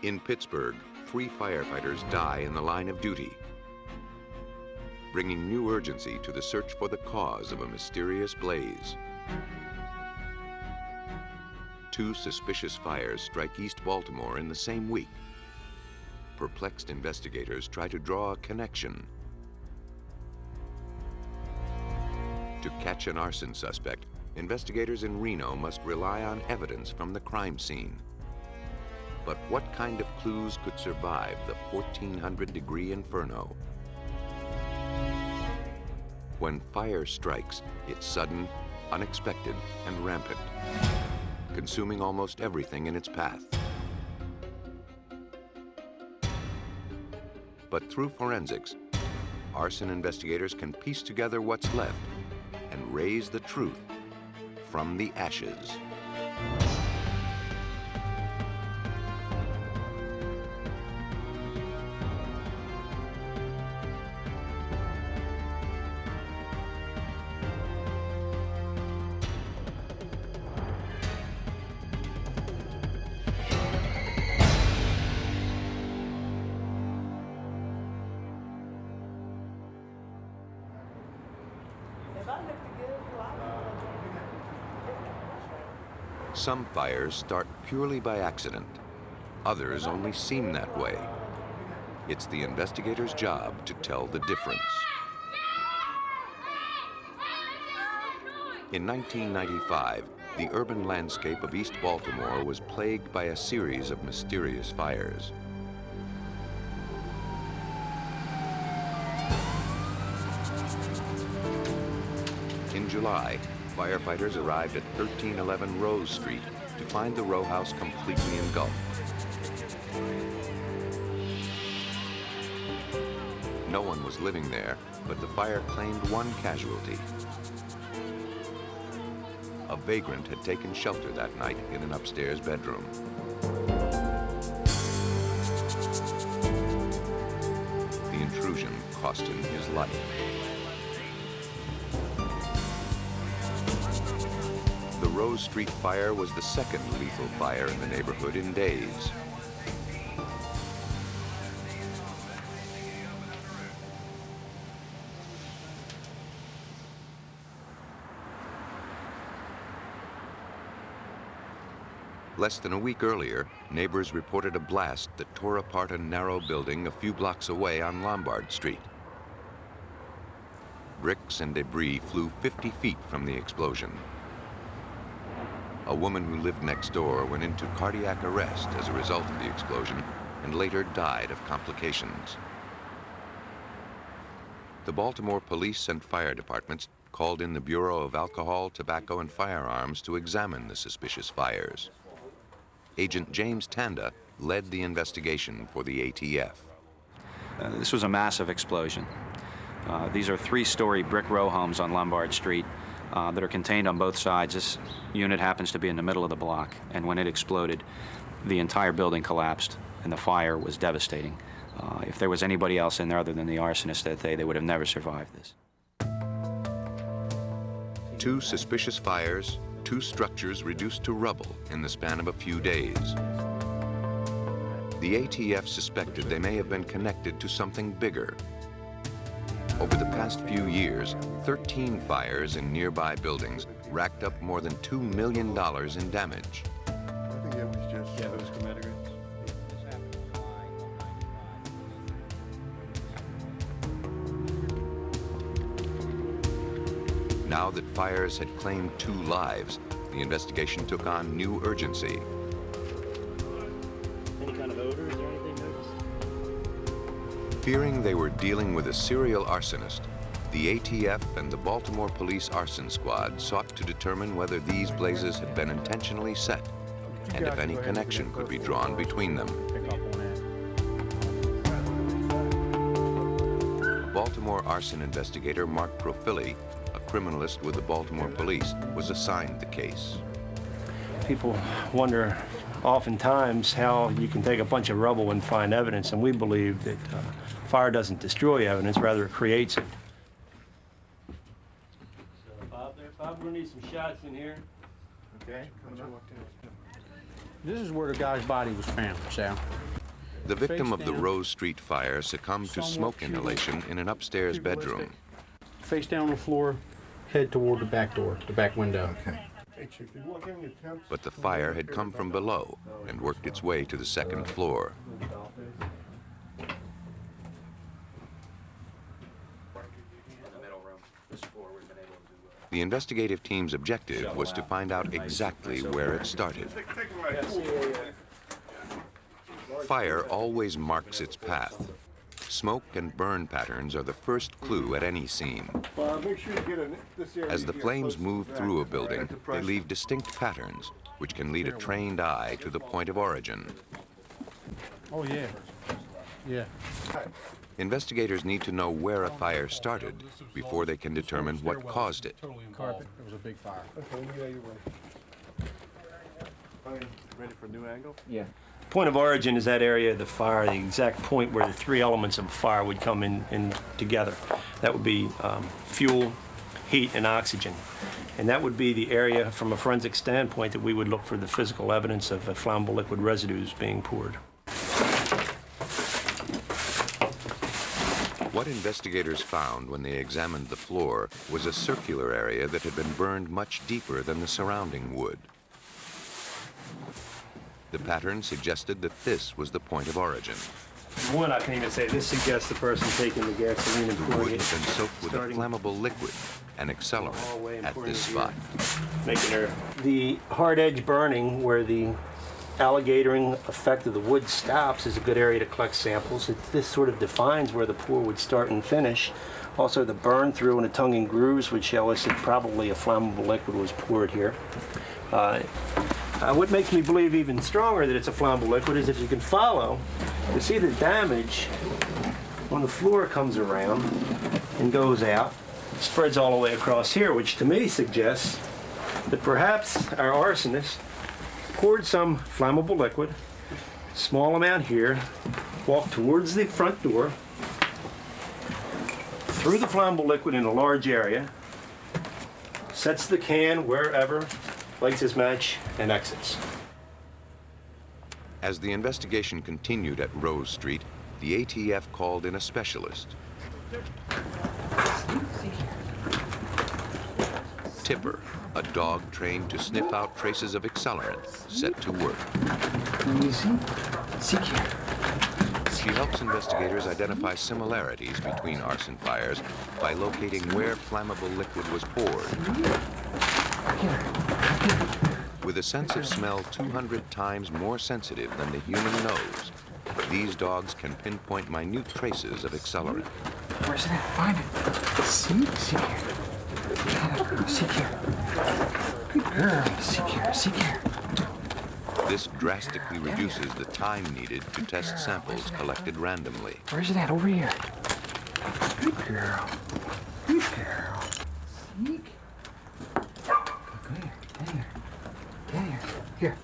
In Pittsburgh, 3 firefighters die in the line of duty, bringing new urgency to the search for the cause of a mysterious blaze. 2 suspicious fires strike East Baltimore in the same week. Perplexed investigators try to draw a connection. To catch an arson suspect, investigators in Reno must rely on evidence from the crime scene. But what kind of clues could survive the 1400-degree inferno? When fire strikes, it's sudden, unexpected, and rampant, consuming almost everything in its path. But through forensics, arson investigators can piece together what's left and raise the truth from the ashes. Some fires start purely by accident. Others only seem that way. It's the investigator's job to tell the difference. In 1995, the urban landscape of East Baltimore was plagued by a series of mysterious fires. In July, firefighters arrived at 1311 Rose Street to find the row house completely engulfed. No one was living there, but the fire claimed 1 casualty. A vagrant had taken shelter that night in an upstairs bedroom. The intrusion cost him his life. The Rose Street fire was the second lethal fire in the neighborhood in days. Less than a week earlier, neighbors reported a blast that tore apart a narrow building a few blocks away on Lombard Street. Bricks and debris flew 50 feet from the explosion. A woman who lived next door went into cardiac arrest as a result of the explosion and later died of complications. The Baltimore police and fire departments called in the Bureau of Alcohol, Tobacco, and Firearms to examine the suspicious fires. Agent James Tanda led the investigation for the ATF. This was a massive explosion. These are 3-story brick row homes on Lombard Street that are contained on both sides. This unit happens to be in the middle of the block, and when it exploded, the entire building collapsed, and the fire was devastating. If there was anybody else in there other than the arsonist that day, they would have never survived this. 2 suspicious fires, 2 structures reduced to rubble in the span of a few days. The ATF suspected they may have been connected to something bigger. Over the past few years, 13 fires in nearby buildings racked up more than $2 million in damage. I think it was just... Yeah, it was cremated. Now that fires had claimed 2 lives, the investigation took on new urgency. Any kind of odors or anything noticed? Fearing they were dealing with a serial arsonist, the ATF and the Baltimore Police Arson Squad sought to determine whether these blazes had been intentionally set and if any connection could be drawn between them. Baltimore arson investigator Mark Profili, a criminalist with the Baltimore Police, was assigned the case. People wonder oftentimes how you can take a bunch of rubble and find evidence, and we believe that fire doesn't destroy evidence, rather it creates it. So Bob, we're gonna need some shots in here. Okay. This is where the guy's body was found, Sal. The victim of the Rose Street fire succumbed to smoke inhalation in an upstairs bedroom. Face down on the floor, head toward the back door, the back window. Okay. But the fire had come from below and worked its way to the second floor. The investigative team's objective was to find out exactly where it started. Fire always marks its path. Smoke and burn patterns are the first clue at any scene. As the flames move through a building, they leave distinct patterns, which can lead a trained eye to the point of origin. Oh, yeah. Yeah. Investigators need to know where a fire started before they can determine what caused it. Carpet. It was a big fire. Ready for a new angle? Yeah. Point of origin is that area of the fire, the exact point where the three elements of a fire would come in together. That would be fuel, heat, and oxygen. And that would be the area, from a forensic standpoint, that we would look for the physical evidence of flammable liquid residues being poured. What investigators found when they examined the floor was a circular area that had been burned much deeper than the surrounding wood. The pattern suggested that this was the point of origin. One, I can even say this suggests the person taking the gasoline and The wood pouring had it, been soaked with a starting flammable liquid, an accelerant, at this spot. making her. The hard edge burning, where the alligatoring effect of the wood stops, is a good area to collect samples. This sort of defines where the pour would start and finish. Also, the burn through and the tongue and grooves would show us that probably a flammable liquid was poured here. What makes me believe even stronger that it's a flammable liquid is if you can follow, you see the damage when the floor comes around and goes out, spreads all the way across here, which to me suggests that perhaps our arsonist poured some flammable liquid, small amount here, walked towards the front door, threw the flammable liquid in a large area, sets the can wherever, lights his match, and exits. As the investigation continued at Rose Street, the ATF called in a specialist. Tipper, a dog trained to sniff out traces of accelerant, set to work. She helps investigators identify similarities between arson fires by locating where flammable liquid was poured. With a sense of smell 200 times more sensitive than the human nose, these dogs can pinpoint minute traces of accelerant. Where's it at? Find it. Seek here. Seek here. Good girl. Seek here. Seek here. This drastically reduces the time needed to test samples collected randomly. Where's it at? Over here. Good girl. Good girl. Seek. Come here. Come here. Come here. Here.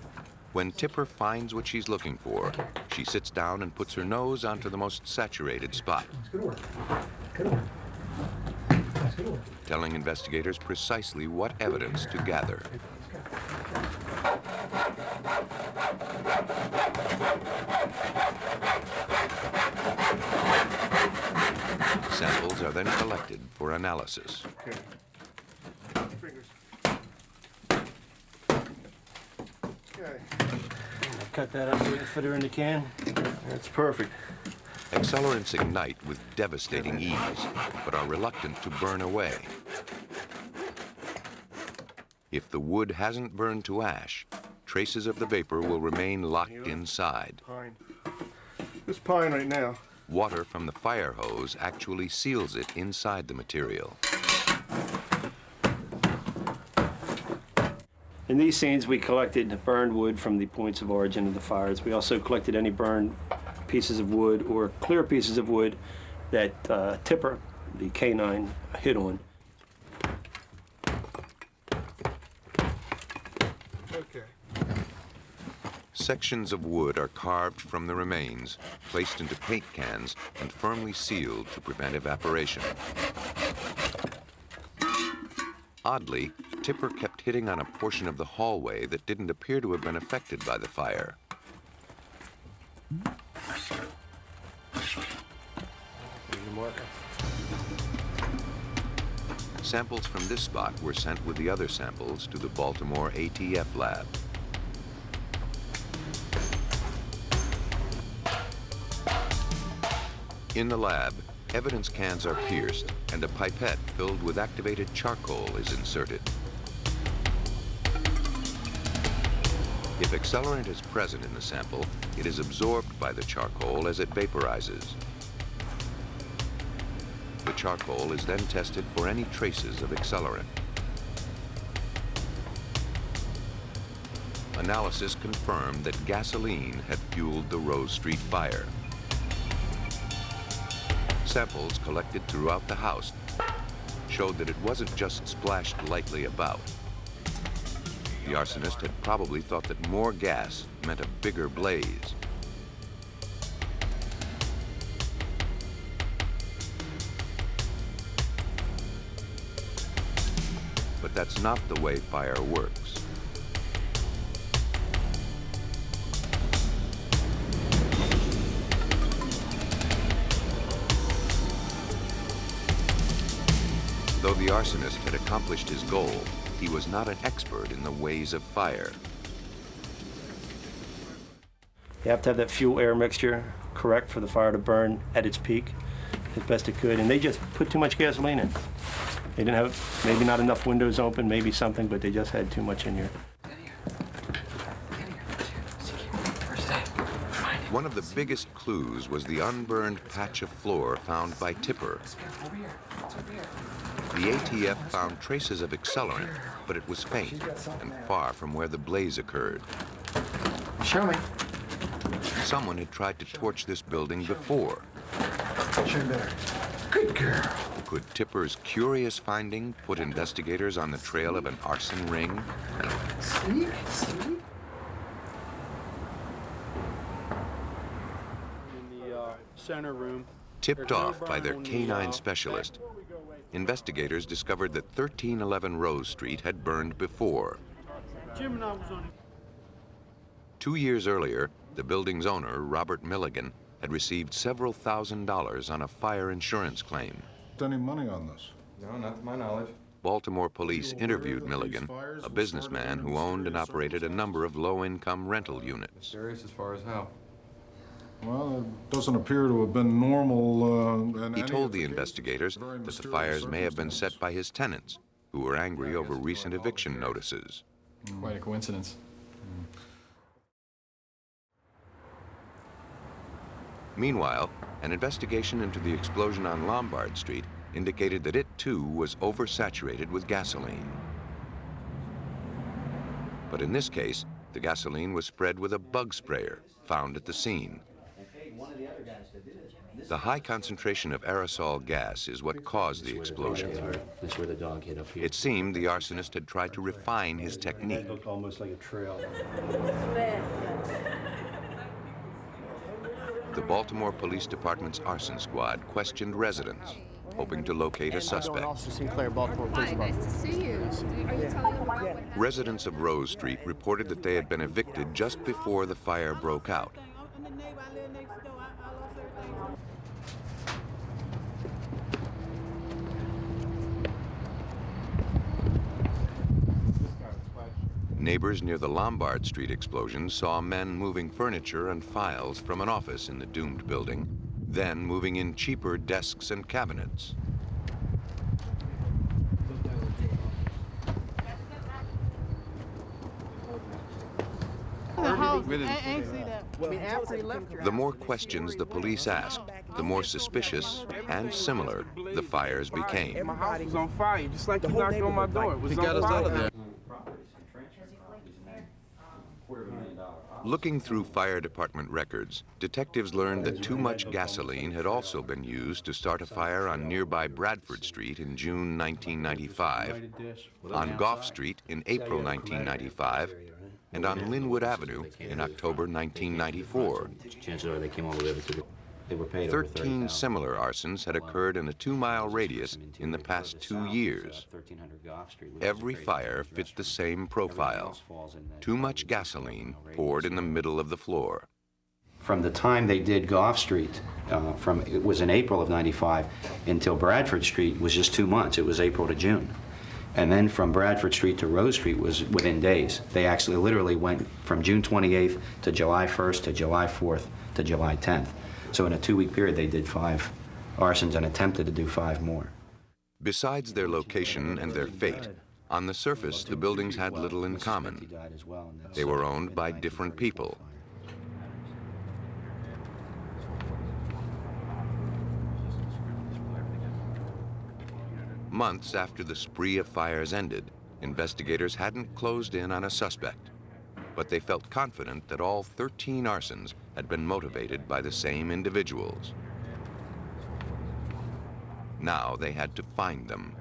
When Tipper finds what she's looking for, she sits down and puts her nose onto the most saturated spot, Good work. Good work. That's good work. telling investigators precisely what evidence to gather. Samples are then collected for analysis. Okay. Fingers. Okay. Cut that up so we can fit her in the can. That's perfect. Accelerants ignite with devastating ease, but are reluctant to burn away. If the wood hasn't burned to ash, traces of the vapor will remain locked inside. Pine. This pine right now. Water from the fire hose actually seals it inside the material. In these scenes, we collected burned wood from the points of origin of the fires. We also collected any burned pieces of wood or clear pieces of wood that Tipper, the canine, hit on. Okay. Sections of wood are carved from the remains, placed into paint cans, and firmly sealed to prevent evaporation. Oddly, Tipper kept hitting on a portion of the hallway that didn't appear to have been affected by the fire. Samples from this spot were sent with the other samples to the Baltimore ATF lab. In the lab, evidence cans are pierced and a pipette filled with activated charcoal is inserted. If accelerant is present in the sample, it is absorbed by the charcoal as it vaporizes. The charcoal is then tested for any traces of accelerant. Analysis confirmed that gasoline had fueled the Rose Street fire. Samples collected throughout the house showed that it wasn't just splashed lightly about. The arsonist had probably thought that more gas meant a bigger blaze. But that's not the way fire works. Though the arsonist had accomplished his goal, he was not an expert in the ways of fire. You have to have that fuel-air mixture correct for the fire to burn at its peak as best it could, and they just put too much gasoline in. They didn't have, maybe not enough windows open, maybe something, but they just had too much in here. One of the biggest clues was the unburned patch of floor found by Tipper. The ATF found traces of accelerant, but it was faint and far from where the blaze occurred. Show me. Someone had tried to torch this building before. Show me better. Good girl. Could Tipper's curious finding put investigators on the trail of an arson ring? See? See? In the center room. Tipped off by their canine specialist, investigators discovered that 1311 Rose Street had burned before. Jim and I was on. 2 years earlier, the building's owner, Robert Milligan, had received several $1,000s on a fire insurance claim. Any money on this? No, not to my knowledge. Baltimore police interviewed Milligan, a businessman who owned and operated a number of low-income rental units. Serious as far as how? Well, it doesn't appear to have been normal. He told the investigators that the fires may have been set by his tenants, who were angry over recent eviction notices. Quite a coincidence. Meanwhile, an investigation into the explosion on Lombard Street indicated that it, too, was oversaturated with gasoline. But in this case, the gasoline was spread with a bug sprayer found at the scene. The high concentration of aerosol gas is what caused the explosion. That's where the dog hit up here. It seemed the arsonist had tried to refine his technique. It looked almost like a trail. The Baltimore Police Department's arson squad questioned residents, hoping to locate a suspect. Officer Sinclair, Baltimore Police Hi, nice to see you. Are you telling them about what happened? Residents of Rose Street reported that they had been evicted just before the fire broke out. Neighbors near the Lombard Street explosion saw men moving furniture and files from an office in the doomed building, then moving in cheaper desks and cabinets. The more questions the police asked, the more suspicious and similar the fires became. My house was on fire, just like you knocked on my door. It was on fire. Looking through fire department records, detectives learned that too much gasoline had also been used to start a fire on nearby Bradford Street in June 1995, on Gough Street in April 1995, and on Linwood Avenue in October 1994. Chances are they came all the way over to the... They were paid 13 similar arsons had occurred in a 2-mile radius in the past 2 years. Every fire fit the same profile. Too much gasoline poured in the middle of the floor. From the time they did Gough Street, it was in April of '95 until Bradford Street was just 2 months. It was April to June. And then from Bradford Street to Rose Street was within days. They actually literally went from June 28th to July 1st to July 4th to July 10th. So in a 2-week period, they did 5 arsons and attempted to do 5 more. Besides their location and their fate, on the surface, the buildings had little in common. They were owned by different people. Months after the spree of fires ended, investigators hadn't closed in on a suspect, but they felt confident that all 13 arsons had been motivated by the same individuals. Now they had to find them.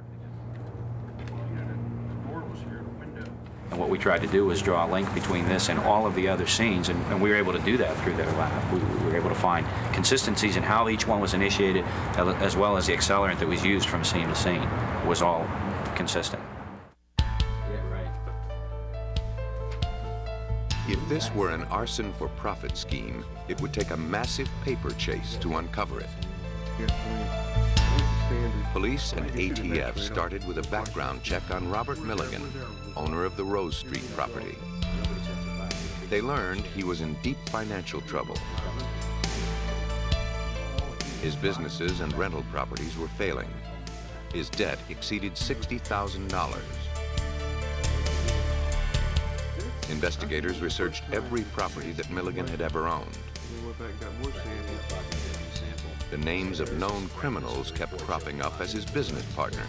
And what we tried to do was draw a link between this and all of the other scenes, and we were able to do that through their lab. We were able to find consistencies in how each one was initiated, as well as the accelerant that was used from scene to scene was all consistent. If this were an arson-for-profit scheme, it would take a massive paper chase to uncover it. Police and ATF started with a background check on Robert Milligan, owner of the Rose Street property. They learned he was in deep financial trouble. His businesses and rental properties were failing. His debt exceeded $60,000. Investigators researched every property that Milligan had ever owned. The names of known criminals kept cropping up as his business partners.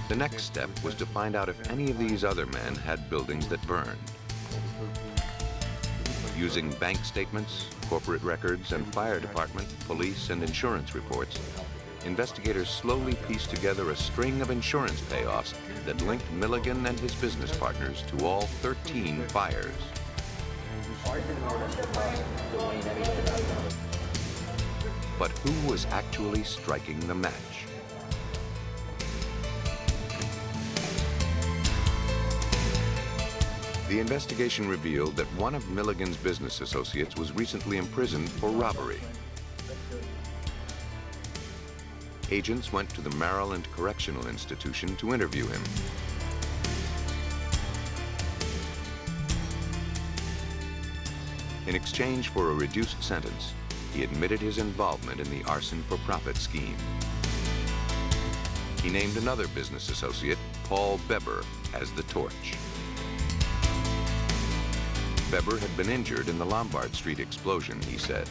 The next step was to find out if any of these other men had buildings that burned. Using bank statements, corporate records, and fire department, police, and insurance reports, investigators slowly pieced together a string of insurance payoffs that linked Milligan and his business partners to all 13 fires. But who was actually striking the match? The investigation revealed that one of Milligan's business associates was recently imprisoned for robbery. Agents went to the Maryland Correctional Institution to interview him. In exchange for a reduced sentence, he admitted his involvement in the arson-for-profit scheme. He named another business associate, Paul Beber, as the torch. Beber had been injured in the Lombard Street explosion, he said.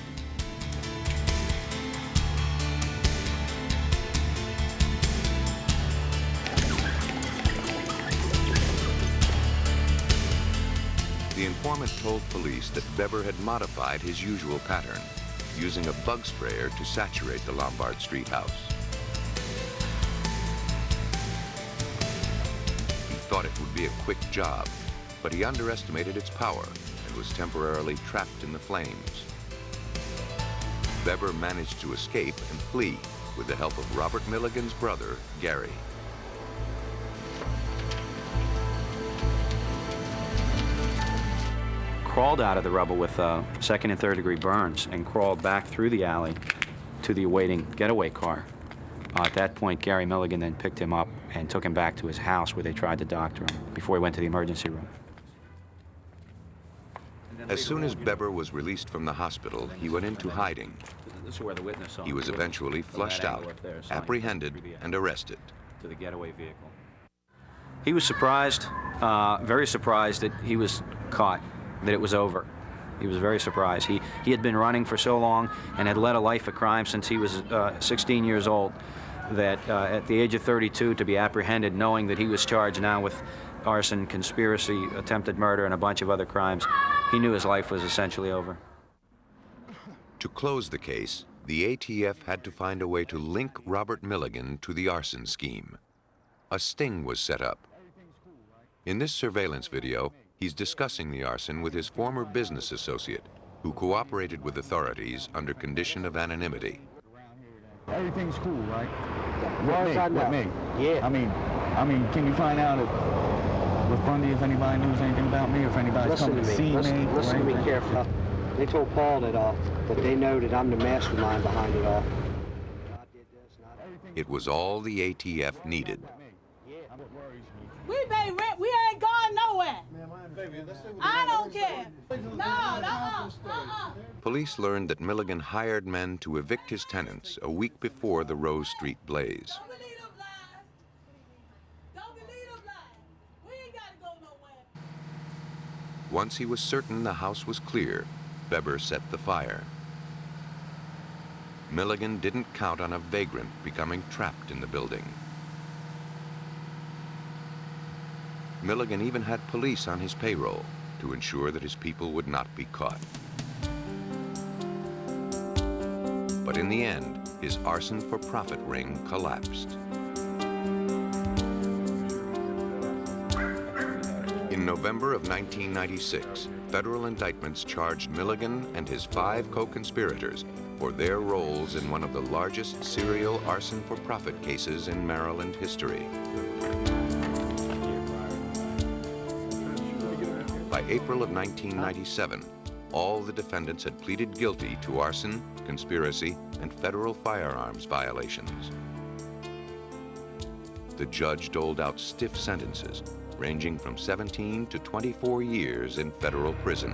The informant told police that Beber had modified his usual pattern, using a bug sprayer to saturate the Lombard Street house. He thought it would be a quick job, but he underestimated its power and was temporarily trapped in the flames. Beber managed to escape and flee with the help of Robert Milligan's brother, Gary. Crawled out of the rubble with 2nd and 3rd degree burns and crawled back through the alley to the awaiting getaway car. At that point, Gary Milligan then picked him up and took him back to his house where they tried to doctor him before he went to the emergency room. As soon as Beber was released from the hospital, he went into hiding. He was eventually flushed out, apprehended, and arrested. To the getaway vehicle. He was surprised, very surprised that he was caught, that it was over. He was very surprised. He had been running for so long and had led a life of crime since he was 16 years old, that at the age of 32 to be apprehended knowing that he was charged now with arson, conspiracy, attempted murder, and a bunch of other crimes, he knew his life was essentially over. To close the case, the ATF had to find a way to link Robert Milligan to the arson scheme. A sting was set up. In this surveillance video, he's discussing the arson with his former business associate, who cooperated with authorities under condition of anonymity. Everything's cool, right? With me. Yeah. I mean, can you find out if was funny if anybody knows anything about me or if anybody's coming to see me. Listen to me carefully. They told Paul that they know that I'm the mastermind behind it all. It was all the ATF needed. We pay rent. We ain't going nowhere. I don't care. No. Police learned that Milligan hired men to evict his tenants a week before the Rose Street blaze. Once he was certain the house was clear, Weber set the fire. Milligan didn't count on a vagrant becoming trapped in the building. Milligan even had police on his payroll to ensure that his people would not be caught. But in the end, his arson for profit ring collapsed. In November of 1996, federal indictments charged Milligan and his 5 co-conspirators for their roles in one of the largest serial arson for profit cases in Maryland history. By April of 1997, all the defendants had pleaded guilty to arson, conspiracy, and federal firearms violations. The judge doled out stiff sentences, ranging from 17 to 24 years in federal prison.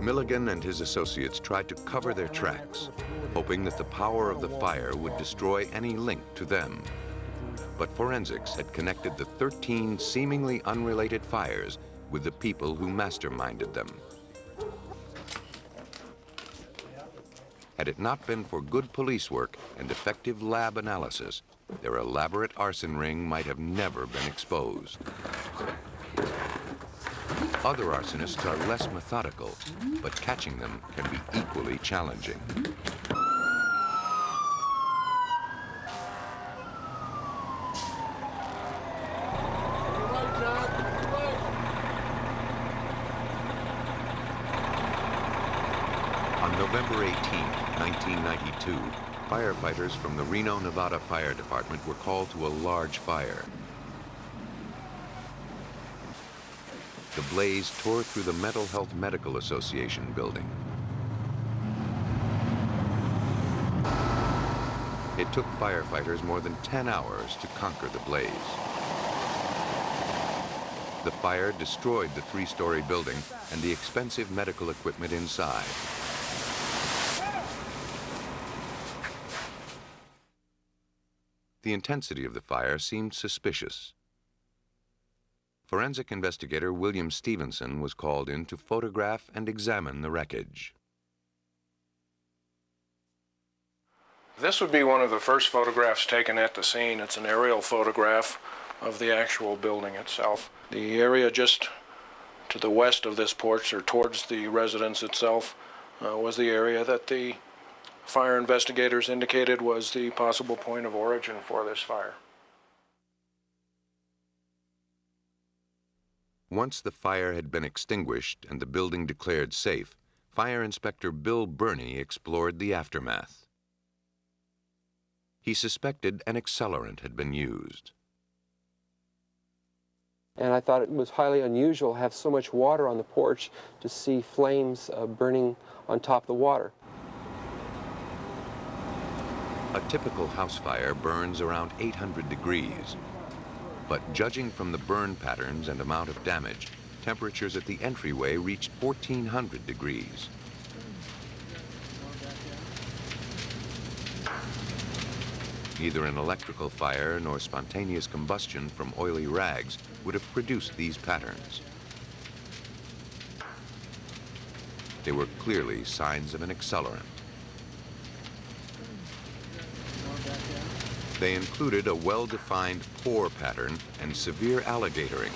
Milligan and his associates tried to cover their tracks, hoping that the power of the fire would destroy any link to them. But forensics had connected the 13 seemingly unrelated fires with the people who masterminded them. Had it not been for good police work and effective lab analysis, their elaborate arson ring might have never been exposed. Other arsonists are less methodical, but catching them can be equally challenging. On November 18, 1992, firefighters from the Reno, Nevada Fire Department were called to a large fire. The blaze tore through the Mental Health Medical Association building. It took firefighters more than 10 hours to conquer the blaze. The fire destroyed the 3-story building and the expensive medical equipment inside. The intensity of the fire seemed suspicious. Forensic investigator William Stevenson was called in to photograph and examine the wreckage. This would be one of the first photographs taken at the scene. It's an aerial photograph of the actual building itself. The area just to the west of this porch, or towards the residence itself, was the area that the fire investigators indicated was the possible point of origin for this fire. Once the fire had been extinguished and the building declared safe, Fire Inspector Bill Burney explored the aftermath. He suspected an accelerant had been used. And I thought it was highly unusual to have so much water on the porch to see flames burning on top of the water. A typical house fire burns around 800 degrees. But judging from the burn patterns and amount of damage, temperatures at the entryway reached 1,400 degrees. Neither an electrical fire nor spontaneous combustion from oily rags would have produced these patterns. They were clearly signs of an accelerant. They included a well-defined pore pattern and severe alligatoring,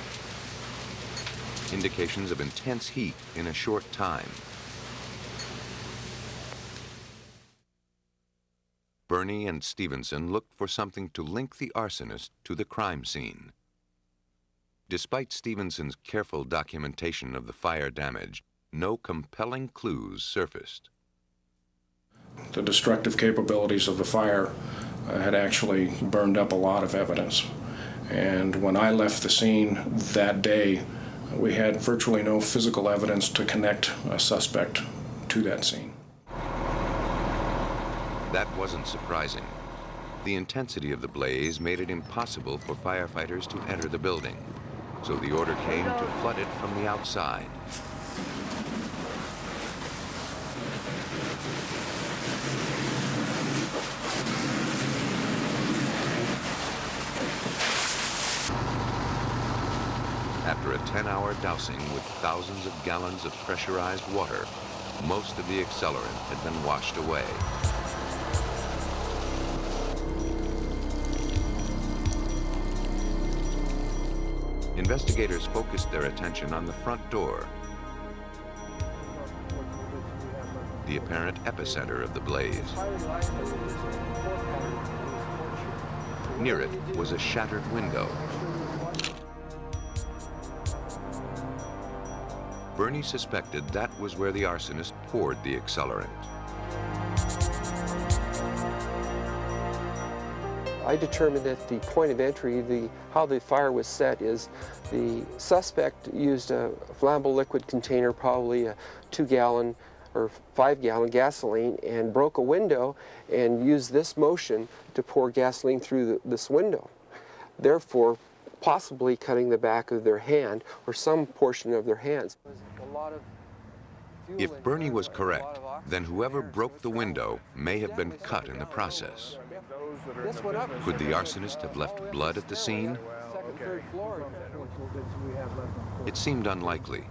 indications of intense heat in a short time. Burney and Stevenson looked for something to link the arsonist to the crime scene. Despite Stevenson's careful documentation of the fire damage, no compelling clues surfaced. The destructive capabilities of the fire had actually burned up a lot of evidence. And when I left the scene that day, we had virtually no physical evidence to connect a suspect to that scene. That wasn't surprising. The intensity of the blaze made it impossible for firefighters to enter the building, so the order came to flood it from the outside. After a 10-hour dousing with thousands of gallons of pressurized water, most of the accelerant had been washed away. Investigators focused their attention on the front door, the apparent epicenter of the blaze. Near it was a shattered window. Bernie suspected that was where the arsonist poured the accelerant. I determined that the point of entry, how the fire was set, is the suspect used a flammable liquid container, probably a 2-gallon or 5-gallon gasoline, and broke a window and used this motion to pour gasoline through this window, therefore possibly cutting the back of their hand or some portion of their hands. If Bernie was correct, then whoever broke the window may have been cut in the process. Could the arsonist have left blood at the scene? It seemed unlikely.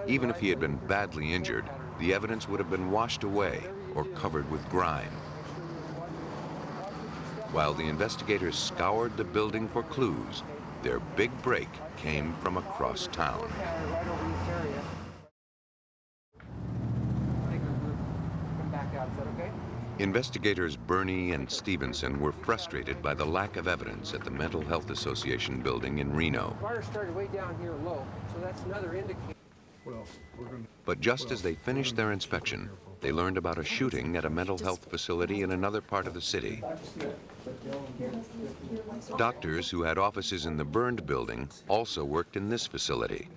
Even if he had been badly injured, the evidence would have been washed away or covered with grime. While the investigators scoured the building for clues, their big break came from across town. Investigators Bernie and Stevenson were frustrated by the lack of evidence at the Mental Health Association building in Reno. The fire started way down here low, so that's another indicator. But just as they finished their inspection, they learned about a shooting at a mental health facility in another part of the city. Doctors who had offices in the burned building also worked in this facility.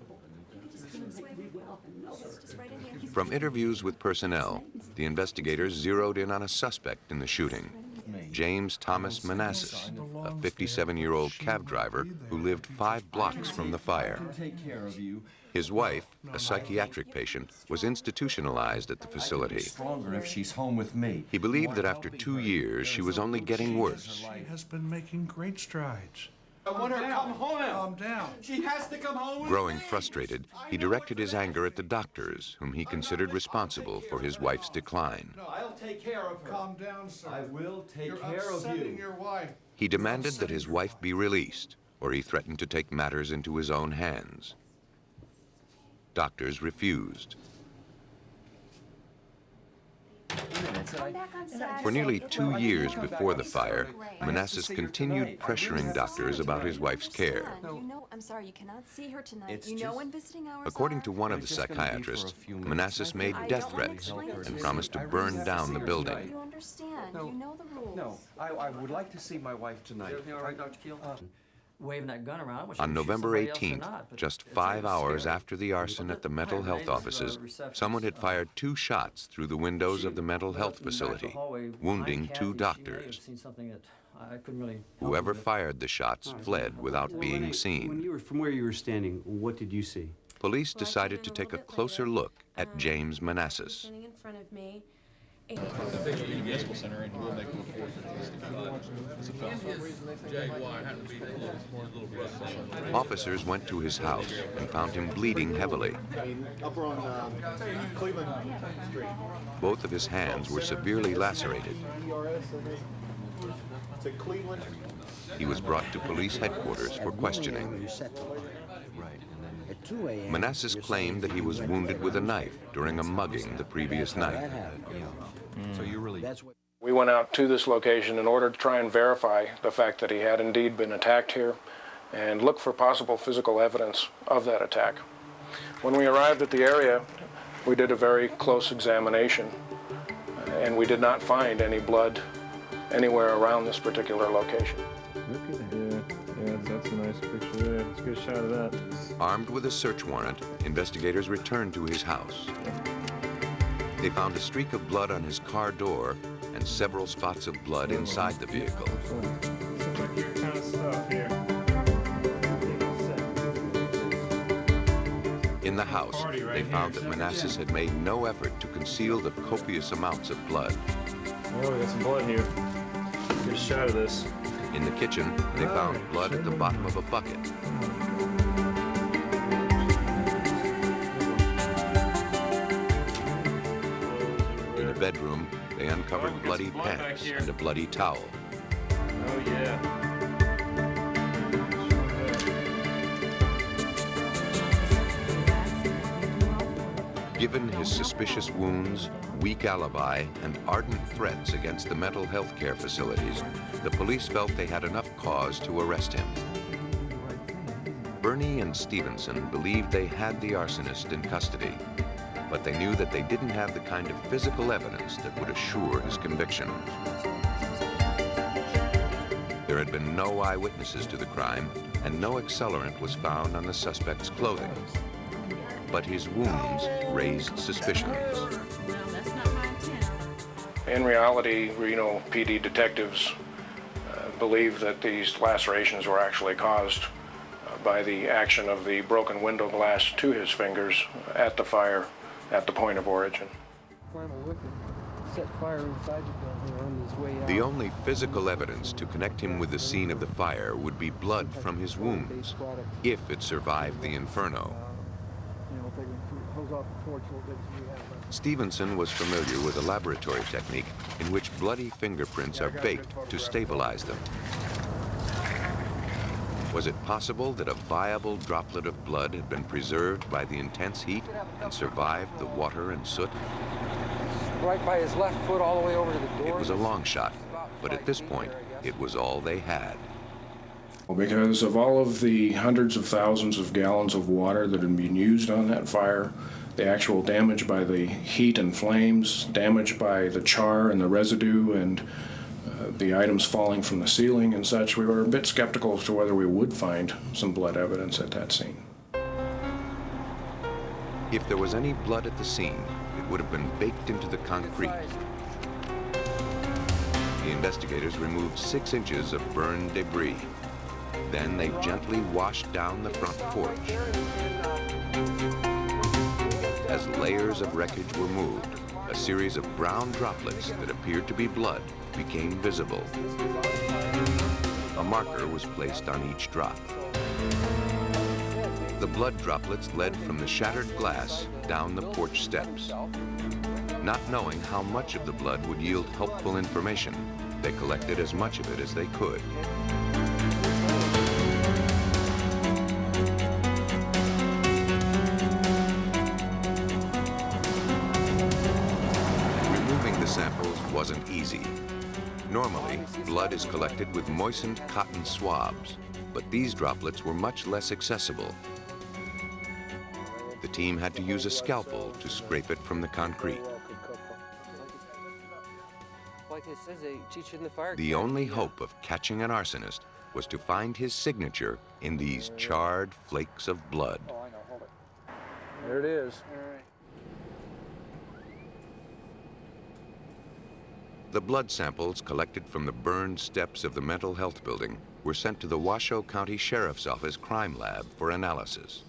From interviews with personnel, the investigators zeroed in on a suspect in the shooting, James Thomas Manassas, a 57-year-old cab driver who lived 5 blocks from the fire. His wife, a psychiatric patient, was institutionalized at the facility. Stronger if she's home with me. He believed that after 2 years, she was only getting worse. She has been making great strides. I want her to come home. Calm down. She has to come home with Growing me. frustrated, he directed his anger at the doctors, whom he considered responsible for his wife's decline. No, I'll take care of her. Calm down, sir. I will take You're care of upsetting you. your wife. He demanded that his wife be released, or he threatened to take matters into his own hands. Doctors refused. For nearly 2 years before the fire, Manassas continued pressuring doctors about his wife's care. I'm sorry, you cannot see her tonight. You know when visiting hours According to one of the psychiatrists, Manassas made death threats and promised to burn down the building. You understand. You know the rules. No, I would like to see my wife tonight. Everything all right, Dr. Keel? Waving that gun around. On November 18th, just 5 hours after the arson at the mental health offices, someone had fired 2 shots through the windows of the mental health facility, wounding 2 doctors. Whoever fired the shots fled without being seen. From where you were standing, what did you see? Police decided to take a closer look at James Manassas. Standing in front of me. Officers went to his house and found him bleeding heavily. Up on Cleveland Street. Both of his hands were severely lacerated. He was brought to police headquarters for questioning. Manassas claimed that he was wounded with a knife during a mugging the previous night. We went out to this location in order to try and verify the fact that he had indeed been attacked here and look for possible physical evidence of that attack. When we arrived at the area, we did a very close examination and we did not find any blood anywhere around this particular location. Yeah, that's a nice picture there. Let's get a shot of that. Armed with a search warrant, investigators returned to his house. They found a streak of blood on his car door and several spots of blood inside the vehicle. Kind of stuff here. In the house, they found that Manassas had made no effort to conceal the copious amounts of blood. Oh, we got some blood here. Get a shot of this. In the kitchen, they found blood at the bottom of a bucket. In the bedroom, they uncovered bloody pants and a bloody towel. Oh, yeah. Given his suspicious wounds, weak alibi, and ardent threats against the mental health care facilities, the police felt they had enough cause to arrest him. Bernie and Stevenson believed they had the arsonist in custody, but they knew that they didn't have the kind of physical evidence that would assure his conviction. There had been no eyewitnesses to the crime, and no accelerant was found on the suspect's clothing. But his wounds raised suspicions. In reality, Reno PD detectives believe that these lacerations were actually caused by the action of the broken window glass to his fingers at the fire at the point of origin. The only physical evidence to connect him with the scene of the fire would be blood from his wounds, if it survived the inferno. Stevenson was familiar with a laboratory technique in which bloody fingerprints are baked to stabilize them. Was it possible that a viable droplet of blood had been preserved by the intense heat and survived the water and soot? Right by his left foot all the way over to the door. It was a long shot, but at this point, it was all they had. Because of all of the hundreds of thousands of gallons of water that had been used on that fire, the actual damage by the heat and flames, damage by the char and the residue, and the items falling from the ceiling and such, we were a bit skeptical as to whether we would find some blood evidence at that scene. If there was any blood at the scene, it would have been baked into the concrete. The investigators removed 6 inches of burned debris. Then they gently washed down the front porch. As layers of wreckage were moved, a series of brown droplets that appeared to be blood became visible. A marker was placed on each drop. The blood droplets led from the shattered glass down the porch steps. Not knowing how much of the blood would yield helpful information, they collected as much of it as they could. Removing the samples wasn't easy. Normally, blood is collected with moistened cotton swabs, but these droplets were much less accessible. The team had to use a scalpel to scrape it from the concrete. The only hope of catching an arsonist was to find his signature in these charred flakes of blood. There it is. The blood samples collected from the burned steps of the mental health building were sent to the Washoe County Sheriff's Office crime lab for analysis.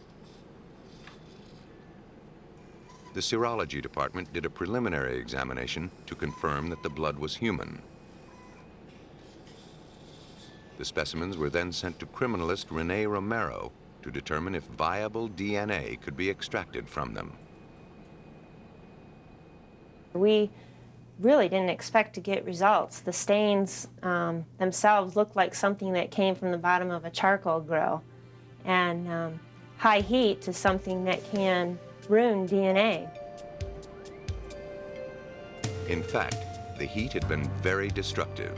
The serology department did a preliminary examination to confirm that the blood was human. The specimens were then sent to criminalist Romero to determine if viable DNA could be extracted from them. We really didn't expect to get results. The stains themselves looked like something that came from the bottom of a charcoal grill. And high heat is something that can ruin DNA. In fact, the heat had been very destructive.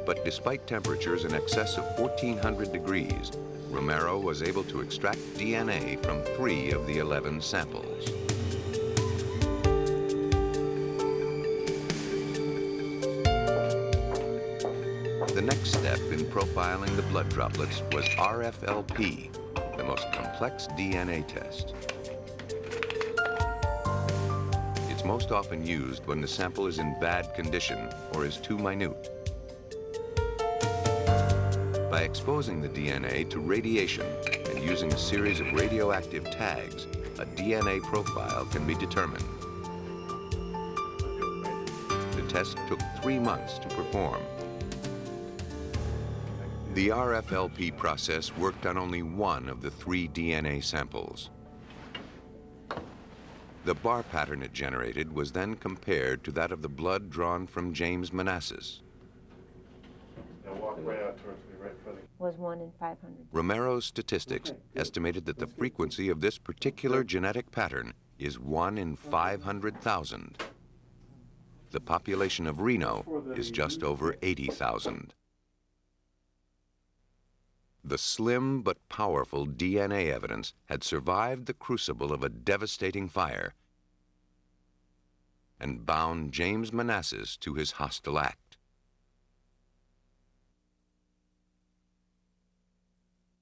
But despite temperatures in excess of 1,400 degrees, Romero was able to extract DNA from 3 of the 11 samples. next step in profiling the blood droplets was RFLP, the most complex DNA test. It's most often used when the sample is in bad condition or is too minute. By exposing the DNA to radiation and using a series of radioactive tags, a DNA profile can be determined. The test took 3 months to perform. The RFLP process worked on only one of the 3 DNA samples. The bar pattern it generated was then compared to that of the blood drawn from James Manassas. Walk right out towards me, right in front of you. Was 1 in 500. Romero's statistics estimated that the frequency of this particular genetic pattern is 1 in 500,000. The population of Reno is just over 80,000. The slim but powerful DNA evidence had survived the crucible of a devastating fire and bound James Manassas to his hostile act.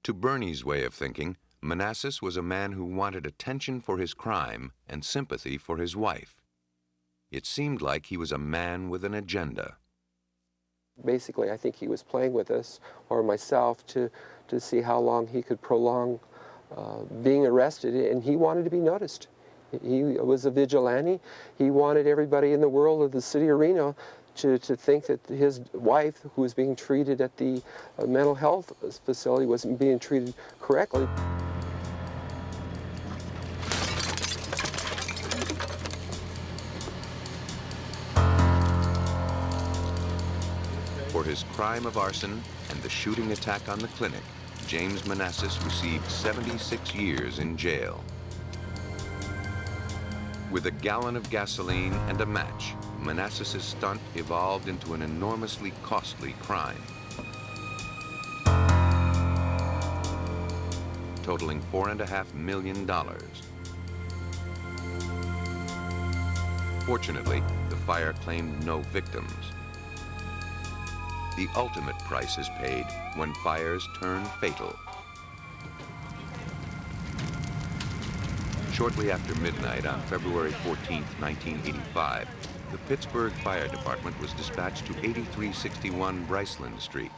To Bernie's way of thinking, Manassas was a man who wanted attention for his crime and sympathy for his wife. It seemed like he was a man with an agenda. Basically, I think he was playing with us, or myself, to see how long he could prolong being arrested, and he wanted to be noticed. He was a vigilante. He wanted everybody in the world of the city of Reno to think that his wife, who was being treated at the mental health facility, wasn't being treated correctly. For his crime of arson and the shooting attack on the clinic, James Manassas received 76 years in jail. With a gallon of gasoline and a match, Manassas' stunt evolved into an enormously costly crime, totaling $4.5 million. Fortunately, the fire claimed no victims. The ultimate price is paid when fires turn fatal. Shortly after midnight on February 14, 1985, the Pittsburgh Fire Department was dispatched to 8361 Bryceland Street.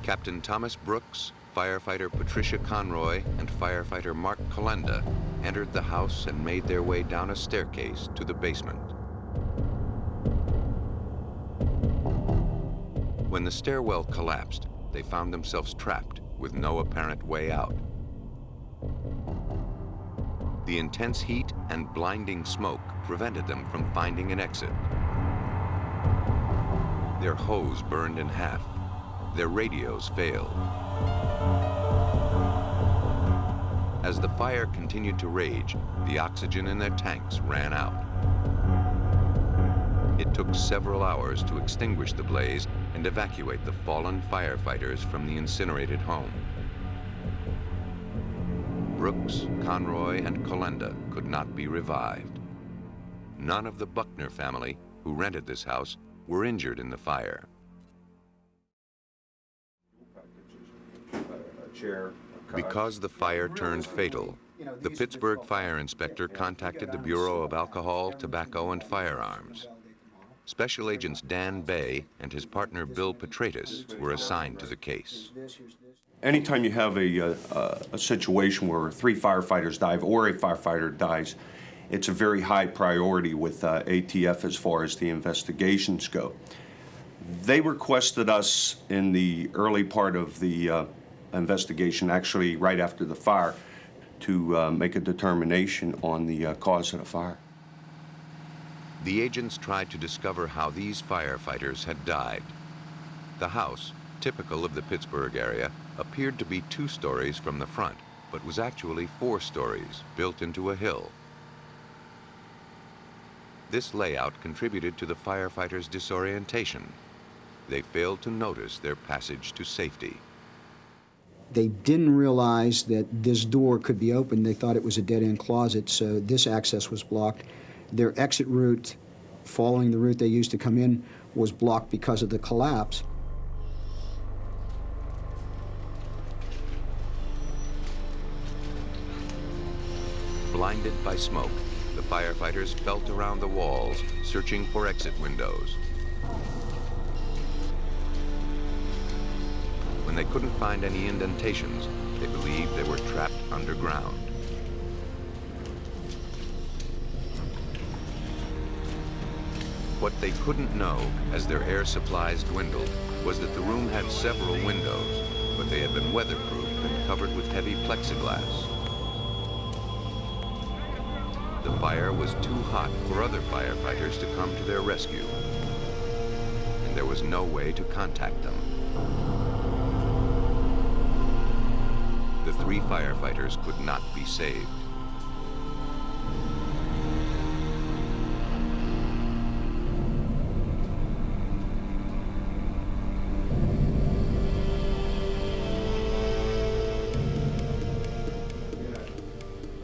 Captain Thomas Brooks, firefighter Patricia Conroy, and firefighter Mark Colenda entered the house and made their way down a staircase to the basement. When the stairwell collapsed, they found themselves trapped with no apparent way out. The intense heat and blinding smoke prevented them from finding an exit. Their hose burned in half. Their radios failed. As the fire continued to rage, the oxygen in their tanks ran out. It took several hours to extinguish the blaze and evacuate the fallen firefighters from the incinerated home. Brooks, Conroy, and Colenda could not be revived. None of the Buckner family, who rented this house, were injured in the fire. Because the fire turned fatal, the Pittsburgh fire inspector contacted the Bureau of Alcohol, Tobacco, and Firearms. Special Agents Dan Bay and his partner Bill Petratus were assigned to the case. Anytime you have a situation where 3 firefighters die or a firefighter dies, it's a very high priority with ATF as far as the investigations go. They requested us in the early part of the investigation, actually right after the fire, to make a determination on the cause of the fire. The agents tried to discover how these firefighters had died. The house, typical of the Pittsburgh area, appeared to be 2 stories from the front, but was actually 4 stories, built into a hill. This layout contributed to the firefighters' disorientation. They failed to notice their passage to safety. They didn't realize that this door could be opened. They thought it was a dead-end closet, so this access was blocked. Their exit route, following the route they used to come in, was blocked because of the collapse. Blinded by smoke, the firefighters felt around the walls, searching for exit windows. When they couldn't find any indentations, they believed they were trapped underground. What they couldn't know, as their air supplies dwindled, was that the room had several windows, but they had been weatherproofed and covered with heavy plexiglass. The fire was too hot for other firefighters to come to their rescue, and there was no way to contact them. The 3 firefighters could not be saved.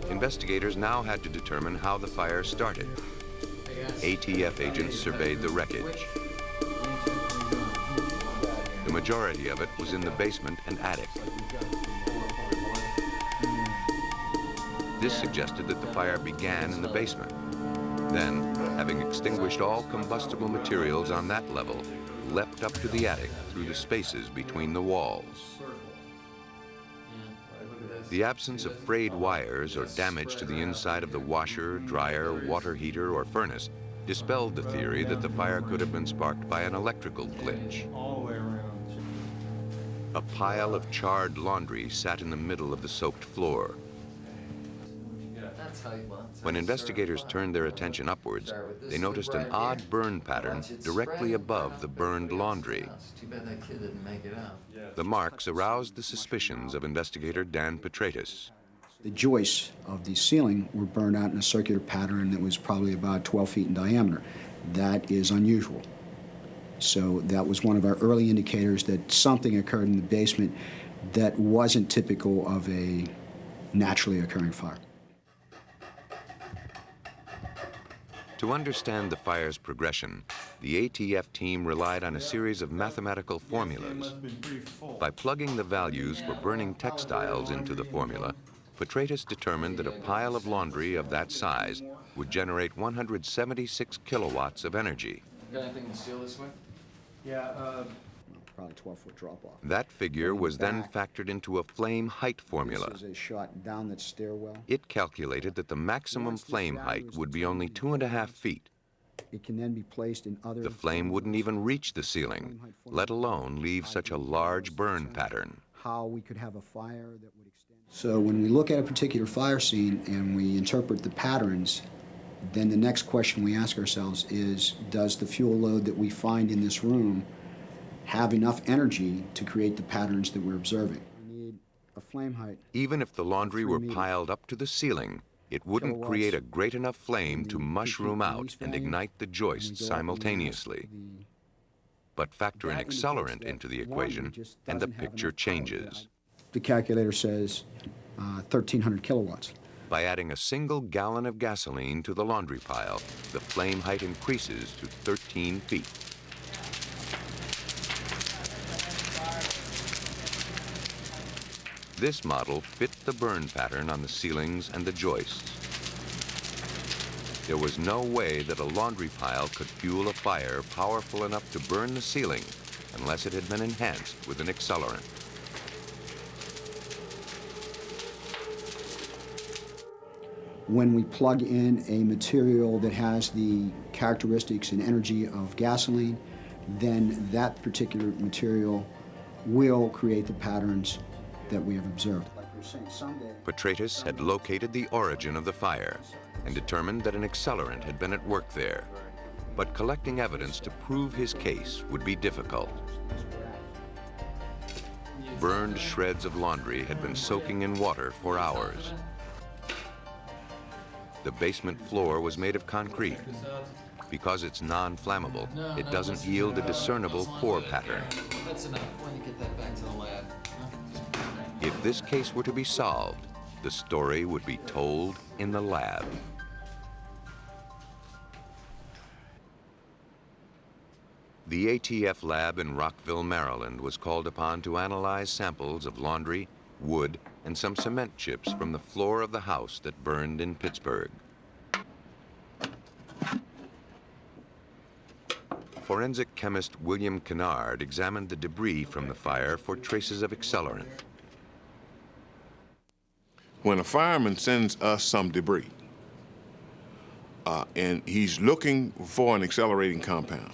Investigators now had to determine how the fire started. ATF agents surveyed the wreckage. The majority of it was in the basement and attic. This suggested that the fire began in the basement. Then, having extinguished all combustible materials on that level, leapt up to the attic through the spaces between the walls. The absence of frayed wires or damage to the inside of the washer, dryer, water heater, or furnace dispelled the theory that the fire could have been sparked by an electrical glitch. A pile of charred laundry sat in the middle of the soaked floor. When investigators turned their attention upwards, they noticed an odd burn pattern directly above the burned laundry. The marks aroused the suspicions of investigator Dan Petratus. The joists of the ceiling were burned out in a circular pattern that was probably about 12 feet in diameter. That is unusual. So that was one of our early indicators that something occurred in the basement that wasn't typical of a naturally occurring fire. To understand the fire's progression, the ATF team relied on a series of mathematical formulas. By plugging the values for burning textiles into the formula, Petratus determined that a pile of laundry of that size would generate 176 kilowatts of energy. Got anything to seal this with? Yeah, probably 12-foot drop-off. That figure was then factored into a flame height formula. This is a shot down that stairwell. It calculated that the maximum flame height would be only 2.5 feet. It can then be placed in other... The flame wouldn't even reach the ceiling, let alone leave such a large burn pattern. How we could have a fire that would extend... So when we look at a particular fire scene and we interpret the patterns, then the next question we ask ourselves is, does the fuel load that we find in this room have enough energy to create the patterns that we're observing? We need a flame height. Even if the laundry were piled up to the ceiling, it wouldn't create a great enough flame to mushroom out and ignite the joists simultaneously. But factor an accelerant into the equation, and the picture changes. The calculator says 1,300 kilowatts. By adding a single gallon of gasoline to the laundry pile, the flame height increases to 13 feet. This model fit the burn pattern on the ceilings and the joists. There was no way that a laundry pile could fuel a fire powerful enough to burn the ceiling unless it had been enhanced with an accelerant. When we plug in a material that has the characteristics and energy of gasoline, then that particular material will create the patterns that we have observed. Petratus had located the origin of the fire and determined that an accelerant had been at work there. But collecting evidence to prove his case would be difficult. Burned shreds of laundry had been soaking in water for hours. The basement floor was made of concrete. Because it's non-flammable, it doesn't yield a discernible pore pattern. That's enough. When you get that back to the lab. If this case were to be solved, the story would be told in the lab. The ATF lab in Rockville, Maryland was called upon to analyze samples of laundry, wood, and some cement chips from the floor of the house that burned in Pittsburgh. Forensic chemist William Kennard examined the debris from the fire for traces of accelerant. When a fireman sends us some debris, and he's looking for an accelerating compound,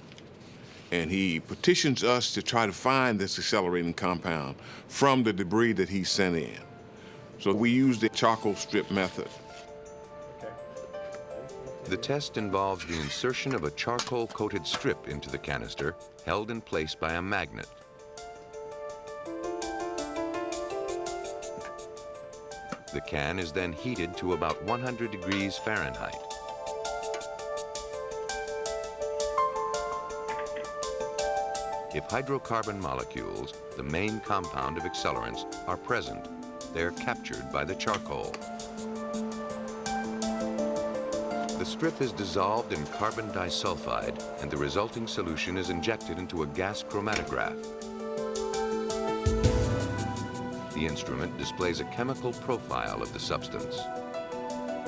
and he petitions us to try to find this accelerating compound from the debris that he sent in. So we use the charcoal strip method. The test involves the insertion of a charcoal-coated strip into the canister, held in place by a magnet. The can is then heated to about 100 degrees Fahrenheit. If hydrocarbon molecules, the main compound of accelerants, are present, they are captured by the charcoal. The strip is dissolved in carbon disulfide, and the resulting solution is injected into a gas chromatograph. The instrument displays a chemical profile of the substance.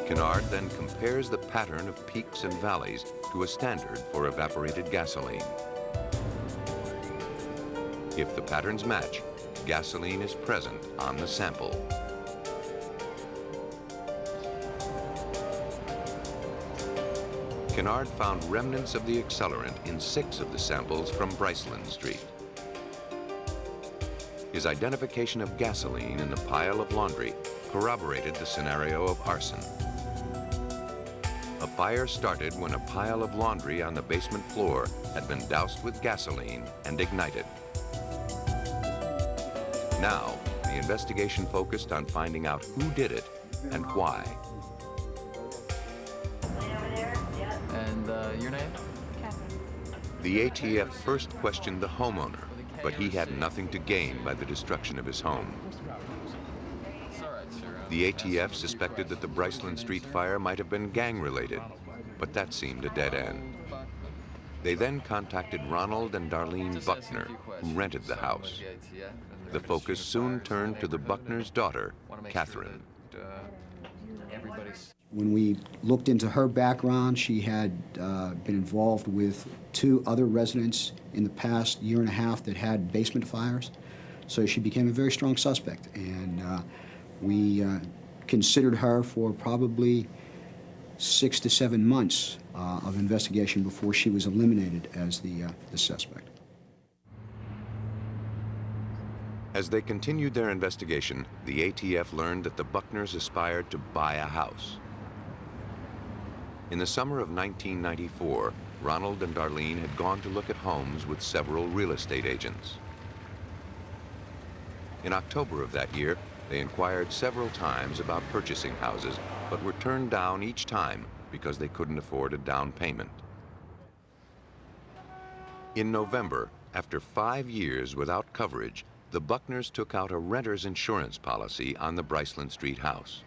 Kennard then compares the pattern of peaks and valleys to a standard for evaporated gasoline. If the patterns match, gasoline is present on the sample. Kennard found remnants of the accelerant in 6 of the samples from Bryceland Street. His identification of gasoline in the pile of laundry corroborated the scenario of arson. A fire started when a pile of laundry on the basement floor had been doused with gasoline and ignited. Now, the investigation focused on finding out who did it and why. And your name? Catherine. The ATF first questioned the homeowner, but he had nothing to gain by the destruction of his home. The ATF suspected that the Bryceland Street fire might have been gang-related, but that seemed a dead end. They then contacted Ronald and Darlene Buckner, who rented the house. The focus soon turned to the Buckner's daughter, Catherine. When we looked into her background, she had been involved with 2 other residents in the past year and a half that had basement fires. So she became a very strong suspect, and we considered her for probably 6 to 7 months of investigation before she was eliminated as the suspect. As they continued their investigation, the ATF learned that the Buckners aspired to buy a house. In the summer of 1994, Ronald and Darlene had gone to look at homes with several real estate agents. In October of that year, they inquired several times about purchasing houses, but were turned down each time because they couldn't afford a down payment. In November, after 5 years without coverage, the Buckners took out a renter's insurance policy on the Bryceland Street house.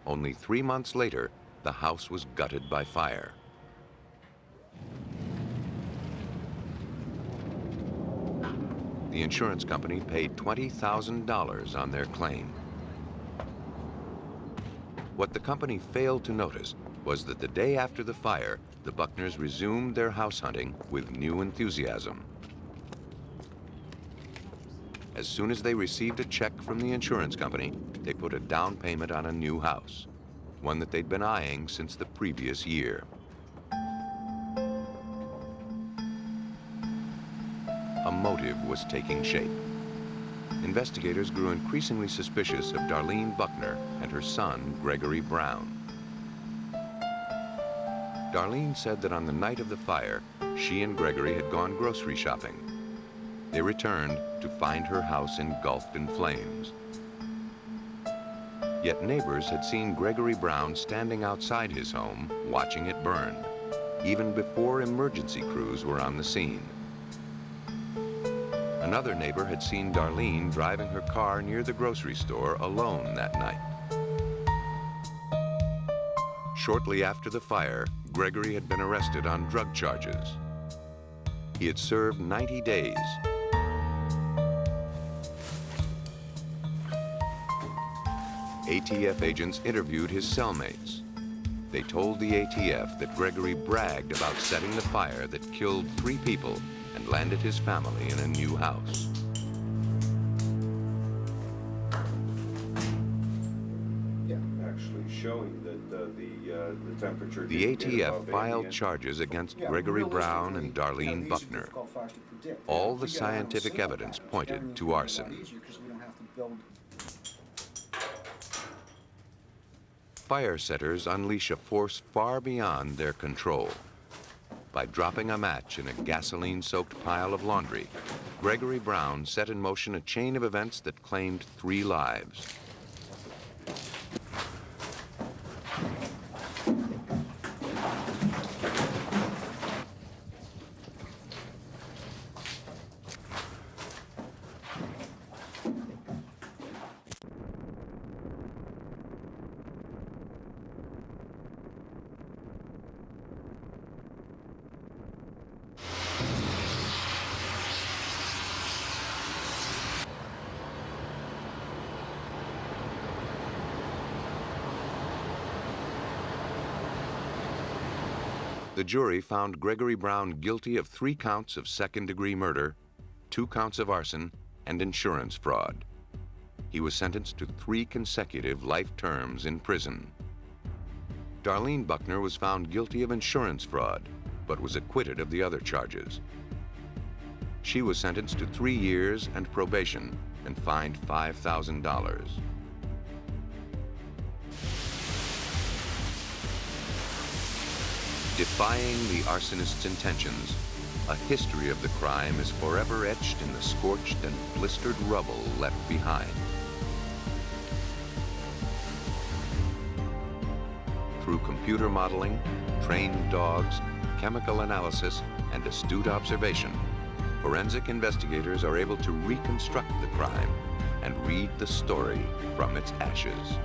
Only 3 months later, the house was gutted by fire. The insurance company paid $20,000 on their claim. What the company failed to notice was that the day after the fire, the Buckners resumed their house hunting with new enthusiasm. As soon as they received a check from the insurance company, they put a down payment on a new house, one that they'd been eyeing since the previous year. A motive was taking shape. Investigators grew increasingly suspicious of Darlene Buckner and her son, Gregory Brown. Darlene said that on the night of the fire, she and Gregory had gone grocery shopping. They returned to find her house engulfed in flames. Yet neighbors had seen Gregory Brown standing outside his home, watching it burn, even before emergency crews were on the scene. Another neighbor had seen Darlene driving her car near the grocery store alone that night. Shortly after the fire, Gregory had been arrested on drug charges. He had served 90 days. ATF agents interviewed his cellmates. They told the ATF that Gregory bragged about setting the fire that killed 3 people and landed his family in a new house. Yeah, actually showing that the temperature. The ATF filed charges against Gregory Brown and Darlene Buckner. All the scientific evidence pointed to arson. Fire setters unleash a force far beyond their control. By dropping a match in a gasoline-soaked pile of laundry, Gregory Brown set in motion a chain of events that claimed 3 lives. The jury found Gregory Brown guilty of 3 counts of second-degree murder, 2 counts of arson, and insurance fraud. He was sentenced to 3 consecutive life terms in prison. Darlene Buckner was found guilty of insurance fraud, but was acquitted of the other charges. She was sentenced to 3 years and probation and fined $5,000. Defying the arsonist's intentions, a history of the crime is forever etched in the scorched and blistered rubble left behind. Through computer modeling, trained dogs, chemical analysis, and astute observation, forensic investigators are able to reconstruct the crime and read the story from its ashes.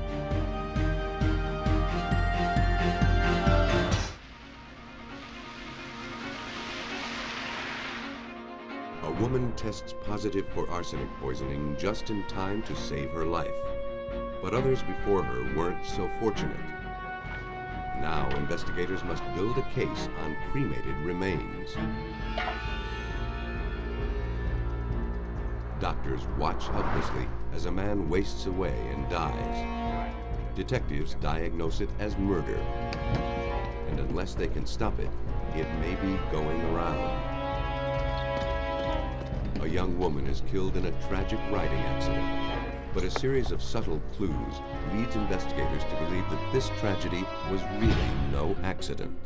A woman tests positive for arsenic poisoning just in time to save her life. But others before her weren't so fortunate. Now investigators must build a case on cremated remains. Doctors watch helplessly as a man wastes away and dies. Detectives diagnose it as murder. And unless they can stop it, it may be going around. A young woman is killed in a tragic riding accident, but a series of subtle clues leads investigators to believe that this tragedy was really no accident.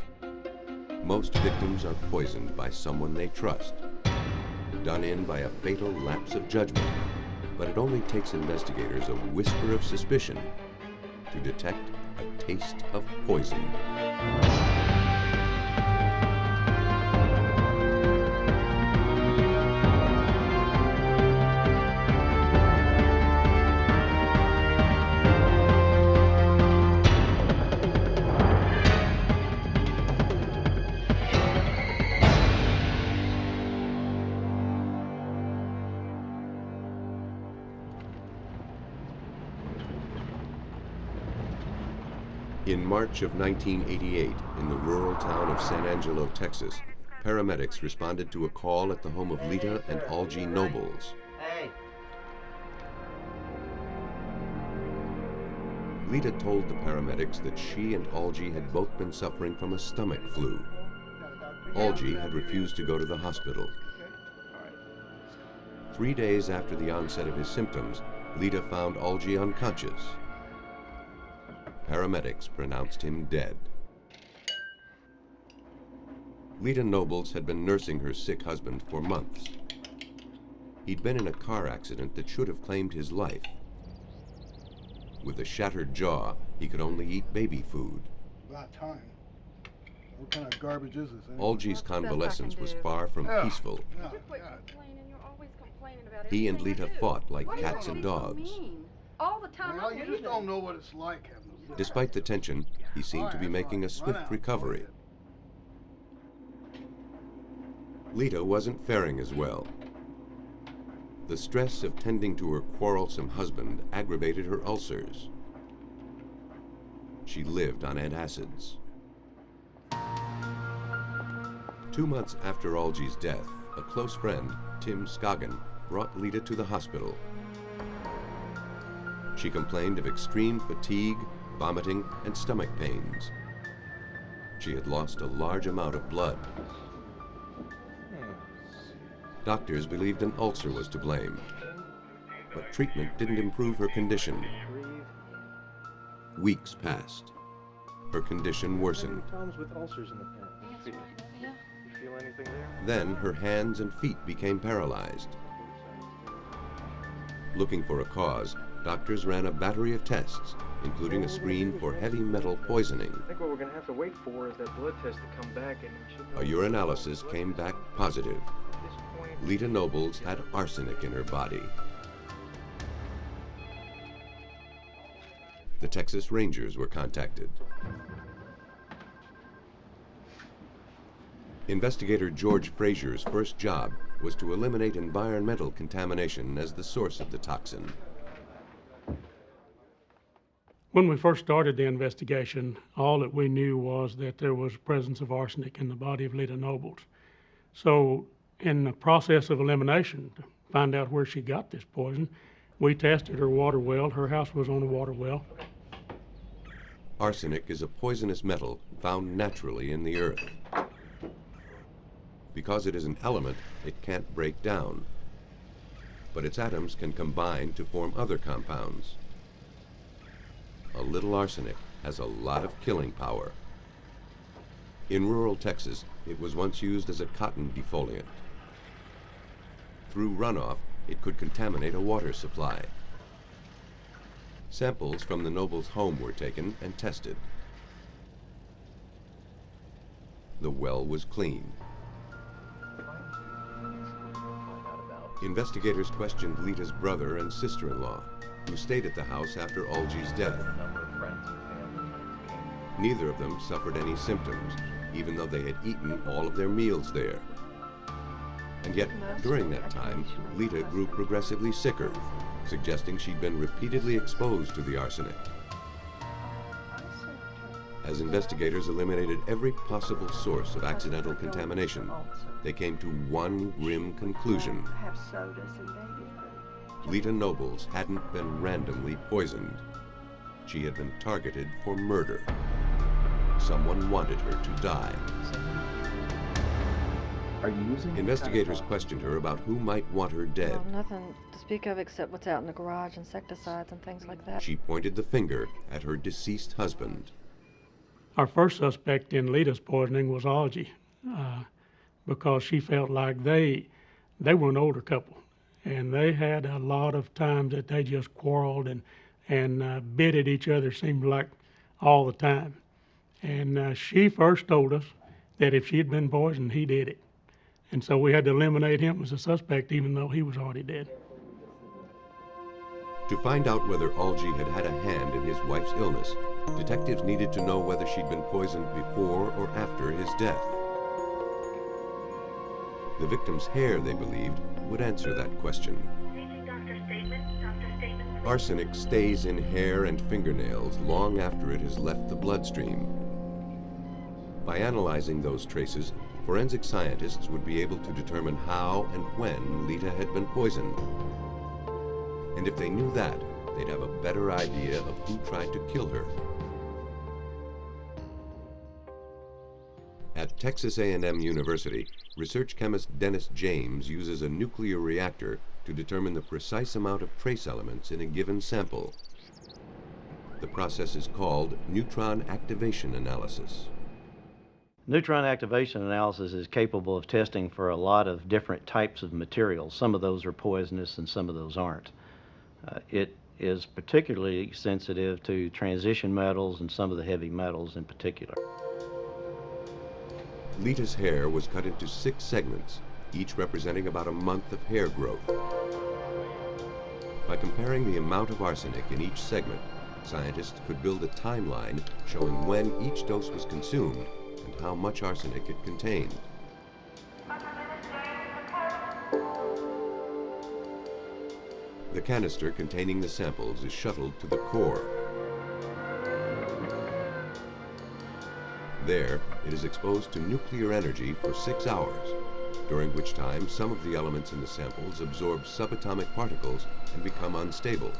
Most victims are poisoned by someone they trust, done in by a fatal lapse of judgment, but it only takes investigators a whisper of suspicion to detect a taste of poison. In March of 1988, in the rural town of San Angelo, Texas, paramedics responded to a call at the home of Lita and Algie Nobles. Hey. Lita told the paramedics that she and Algie had both been suffering from a stomach flu. Algie had refused to go to the hospital. 3 days after the onset of his symptoms, Lita found Algie unconscious. Paramedics pronounced him dead. Lita Nobles had been nursing her sick husband for months. He'd been in a car accident that should have claimed his life. With a shattered jaw, he could only eat baby food. About time. What kind of garbage is this? Algie's convalescence was far from peaceful. He and Lita fought like cats and dogs. All the time. Well, you just don't know what it's like having a... Despite the tension, he seemed to be making a swift recovery. Lita wasn't faring as well. The stress of tending to her quarrelsome husband aggravated her ulcers. She lived on antacids. 2 months after Algie's death, a close friend, Tim Scoggin, brought Lita to the hospital. She complained of extreme fatigue, vomiting, and stomach pains. She had lost a large amount of blood. Doctors believed an ulcer was to blame, but treatment didn't improve her condition. Weeks passed. Her condition worsened. Problems with ulcers in the past. You feel anything there? Then her hands and feet became paralyzed. Looking for a cause, doctors ran a battery of tests, including a screen for heavy metal poisoning. I think what we're going to have to wait for is that blood test to come back, and we should know. A urinalysis came back positive. Lita Nobles had arsenic in her body. The Texas Rangers were contacted. Investigator George Frazier's first job was to eliminate environmental contamination as the source of the toxin. When we first started the investigation, all that we knew was that there was presence of arsenic in the body of Lita Nobles. So in the process of elimination, to find out where she got this poison, we tested her water well. Her house was on a water well. Arsenic is a poisonous metal found naturally in the earth. Because it is an element, it can't break down. But its atoms can combine to form other compounds. A little arsenic has a lot of killing power. In rural Texas, it was once used as a cotton defoliant. Through runoff, it could contaminate a water supply. Samples from the Nobles' home were taken and tested. The well was clean. Investigators questioned Lita's brother and sister-in-law, who stayed at the house after Algie's death. Neither of them suffered any symptoms, even though they had eaten all of their meals there. And yet, during that time, Lita grew progressively sicker, suggesting she'd been repeatedly exposed to the arsenic. As investigators eliminated every possible source of accidental contamination, they came to one grim conclusion. Lita Nobles hadn't been randomly poisoned. She had been targeted for murder. Someone wanted her to die. Are you using? Investigators questioned her about who might want her dead. Well, nothing to speak of except what's out in the garage, insecticides and things like that. She pointed the finger at her deceased husband. Our first suspect in Lita's poisoning was Algie, because she felt like they were an older couple, and they had a lot of times that they just quarreled and bit at each other, seemed like all the time. And she first told us that if she had been poisoned, he did it. And so we had to eliminate him as a suspect, even though he was already dead. To find out whether Algie had had a hand in his wife's illness, detectives needed to know whether she'd been poisoned before or after his death. The victim's hair, they believed, would answer that question. Arsenic stays in hair and fingernails long after it has left the bloodstream. By analyzing those traces, forensic scientists would be able to determine how and when Lita had been poisoned. And if they knew that, they'd have a better idea of who tried to kill her. At Texas A&M University, research chemist Dennis James uses a nuclear reactor to determine the precise amount of trace elements in a given sample. The process is called neutron activation analysis. Neutron activation analysis is capable of testing for a lot of different types of materials. Some of those are poisonous and some of those aren't. It is particularly sensitive to transition metals and some of the heavy metals in particular. Lita's hair was cut into 6 segments, each representing about a month of hair growth. By comparing the amount of arsenic in each segment, scientists could build a timeline showing when each dose was consumed and how much arsenic it contained. The canister containing the samples is shuttled to the core. There, it is exposed to nuclear energy for 6 hours, during which time some of the elements in the samples absorb subatomic particles and become unstable.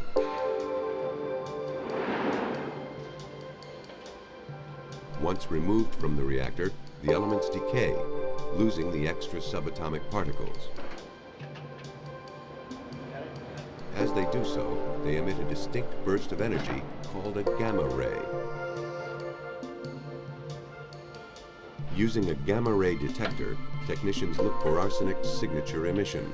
Once removed from the reactor, the elements decay, losing the extra subatomic particles. As they do so, they emit a distinct burst of energy called a gamma ray. Using a gamma ray detector, technicians look for arsenic's signature emission.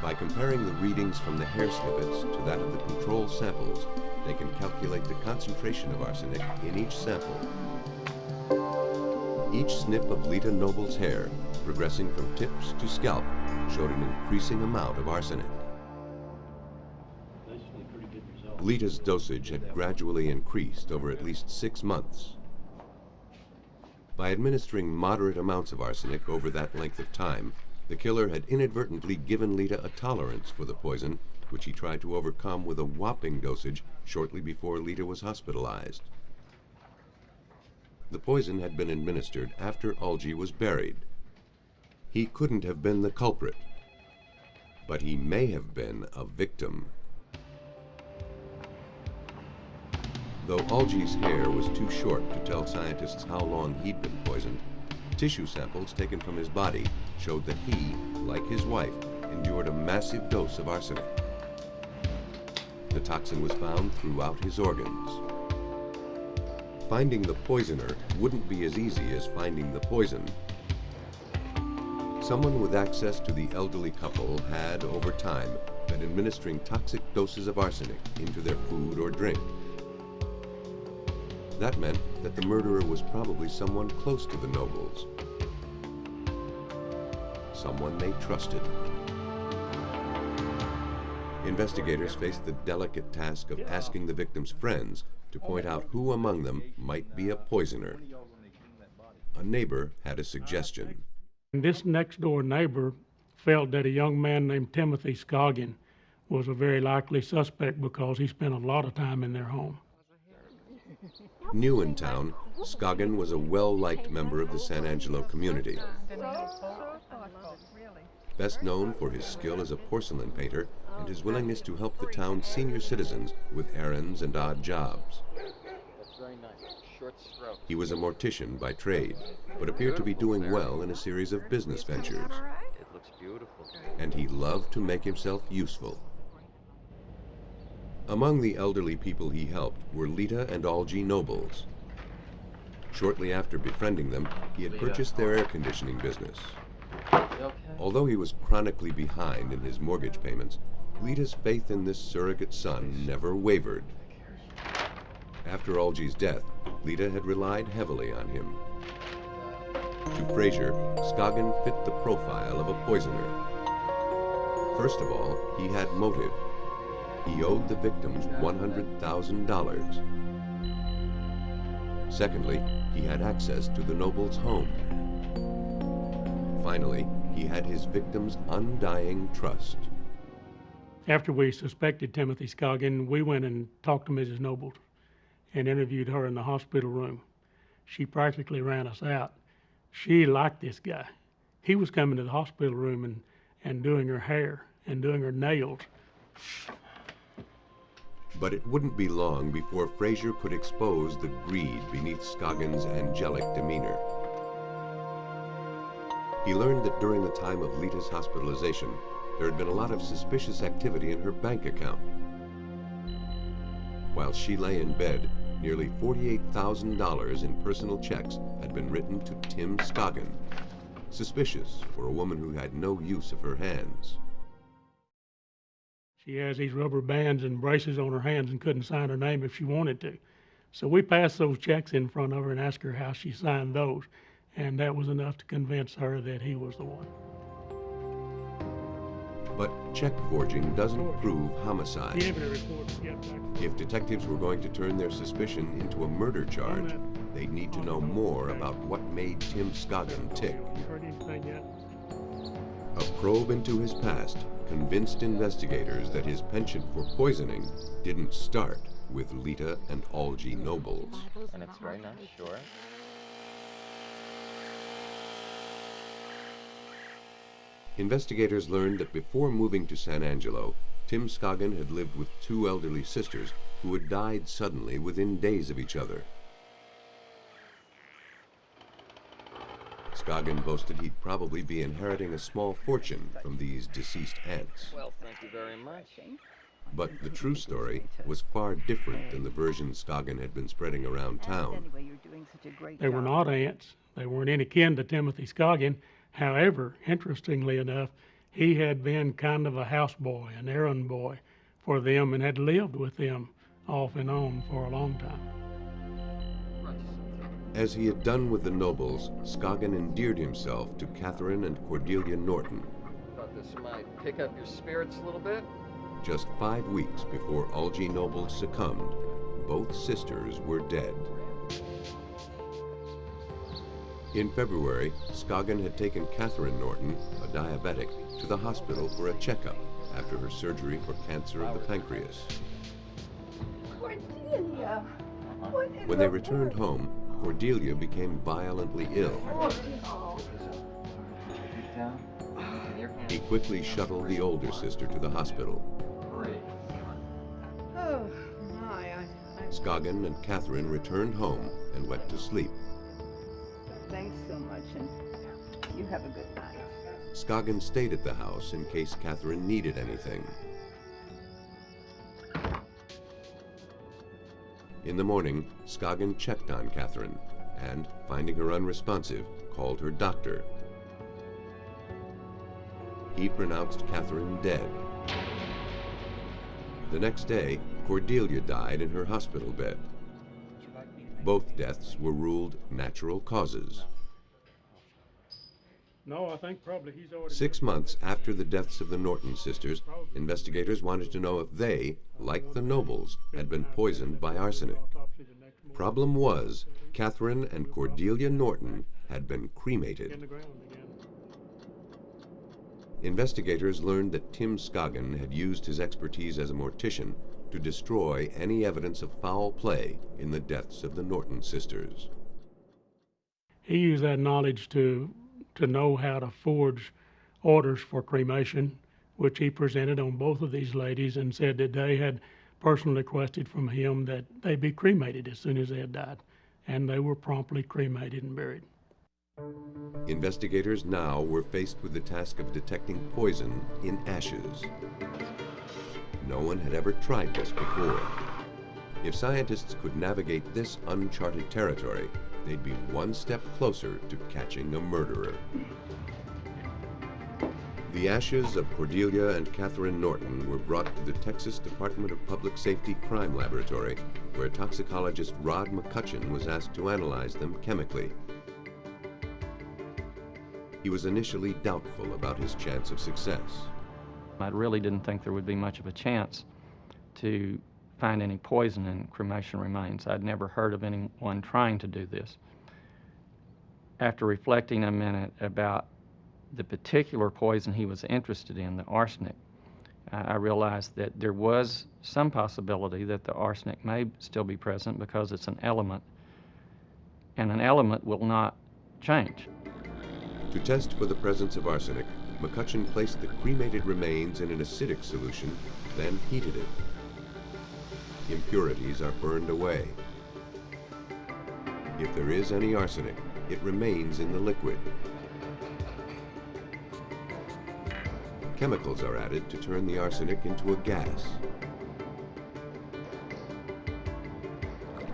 By comparing the readings from the hair snippets to that of the control samples, they can calculate the concentration of arsenic in each sample. Each snip of Lita Noble's hair, progressing from tips to scalp, showed an increasing amount of arsenic. Lita's dosage had gradually increased over at least 6 months. By administering moderate amounts of arsenic over that length of time, the killer had inadvertently given Lita a tolerance for the poison, which he tried to overcome with a whopping dosage shortly before Lita was hospitalized. The poison had been administered after Algie was buried. He couldn't have been the culprit, but he may have been a victim. Though Algie's hair was too short to tell scientists how long he'd been poisoned, tissue samples taken from his body showed that he, like his wife, endured a massive dose of arsenic. The toxin was found throughout his organs. Finding the poisoner wouldn't be as easy as finding the poison. Someone with access to the elderly couple had, over time, been administering toxic doses of arsenic into their food or drink. That meant that the murderer was probably someone close to the Nobles. Someone they trusted. Investigators faced the delicate task of asking the victim's friends to point out who among them might be a poisoner. A neighbor had a suggestion. This next-door neighbor felt that a young man named Timothy Scoggin was a very likely suspect because he spent a lot of time in their home. New in town, Scoggin was a well-liked member of the San Angelo community. Best known for his skill as a porcelain painter and his willingness to help the town's senior citizens with errands and odd jobs. He was a mortician by trade, but appeared to be doing well in a series of business ventures. And he loved to make himself useful. Among the elderly people he helped were Lita and Algie Nobles. Shortly after befriending them, he had purchased their air conditioning business. Although he was chronically behind in his mortgage payments, Lita's faith in this surrogate son never wavered. After Algie's death, Lita had relied heavily on him. To Frazier, Scoggin fit the profile of a poisoner. First of all, he had motive. He owed the victims $100,000. Secondly, he had access to the Noble's home. Finally, he had his victims' undying trust. After we suspected Timothy Scoggin, we went and talked to Mrs. Noble and interviewed her in the hospital room. She practically ran us out. She liked this guy. He was coming to the hospital room and doing her hair and doing her nails. But it wouldn't be long before Frazier could expose the greed beneath Scoggin's angelic demeanor. He learned that during the time of Lita's hospitalization, there had been a lot of suspicious activity in her bank account. While she lay in bed, nearly $48,000 in personal checks had been written to Tim Scoggin, suspicious for a woman who had no use of her hands. She has these rubber bands and braces on her hands and couldn't sign her name if she wanted to. So we passed those checks in front of her and asked her how she signed those, and that was enough to convince her that he was the one. But check forging doesn't prove homicide. If detectives were going to turn their suspicion into a murder charge, they'd need to know more about what made Tim Scoggin tick. A probe into his past convinced investigators that his penchant for poisoning didn't start with Lita and Algie Nobles. And it's very nice, sure. Investigators learned that before moving to San Angelo, Tim Scoggin had lived with two elderly sisters who had died suddenly within days of each other. Scoggin boasted he'd probably be inheriting a small fortune from these deceased aunts. Well, thank you very much. But the true story was far different than the version Scoggin had been spreading around town. They were not aunts. They weren't any kin to Timothy Scoggin. However, interestingly enough, he had been kind of a houseboy, an errand boy for them, and had lived with them off and on for a long time. As he had done with the Nobles, Scoggin endeared himself to Catherine and Cordelia Norton. Thought this might pick up your spirits a little bit. Just 5 weeks before Algie Noble succumbed, both sisters were dead. In February, Scoggin had taken Catherine Norton, a diabetic, to the hospital for a checkup after her surgery for cancer of the pancreas. Cordelia! When they returned home, Cordelia became violently ill. He quickly shuttled the older sister to the hospital. Oh, my. Scoggin and Catherine returned home and went to sleep. Thanks so much, and you have a good night. Scoggin stayed at the house in case Catherine needed anything. In the morning, Scoggin checked on Catherine and, finding her unresponsive, called her doctor. He pronounced Catherine dead. The next day, Cordelia died in her hospital bed. Both deaths were ruled natural causes. No, I think probably he's already... 6 months after the deaths of the Norton sisters, investigators wanted to know if they, like the Nobles, had been poisoned by arsenic. Problem was, Catherine and Cordelia Norton had been cremated. Investigators learned that Tim Scoggin had used his expertise as a mortician to destroy any evidence of foul play in the deaths of the Norton sisters. He used that knowledge to know how to forge orders for cremation, which he presented on both of these ladies and said that they had personally requested from him that they be cremated as soon as they had died. And they were promptly cremated and buried. Investigators now were faced with the task of detecting poison in ashes. No one had ever tried this before. If scientists could navigate this uncharted territory, they'd be one step closer to catching a murderer. The ashes of Cordelia and Catherine Norton were brought to the Texas Department of Public Safety Crime Laboratory, where toxicologist Rod McCutcheon was asked to analyze them chemically. He was initially doubtful about his chance of success. I really didn't think there would be much of a chance to find any poison in cremation remains. I'd never heard of anyone trying to do this. After reflecting a minute about the particular poison he was interested in, the arsenic, I realized that there was some possibility that the arsenic may still be present because it's an element, and an element will not change. To test for the presence of arsenic, McCutcheon placed the cremated remains in an acidic solution, then heated it. Impurities are burned away. If there is any arsenic, it remains in the liquid. Chemicals are added to turn the arsenic into a gas.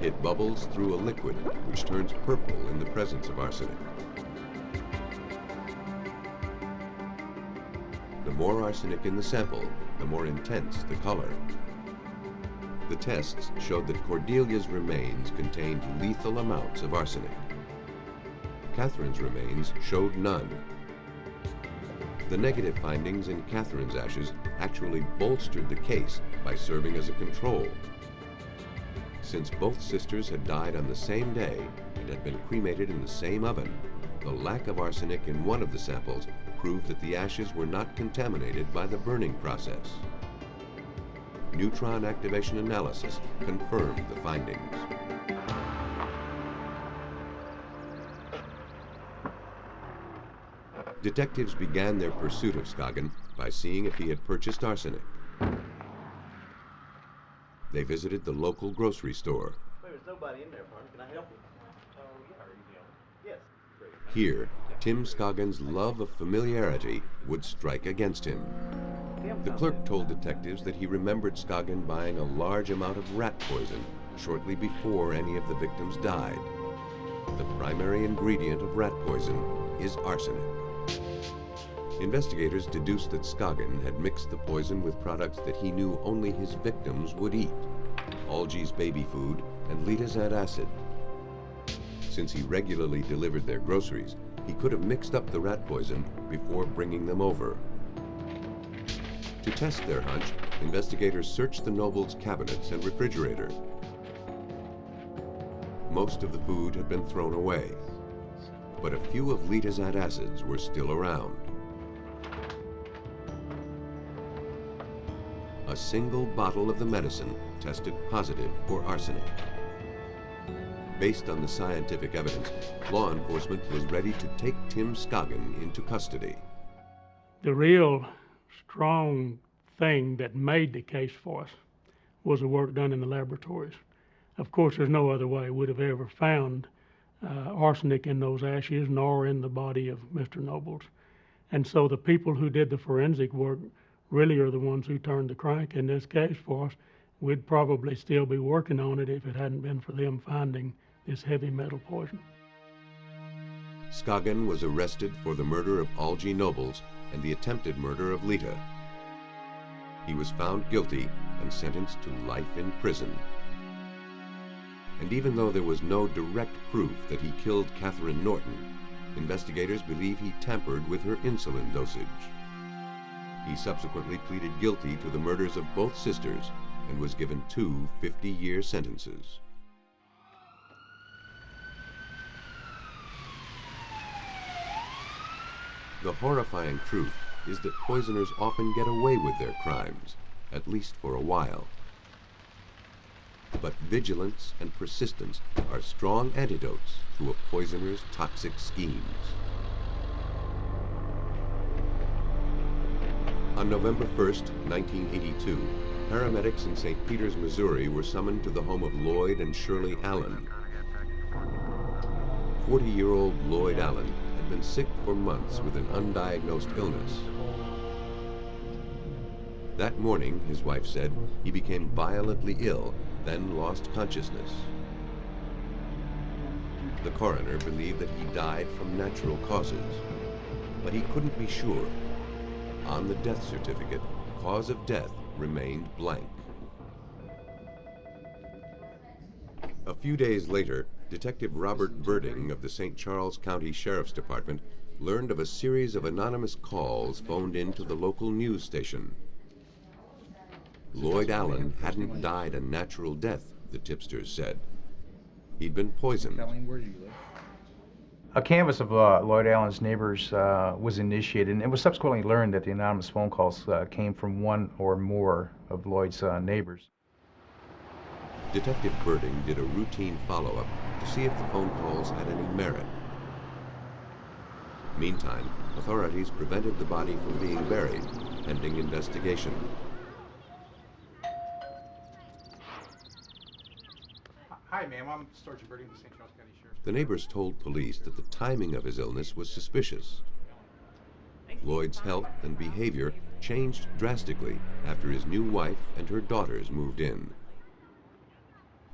It bubbles through a liquid, which turns purple in the presence of arsenic. The more arsenic in the sample, the more intense the color. The tests showed that Cordelia's remains contained lethal amounts of arsenic. Catherine's remains showed none. The negative findings in Catherine's ashes actually bolstered the case by serving as a control. Since both sisters had died on the same day and had been cremated in the same oven, the lack of arsenic in one of the samples proved that the ashes were not contaminated by the burning process. Neutron activation analysis confirmed the findings. Detectives began their pursuit of Scoggin by seeing if he had purchased arsenic. They visited the local grocery store. There's nobody in there, partner. Can I help you? Yes. Here, Tim Scoggin's love of familiarity would strike against him. The clerk told detectives that he remembered Scoggin buying a large amount of rat poison shortly before any of the victims died. The primary ingredient of rat poison is arsenic. Investigators deduced that Scoggin had mixed the poison with products that he knew only his victims would eat: Algie's baby food and Lita's antacid. Since he regularly delivered their groceries, he could have mixed up the rat poison before bringing them over. To test their hunch, investigators searched the Noble's cabinets and refrigerator. Most of the food had been thrown away, but a few of Lita's antacids were still around. A single bottle of the medicine tested positive for arsenic. Based on the scientific evidence, law enforcement was ready to take Tim Scoggin into custody. The real strong thing that made the case for us was the work done in the laboratories. Of course, there's no other way we'd have ever found arsenic in those ashes nor in the body of Mr. Nobles. And so the people who did the forensic work really are the ones who turned the crank in this case for us. We'd probably still be working on it if it hadn't been for them finding this heavy metal poison. Scoggin was arrested for the murder of Algie Nobles and the attempted murder of Lita. He was found guilty and sentenced to life in prison. And even though there was no direct proof that he killed Catherine Norton, investigators believe he tampered with her insulin dosage. He subsequently pleaded guilty to the murders of both sisters and was given 2 50-year sentences. The horrifying truth is that poisoners often get away with their crimes, at least for a while. But vigilance and persistence are strong antidotes to a poisoner's toxic schemes. On November 1st, 1982, paramedics in St. Peters, Missouri were summoned to the home of Lloyd and Shirley Allen. 40-year-old Lloyd Allen had been sick for months with an undiagnosed illness. That morning, his wife said, he became violently ill, then lost consciousness. The coroner believed that he died from natural causes, but he couldn't be sure. On the death certificate, cause of death remained blank. A few days later, Detective Robert Birding of the St. Charles County Sheriff's Department learned of a series of anonymous calls phoned into the local news station. Lloyd Allen hadn't died a natural death, the tipsters said. He'd been poisoned. Where do you live? A canvass of Lloyd Allen's neighbors was initiated, and it was subsequently learned that the anonymous phone calls came from one or more of Lloyd's neighbors. Detective Birding did a routine follow-up to see if the phone calls had any merit. Meantime, authorities prevented the body from being buried, pending investigation. Hi, ma'am. I'm Sergeant Birding of the St. Charles County Sheriff's. The neighbors told police that the timing of his illness was suspicious. Lloyd's health and behavior changed drastically after his new wife and her daughters moved in.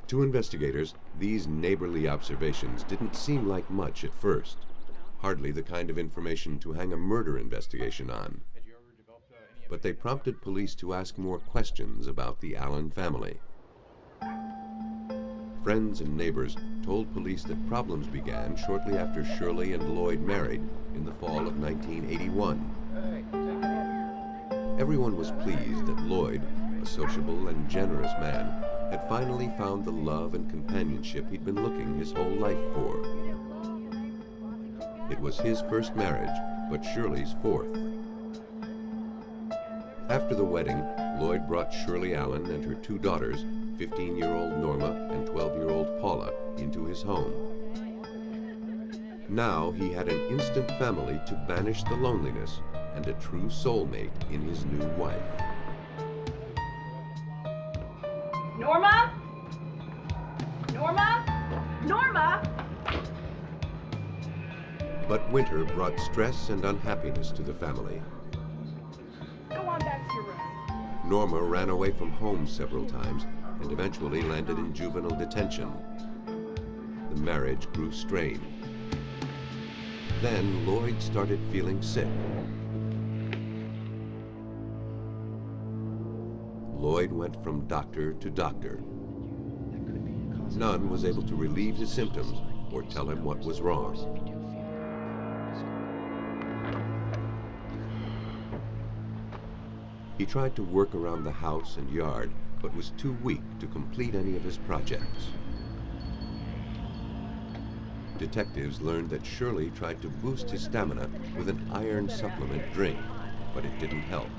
To investigators, these neighborly observations didn't seem like much at first. Hardly the kind of information to hang a murder investigation on. But they prompted police to ask more questions about the Allen family. Friends and neighbors told police that problems began shortly after Shirley and Lloyd married in the fall of 1981. Everyone was pleased that Lloyd, a sociable and generous man, had finally found the love and companionship he'd been looking his whole life for. It was his first marriage, but Shirley's fourth. After the wedding, Lloyd brought Shirley Allen and her two daughters, 15-year-old Norma and 12-year-old Paula, into his home. Now he had an instant family to banish the loneliness and a true soulmate in his new wife. Norma? Norma? Norma? But winter brought stress and unhappiness to the family. Go on back to your room. Norma ran away from home several times and eventually landed in juvenile detention. The marriage grew strained. Then Lloyd started feeling sick. Lloyd went from doctor to doctor. None was able to relieve his symptoms or tell him what was wrong. He tried to work around the house and yard, but was too weak to complete any of his projects. Detectives learned that Shirley tried to boost his stamina with an iron supplement drink, but it didn't help.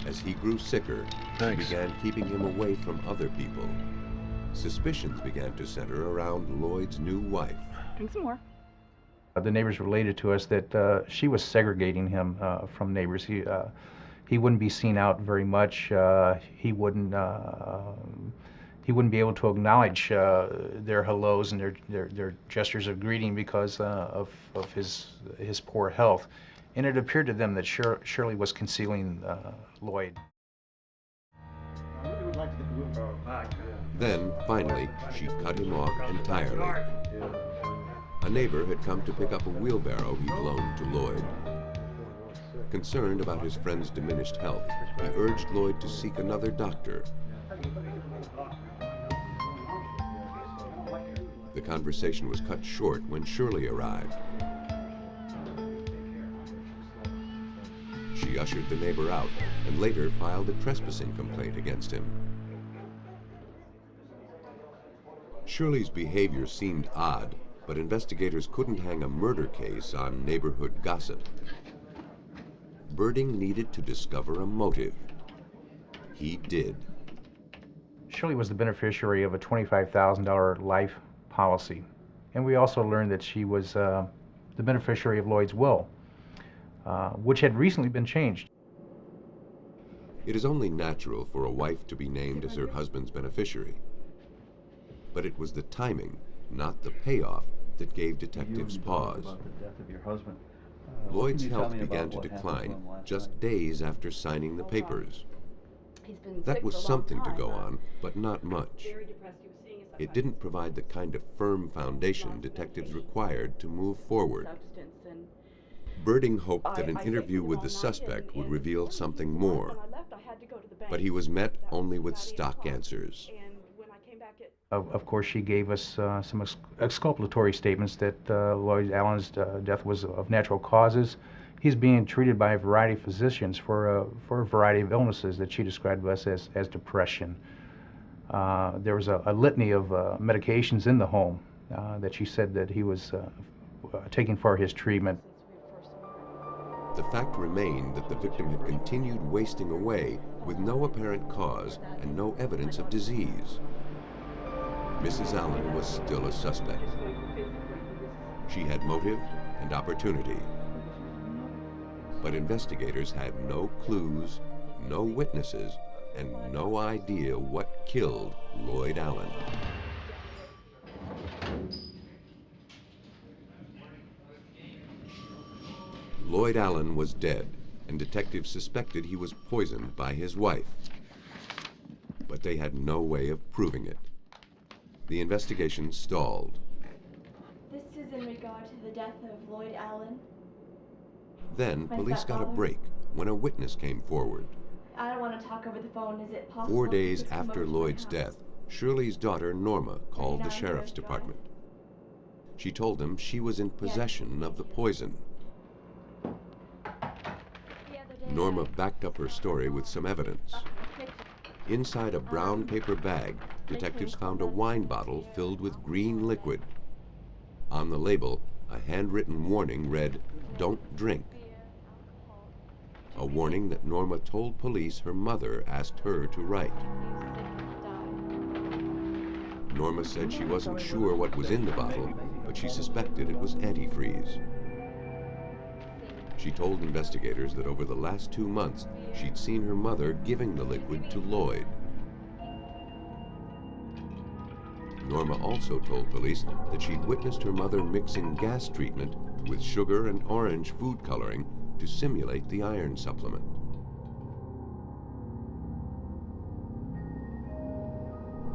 As he grew sicker, he began keeping him away from other people. Suspicions began to center around Lloyd's new wife. Drink some more. The neighbors related to us that she was segregating him from neighbors. He wouldn't be seen out very much. He wouldn't be able to acknowledge their hellos and their gestures of greeting because of his poor health. And it appeared to them that Shirley was concealing Lloyd. Then, finally, she cut him off entirely. A neighbor had come to pick up a wheelbarrow he'd loaned to Lloyd. Concerned about his friend's diminished health, he urged Lloyd to seek another doctor. The conversation was cut short when Shirley arrived. She ushered the neighbor out and later filed a trespassing complaint against him. Shirley's behavior seemed odd, but investigators couldn't hang a murder case on neighborhood gossip. Birding needed to discover a motive. He did. Shirley was the beneficiary of a $25,000 life policy, and we also learned that she was the beneficiary of Lloyd's will, which had recently been changed. It is only natural for a wife to be named as her husband's beneficiary. But it was the timing, not the payoff, that gave detectives pause. Lloyd's health began to decline just days after signing the papers. That was something to go on, but not much. It didn't provide the kind of firm foundation detectives required to move forward. Birding hoped that an interview with the suspect would reveal something more, but he was met only with stock answers. Of course, she gave us some exculpatory statements that Lloyd Allen's death was of natural causes. He's being treated by a variety of physicians for a variety of illnesses that she described to us as depression. There was a litany of medications in the home that she said that he was taking for his treatment. The fact remained that the victim had continued wasting away with no apparent cause and no evidence of disease. Mrs. Allen was still a suspect. She had motive and opportunity. But investigators had no clues, no witnesses, and no idea what killed Lloyd Allen. Lloyd Allen was dead, and detectives suspected he was poisoned by his wife. But they had no way of proving it. The investigation stalled. This is in regard to the death of Lloyd Allen. Then police got a break when a witness came forward. I don't want to talk over the phone. Is it possible? 4 days after Lloyd's death, Shirley's daughter Norma called the sheriff's department. She told them she was in possession of the poison. Norma backed up her story with some evidence. Inside a brown paper bag, detectives found a wine bottle filled with green liquid. On the label, a handwritten warning read, "Don't drink." A warning that Norma told police her mother asked her to write. Norma said she wasn't sure what was in the bottle, but she suspected it was antifreeze. She told investigators that over the last 2 months, she'd seen her mother giving the liquid to Lloyd. Norma also told police that she'd witnessed her mother mixing gas treatment with sugar and orange food coloring to simulate the iron supplement.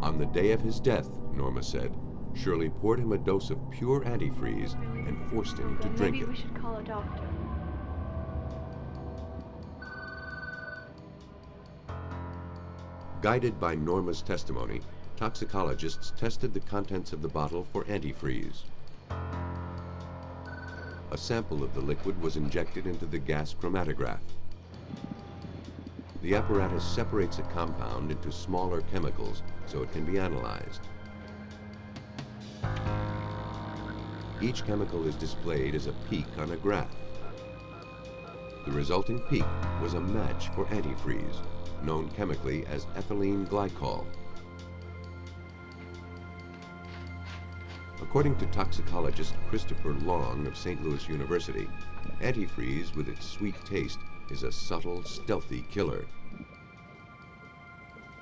On the day of his death, Norma said, Shirley poured him a dose of pure antifreeze and forced him to drink it. Maybe we should call a doctor. Guided by Norma's testimony, toxicologists tested the contents of the bottle for antifreeze. A sample of the liquid was injected into the gas chromatograph. The apparatus separates a compound into smaller chemicals so it can be analyzed. Each chemical is displayed as a peak on a graph. The resulting peak was a match for antifreeze, known chemically as ethylene glycol. According to toxicologist Christopher Long of St. Louis University, antifreeze, with its sweet taste, is a subtle, stealthy killer.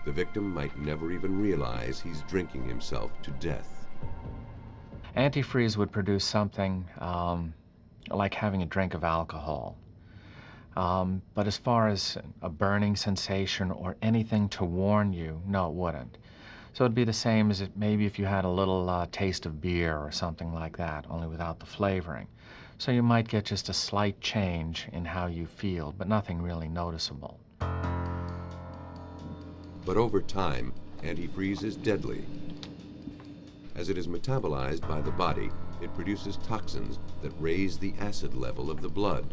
The victim might never even realize he's drinking himself to death. Antifreeze would produce something like having a drink of alcohol. But as far as a burning sensation or anything to warn you, no, it wouldn't. So it'd be the same as maybe if you had a little taste of beer or something like that, only without the flavoring. So you might get just a slight change in how you feel, but nothing really noticeable. But over time, antifreeze is deadly. As it is metabolized by the body, it produces toxins that raise the acid level of the blood.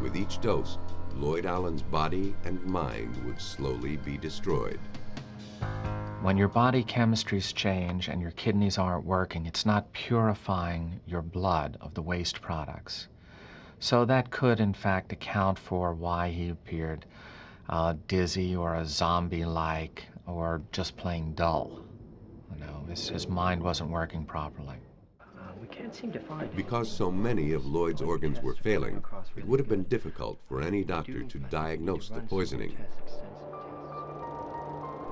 With each dose, Lloyd Allen's body and mind would slowly be destroyed. When your body chemistries change and your kidneys aren't working, it's not purifying your blood of the waste products. So that could, in fact, account for why he appeared dizzy or a zombie-like or just plain dull. You know, his mind wasn't working properly. We can't seem to find it. Because so many of Lloyd's organs were failing, it would have been difficult for any doctor to diagnose the poisoning.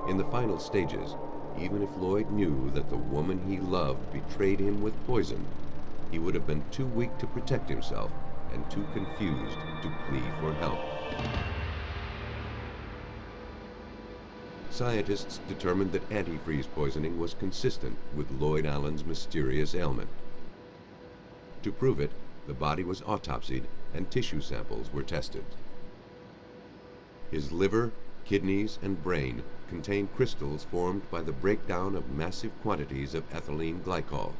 In the final stages, even if Lloyd knew that the woman he loved betrayed him with poison, he would have been too weak to protect himself and too confused to plea for help. Scientists determined that antifreeze poisoning was consistent with Lloyd Allen's mysterious ailment. To prove it, the body was autopsied and tissue samples were tested. His liver, kidneys, and brain contained crystals formed by the breakdown of massive quantities of ethylene glycol.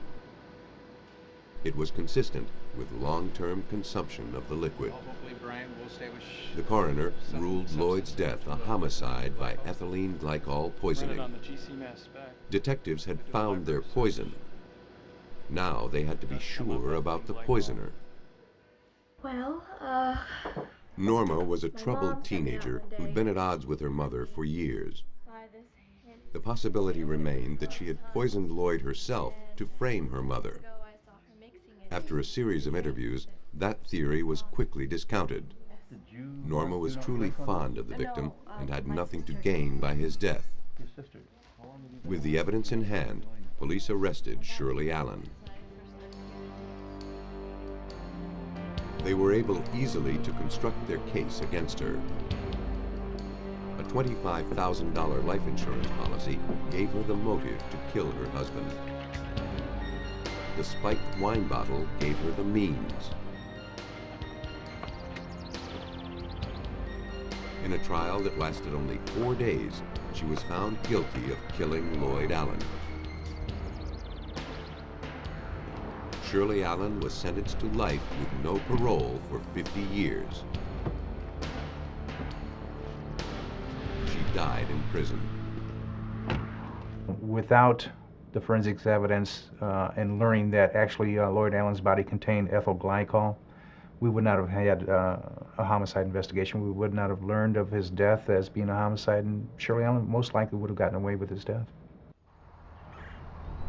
It was consistent with long-term consumption of the liquid. The coroner ruled Lloyd's death a homicide by ethylene glycol poisoning. Detectives had found their poison. Now they had to be sure about the poisoner. Well, Norma was a troubled teenager who'd been at odds with her mother for years. The possibility remained that she had poisoned Lloyd herself to frame her mother. After a series of interviews, that theory was quickly discounted. Norma was truly fond of the victim and had nothing to gain by his death. With the evidence in hand, police arrested Shirley Allen. They were able easily to construct their case against her. A $25,000 life insurance policy gave her the motive to kill her husband. The spiked wine bottle gave her the means. In a trial that lasted only 4 days, she was found guilty of killing Lloyd Allen. Shirley Allen was sentenced to life with no parole for 50 years. She died in prison. Without the forensics evidence and learning that actually Lloyd Allen's body contained ethyl glycol, we would not have had a homicide investigation. We would not have learned of his death as being a homicide, and Shirley Allen most likely would have gotten away with his death.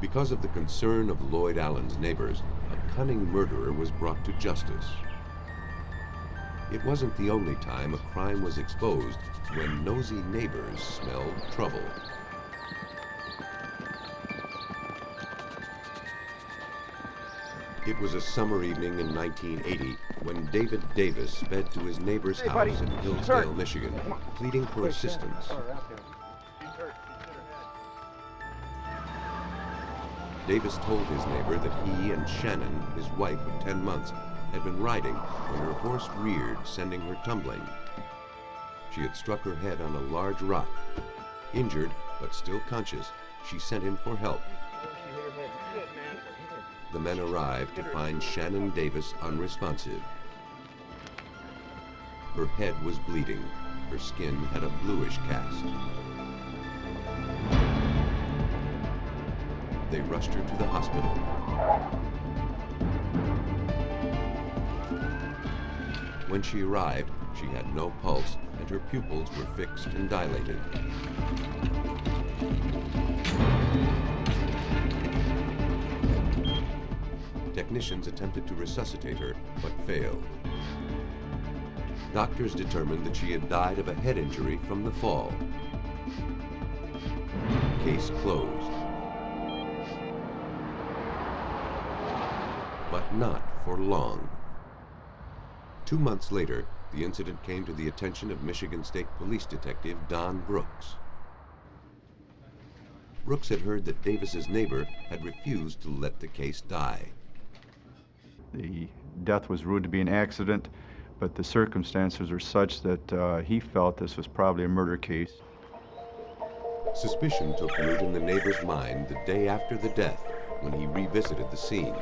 Because of the concern of Lloyd Allen's neighbors, a cunning murderer was brought to justice. It wasn't the only time a crime was exposed when nosy neighbors smelled trouble. It was a summer evening in 1980 when David Davis sped to his neighbor's house in Hillsdale, Michigan, pleading for assistance. Davis told his neighbor that he and Shannon, his wife of 10 months, had been riding when her horse reared, sending her tumbling. She had struck her head on a large rock. Injured, but still conscious, she sent him for help. The men arrived to find Shannon Davis unresponsive. Her head was bleeding. Her skin had a bluish cast. They rushed her to the hospital. When she arrived, she had no pulse, and her pupils were fixed and dilated. Technicians attempted to resuscitate her, but failed. Doctors determined that she had died of a head injury from the fall. Case closed. But not for long. 2 months later, the incident came to the attention of Michigan State Police Detective Don Brooks. Brooks had heard that Davis's neighbor had refused to let the case die. The death was ruled to be an accident, but the circumstances are such that he felt this was probably a murder case. Suspicion took root in the neighbor's mind the day after the death, when he revisited the scene.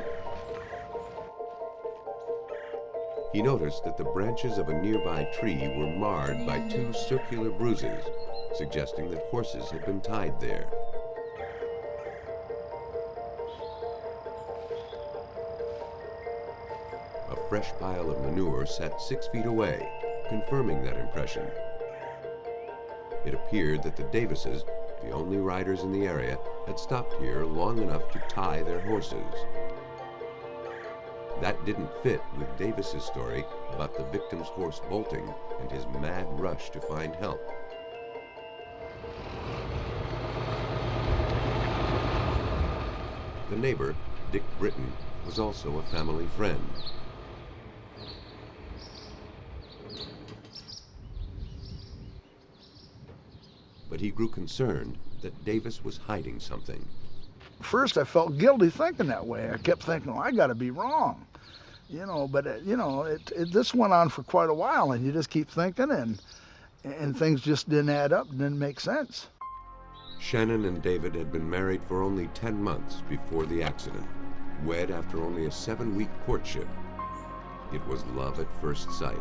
He noticed that the branches of a nearby tree were marred by 2 circular bruises, suggesting that horses had been tied there. A fresh pile of manure sat 6 feet away, confirming that impression. It appeared that the Davises, the only riders in the area, had stopped here long enough to tie their horses. That didn't fit with Davis's story about the victim's horse bolting and his mad rush to find help. The neighbor, Dick Britton, was also a family friend. But he grew concerned that Davis was hiding something. First, I felt guilty thinking that way. I kept thinking, well, I got to be wrong, but this went on for quite a while, and you just keep thinking, and things just didn't add up, didn't make sense. Shannon and David had been married for only 10 months before the accident, wed after only a 7-week courtship. It was love at first sight.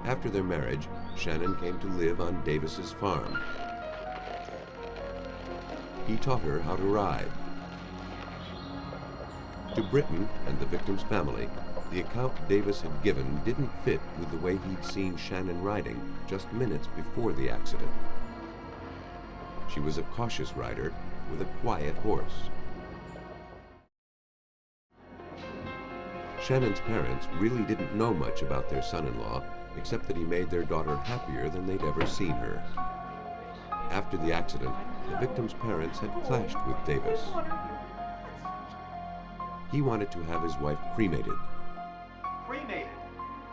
After their marriage, Shannon came to live on Davis's farm. He taught her how to ride. To Britton and the victim's family, the account Davis had given didn't fit with the way he'd seen Shannon riding just minutes before the accident. She was a cautious rider with a quiet horse. Shannon's parents really didn't know much about their son-in-law, except that he made their daughter happier than they'd ever seen her. After the accident, the victim's parents had clashed with Davis. He wanted to have his wife cremated. Cremated?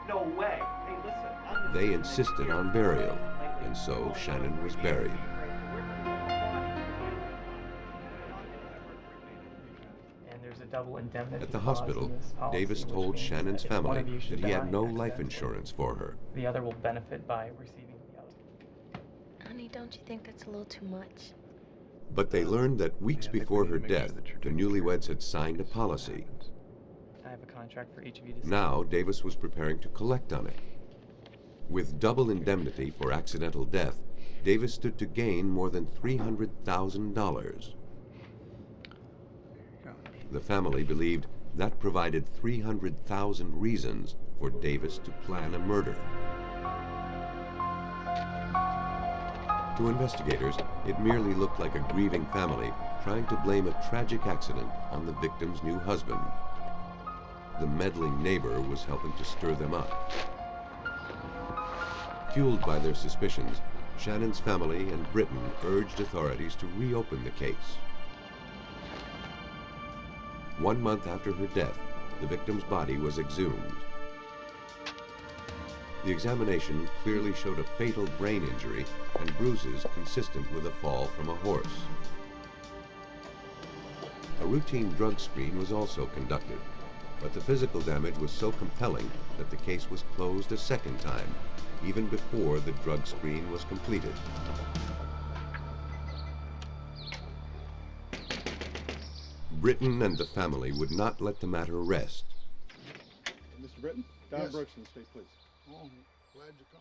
No way. Hey, listen. They insisted on burial, and so Shannon was buried. Double indemnity. At the hospital, Davis told Shannon's family that he had no life insurance for her. The other will benefit by receiving the other. Honey, don't you think that's a little too much? But they learned that weeks before her death, the newlyweds had signed a policy. I have a contract for each of you to Now, Davis was preparing to collect on it. With double indemnity for accidental death, Davis stood to gain more than $300,000. The family believed that provided 300,000 reasons for Davis to plan a murder. To investigators, it merely looked like a grieving family trying to blame a tragic accident on the victim's new husband. The meddling neighbor was helping to stir them up. Fueled by their suspicions, Shannon's family and Britton urged authorities to reopen the case. 1 month after her death, the victim's body was exhumed. The examination clearly showed a fatal brain injury and bruises consistent with a fall from a horse. A routine drug screen was also conducted, but the physical damage was so compelling that the case was closed a second time, even before the drug screen was completed. Britton and the family would not let the matter rest. Mr. Britton, Don Brooks in the state police. Oh, glad you come.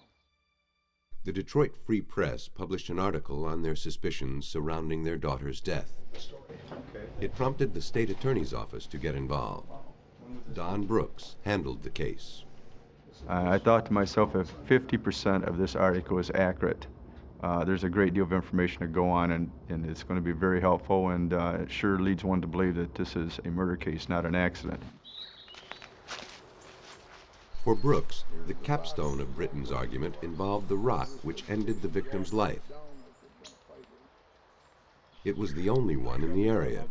The Detroit Free Press published an article on their suspicions surrounding their daughter's death. It prompted the state attorney's office to get involved. Don Brooks handled the case. I thought to myself, if 50% of this article is accurate, there's a great deal of information to go on, and it's going to be very helpful, and it sure leads one to believe that this is a murder case, not an accident. For Brooks, the capstone of Britton's argument involved the rock which ended the victim's life. It was the only one in the area.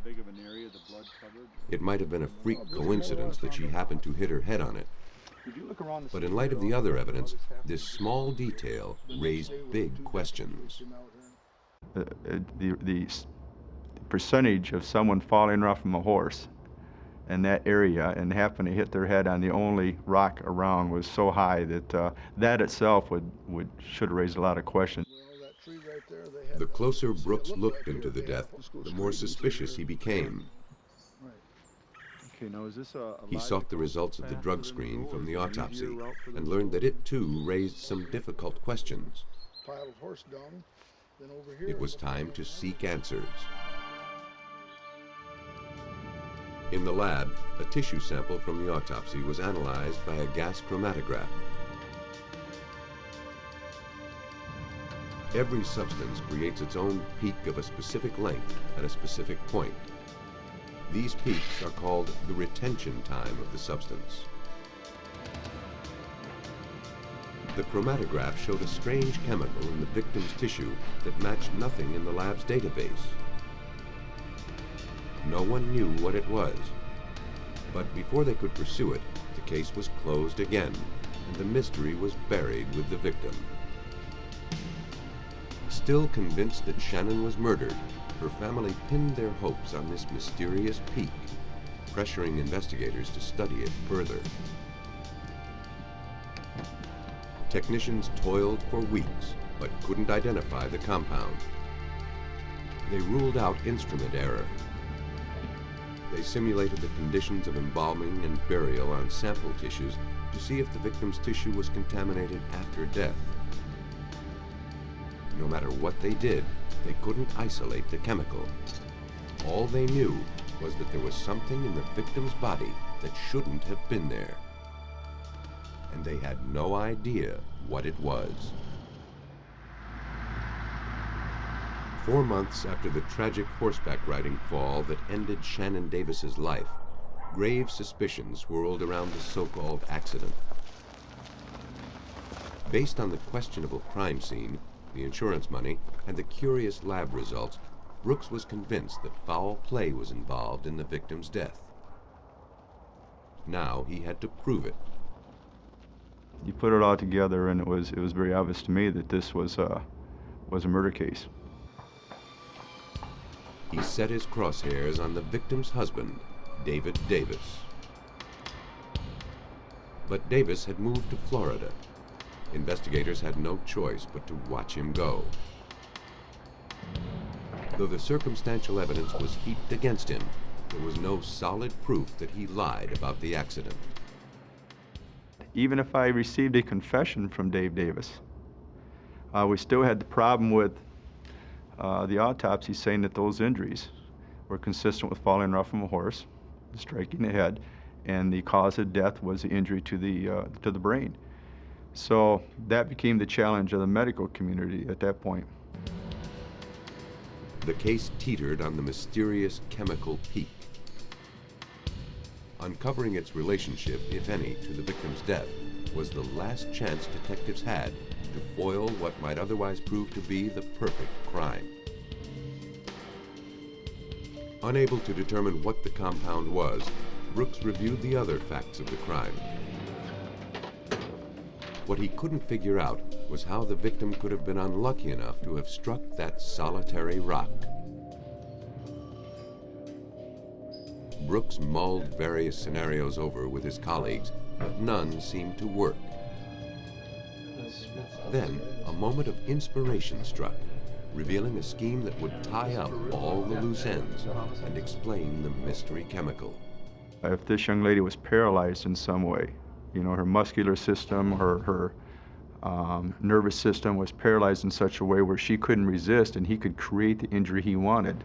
It might have been a freak coincidence that she happened to hit her head on it. But in light of the other evidence, this small detail raised big questions. The percentage of someone falling off from a horse in that area and happen to hit their head on the only rock around was so high that that itself should raise a lot of questions. The closer Brooks looked into the death, the more suspicious he became. Okay, now is this He sought the results of the drug screen from the autopsy and learned that it too raised some difficult questions. It was time to seek answers. In the lab, a tissue sample from the autopsy was analyzed by a gas chromatograph. Every substance creates its own peak of a specific length at a specific point. These peaks are called the retention time of the substance. The chromatograph showed a strange chemical in the victim's tissue that matched nothing in the lab's database. No one knew what it was, but before they could pursue it, the case was closed again, and the mystery was buried with the victim. Still convinced that Shannon was murdered, her family pinned their hopes on this mysterious peak, pressuring investigators to study it further. Technicians toiled for weeks, but couldn't identify the compound. They ruled out instrument error. They simulated the conditions of embalming and burial on sample tissues to see if the victim's tissue was contaminated after death. No matter what they did, they couldn't isolate the chemical. All they knew was that there was something in the victim's body that shouldn't have been there. And they had no idea what it was. 4 months after the tragic horseback riding fall that ended Shannon Davis's life, grave suspicions swirled around the so-called accident. Based on the questionable crime scene, the insurance money, and the curious lab results, Brooks was convinced that foul play was involved in the victim's death. Now he had to prove it. You put it all together, and it was very obvious to me that this was a murder case. He set his crosshairs on the victim's husband, David Davis. But Davis had moved to Florida. Investigators had no choice but to watch him go. Though the circumstantial evidence was heaped against him, there was no solid proof that he lied about the accident. Even if I received a confession from Dave Davis, We still had the problem with the autopsy saying that those injuries were consistent with falling off from a horse, striking the head, and the cause of death was the injury to the brain. So that became the challenge of the medical community at that point. The case teetered on the mysterious chemical peak. Uncovering its relationship, if any, to the victim's death was the last chance detectives had to foil what might otherwise prove to be the perfect crime. Unable to determine what the compound was, Brooks reviewed the other facts of the crime. What he couldn't figure out was how the victim could have been unlucky enough to have struck that solitary rock. Brooks mulled various scenarios over with his colleagues, but none seemed to work. Then, a moment of inspiration struck, revealing a scheme that would tie up all the loose ends and explain the mystery chemical. If this young lady was paralyzed in some way, you know, her muscular system, her nervous system was paralyzed in such a way where she couldn't resist and he could create the injury he wanted.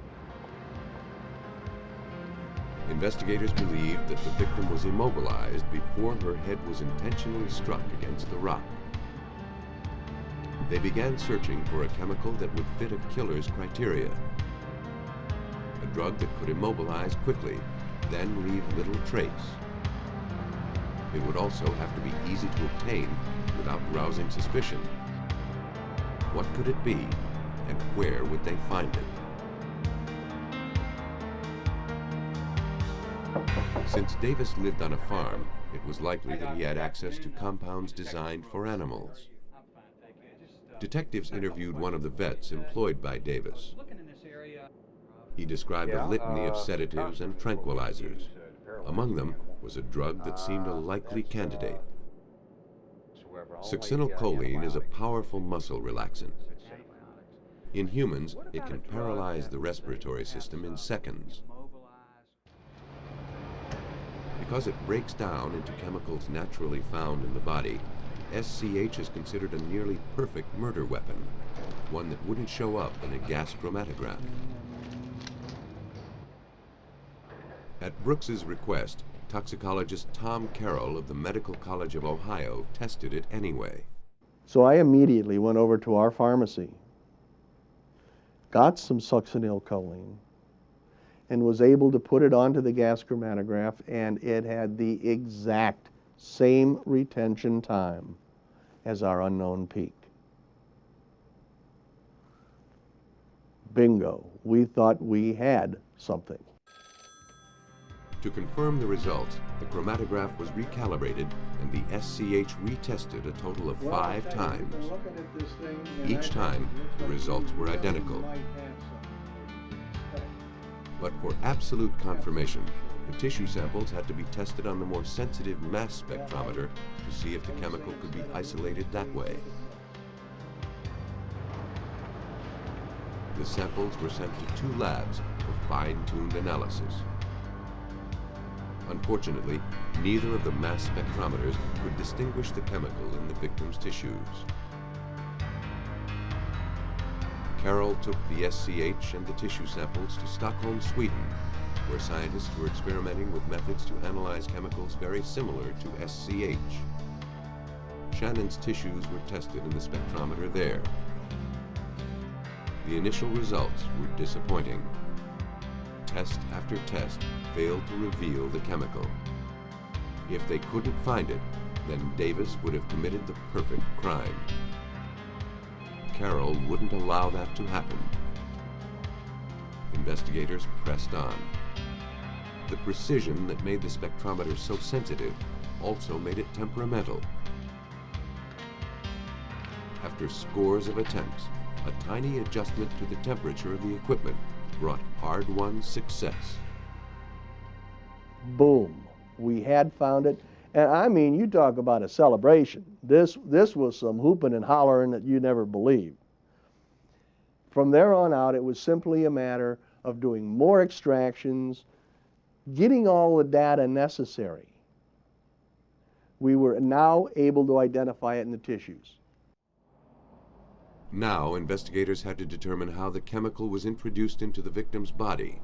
Investigators believed that the victim was immobilized before her head was intentionally struck against the rock. They began searching for a chemical that would fit a killer's criteria. A drug that could immobilize quickly, then leave little trace. It would also have to be easy to obtain without rousing suspicion. What could it be, and where would they find it? Since Davis lived on a farm, it was likely that he had access to compounds designed for animals. Detectives interviewed one of the vets employed by Davis. He described a litany of sedatives and tranquilizers. Among them was a drug that seemed a likely candidate. Succinylcholine is a powerful muscle relaxant. In humans, it can paralyze the respiratory system in seconds. Because it breaks down into chemicals naturally found in the body, SCH is considered a nearly perfect murder weapon, one that wouldn't show up in a gas chromatograph. At Brooks's request, toxicologist Tom Carroll of the Medical College of Ohio tested it anyway. So I immediately went over to our pharmacy, got some succinylcholine, and was able to put it onto the gas chromatograph, and it had the exact same retention time as our unknown peak. Bingo, we thought we had something. To confirm the results, the chromatograph was recalibrated and the SCH retested a total of 5 times. Each time, the results were identical. But for absolute confirmation, the tissue samples had to be tested on the more sensitive mass spectrometer to see if the chemical could be isolated that way. The samples were sent to 2 labs for fine-tuned analysis. Unfortunately, neither of the mass spectrometers could distinguish the chemical in the victim's tissues. Carroll took the SCH and the tissue samples to Stockholm, Sweden, where scientists were experimenting with methods to analyze chemicals very similar to SCH. Shannon's tissues were tested in the spectrometer there. The initial results were disappointing. Test after test failed to reveal the chemical. If they couldn't find it, then Davis would have committed the perfect crime. Carroll wouldn't allow that to happen. Investigators pressed on. The precision that made the spectrometer so sensitive also made it temperamental. After scores of attempts, a tiny adjustment to the temperature of the equipment brought hard-won success. Boom, we had found it. And I mean, you talk about a celebration. This was some hooping and hollering that you never believed. From there on out, it was simply a matter of doing more extractions, getting all the data necessary. We were now able to identify it in the tissues. Now, investigators had to determine how the chemical was introduced into the victim's body.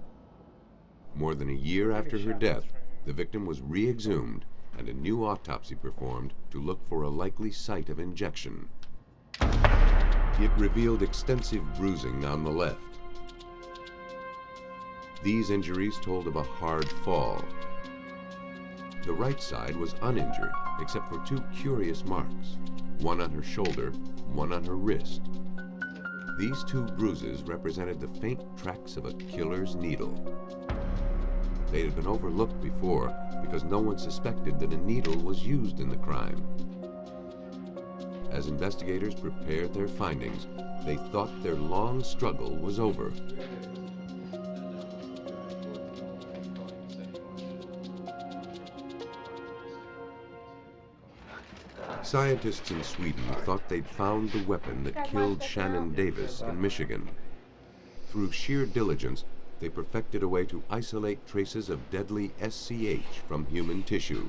More than a year after her death, the victim was re-exhumed and a new autopsy performed to look for a likely site of injection. It revealed extensive bruising on the left. These injuries told of a hard fall. The right side was uninjured, except for two curious marks, one on her shoulder, one on her wrist. These two bruises represented the faint tracks of a killer's needle. They had been overlooked before because no one suspected that a needle was used in the crime. As investigators prepared their findings, they thought their long struggle was over. Scientists in Sweden thought they'd found the weapon that killed Shannon Davis in Michigan. Through sheer diligence, they perfected a way to isolate traces of deadly SCH from human tissue.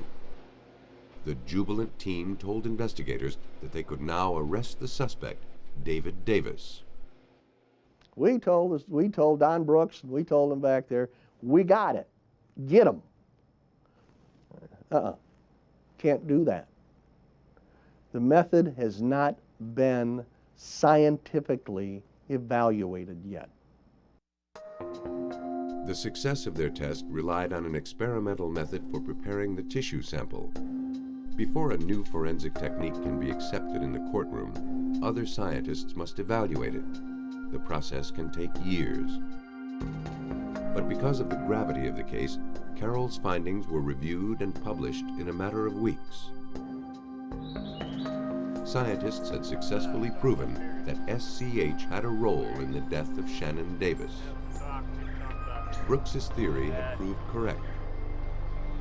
The jubilant team told investigators that they could now arrest the suspect, David Davis. We told Don Brooks, and we told him back there, we got it. Get him. Can't do that. The method has not been scientifically evaluated yet. The success of their test relied on an experimental method for preparing the tissue sample. Before a new forensic technique can be accepted in the courtroom, other scientists must evaluate it. The process can take years. But because of the gravity of the case, Carroll's findings were reviewed and published in a matter of weeks. Scientists had successfully proven that SCH had a role in the death of Shannon Davis. Brooks's theory had proved correct.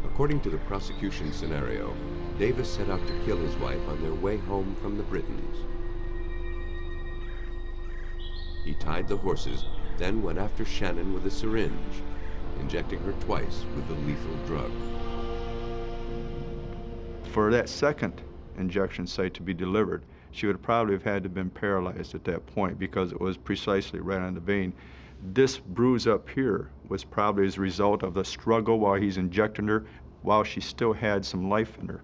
According to the prosecution scenario, Davis set out to kill his wife on their way home from the Britons. He tied the horses, then went after Shannon with a syringe, injecting her twice with the lethal drug. For that second injection site to be delivered, she would probably have had to have been paralyzed at that point because it was precisely right on the vein. This bruise up here was probably as a result of the struggle while he's injecting her, while she still had some life in her.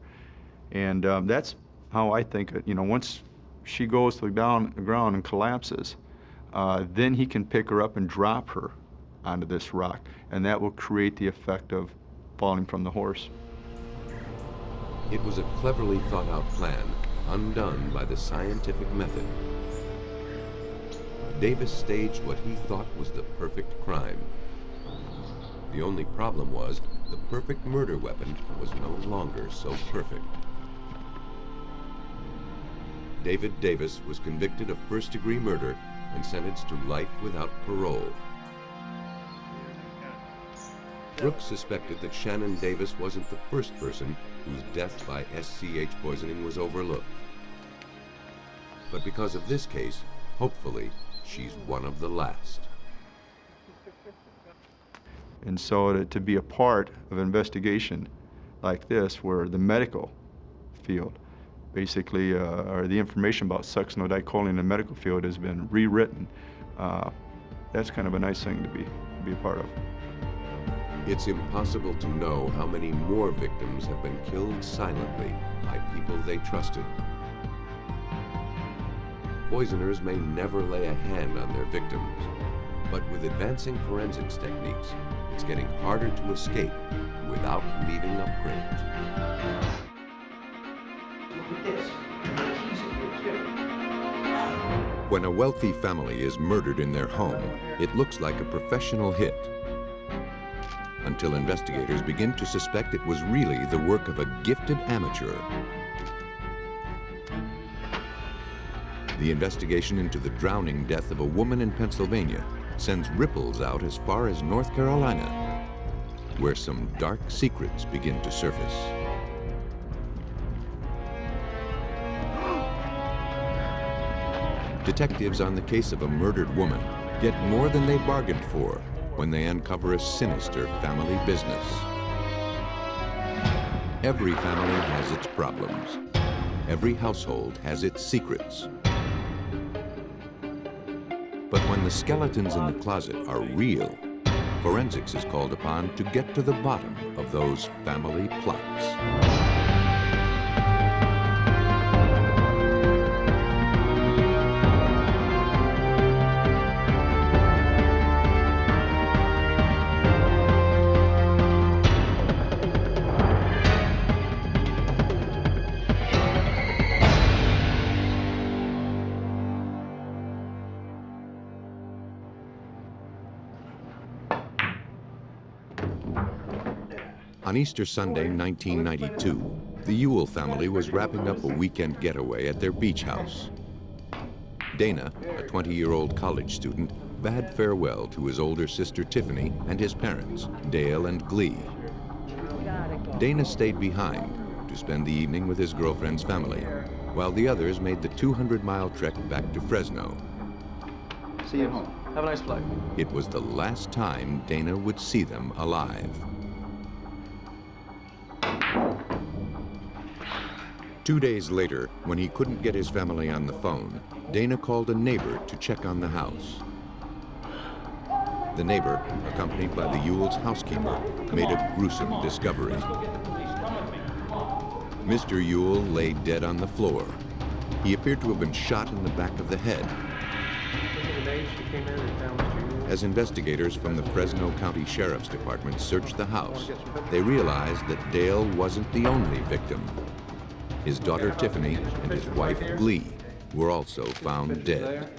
And that's how I think it. You know, once she goes to the ground and collapses, then he can pick her up and drop her onto this rock, and that will create the effect of falling from the horse. It was a cleverly thought out plan, undone by the scientific method. Davis staged what he thought was the perfect crime. The only problem was the perfect murder weapon was no longer so perfect. David Davis was convicted of first-degree murder and sentenced to life without parole. Brooks suspected that Shannon Davis wasn't the first person whose death by SCH poisoning was overlooked. But because of this case, hopefully, she's one of the last. And so to be a part of an investigation like this, where the medical field, basically, or the information about succinylcholine in the medical field has been rewritten, that's kind of a nice thing to be a part of. It's impossible to know how many more victims have been killed silently by people they trusted. Poisoners may never lay a hand on their victims, but with advancing forensics techniques, it's getting harder to escape without leaving a print. When a wealthy family is murdered in their home, it looks like a professional hit, until investigators begin to suspect it was really the work of a gifted amateur. The investigation into the drowning death of a woman in Pennsylvania sends ripples out as far as North Carolina, where some dark secrets begin to surface. Detectives on the case of a murdered woman get more than they bargained for when they uncover a sinister family business. Every family has its problems. Every household has its secrets. But when the skeletons in the closet are real, forensics is called upon to get to the bottom of those family plots. On Easter Sunday, 1992, the Ewell family was wrapping up a weekend getaway at their beach house. Dana, a 20-year-old college student, bade farewell to his older sister Tiffany and his parents, Dale and Glee. Dana stayed behind to spend the evening with his girlfriend's family, while the others made the 200-mile trek back to Fresno. See you home. Have a nice flight. It was the last time Dana would see them alive. 2 days later, when he couldn't get his family on the phone, Dana called a neighbor to check on the house. The neighbor, accompanied by the Ewell's housekeeper, made a gruesome discovery. Mr. Ewell lay dead on the floor. He appeared to have been shot in the back of the head. As investigators from the Fresno County Sheriff's Department searched the house, they realized that Dale wasn't the only victim. His daughter Tiffany and his wife Glee were also found dead.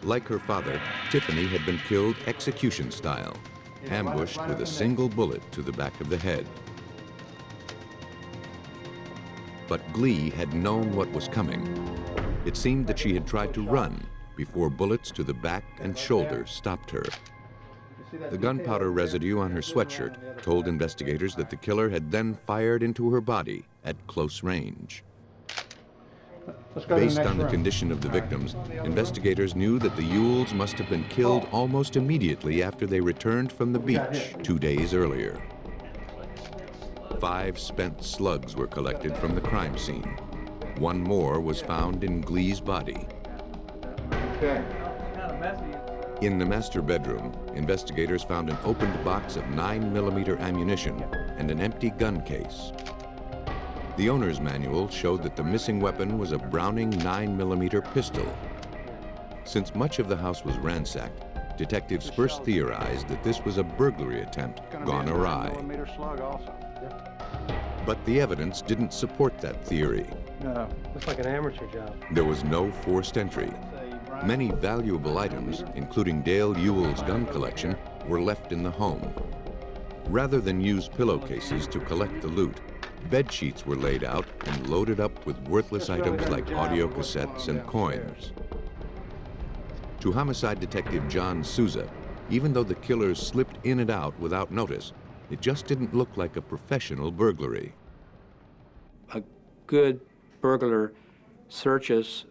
Like her father, Tiffany had been killed execution style, ambushed with a single bullet to the back of the head. But Glee had known what was coming. It seemed that she had tried to run before bullets to the back and shoulder stopped her. The gunpowder residue on her sweatshirt told investigators that the killer had then fired into her body at close range. Based on the condition of the victims, investigators knew that the Ewells must have been killed almost immediately after they returned from the beach 2 days earlier. 5 spent slugs were collected from the crime scene. 1 more was found in Glee's body. In the master bedroom, investigators found an opened box of 9mm ammunition and an empty gun case. The owner's manual showed that the missing weapon was a Browning 9mm pistol. Since much of the house was ransacked, detectives first theorized that this was a burglary attempt gone awry. But the evidence didn't support that theory. No, it's like an amateur job. There was no forced entry. Many valuable items, including Dale Ewell's gun collection, were left in the home. Rather than use pillowcases to collect the loot, bed sheets were laid out and loaded up with worthless items like audio cassettes and coins. To homicide detective John Souza, even though the killers slipped in and out without notice, it just didn't look like a professional burglary. A good burglar searches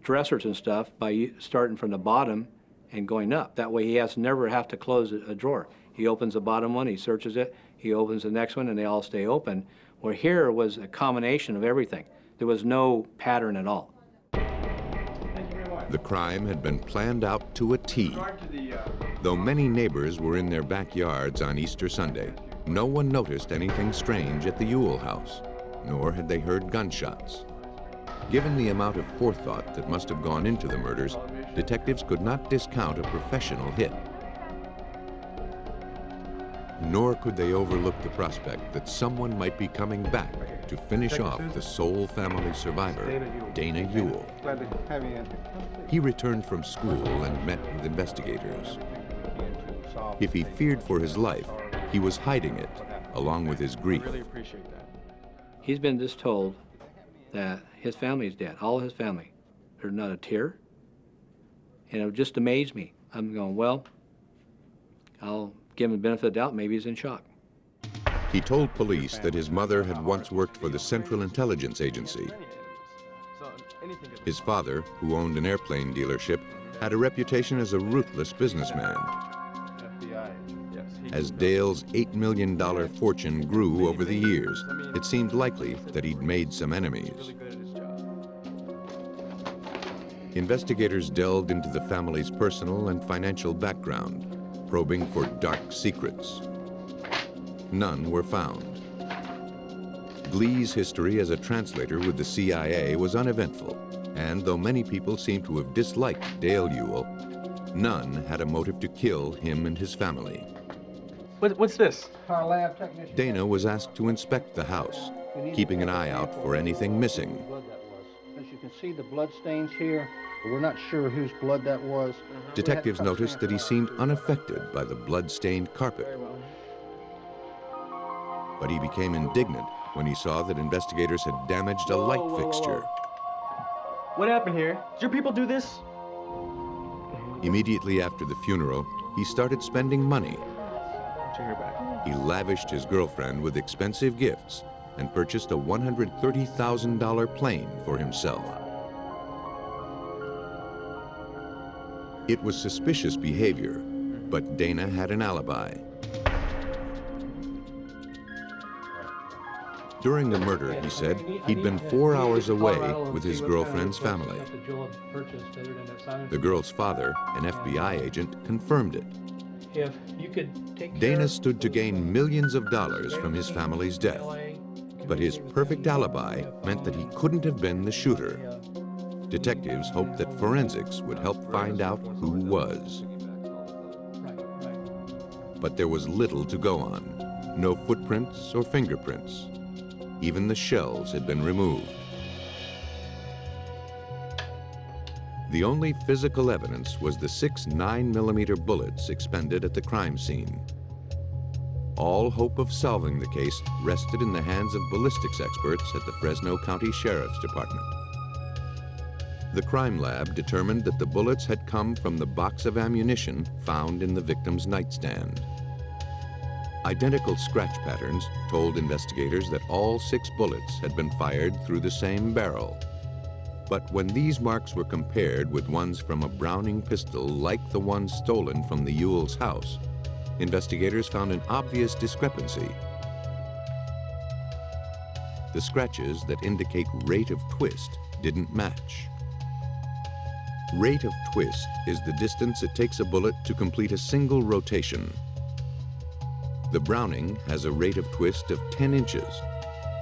dressers and stuff by starting from the bottom and going up. That way he has to never have to close a drawer. He opens the bottom one, he searches it, he opens the next one, and they all stay open. Where here was a combination of everything. There was no pattern at all. The crime had been planned out to a T. Though many neighbors were in their backyards on Easter Sunday, no one noticed anything strange at the Ewell house, nor had they heard gunshots. Given the amount of forethought that must have gone into the murders, detectives could not discount a professional hit. Nor could they overlook the prospect that someone might be coming back to finish off the sole family survivor, Dana Ewell. He returned from school and met with investigators. If he feared for his life, he was hiding it, along with his grief. He's been just told that his family is dead, all his family. There's not a tear. And it just amazed me. I'm going, well, I'll give him the benefit of the doubt, maybe he's in shock. He told police that his mother had once worked for the Central Intelligence Agency. His father, who owned an airplane dealership, had a reputation as a ruthless businessman. As Dale's $8 million fortune grew over the years, it seemed likely that he'd made some enemies. Investigators delved into the family's personal and financial background, probing for dark secrets. None were found. Glee's history as a translator with the CIA was uneventful, and though many people seem to have disliked Dale Ewell, none had a motive to kill him and his family. What's this? Our lab technician. Dana was asked to inspect the house, keeping an eye out for anything missing. As you can see the blood stains here, but we're not sure whose blood that was. Detectives noticed that he seemed unaffected by the blood-stained carpet. But he became indignant when he saw that investigators had damaged a light fixture. What happened here? Did your people do this? Immediately after the funeral, he started spending money. He lavished his girlfriend with expensive gifts and purchased a $130,000 plane for himself. It was suspicious behavior, but Dana had an alibi. During the murder, he said, he'd been 4 hours away with his girlfriend's family. The girl's father, an FBI agent, confirmed it. If you could take Dana stood to gain millions of dollars from his family's death, but his perfect alibi meant that he couldn't have been the shooter. Detectives hoped that forensics would help find out who was. But there was little to go on. No footprints or fingerprints. Even the shells had been removed. The only physical evidence was the 6 9mm bullets expended at the crime scene. All hope of solving the case rested in the hands of ballistics experts at the Fresno County Sheriff's Department. The crime lab determined that the bullets had come from the box of ammunition found in the victim's nightstand. Identical scratch patterns told investigators that all 6 bullets had been fired through the same barrel. But when these marks were compared with ones from a Browning pistol like the one stolen from the Ewell's house, investigators found an obvious discrepancy. The scratches that indicate rate of twist didn't match. Rate of twist is the distance it takes a bullet to complete a single rotation. The Browning has a rate of twist of 10 inches,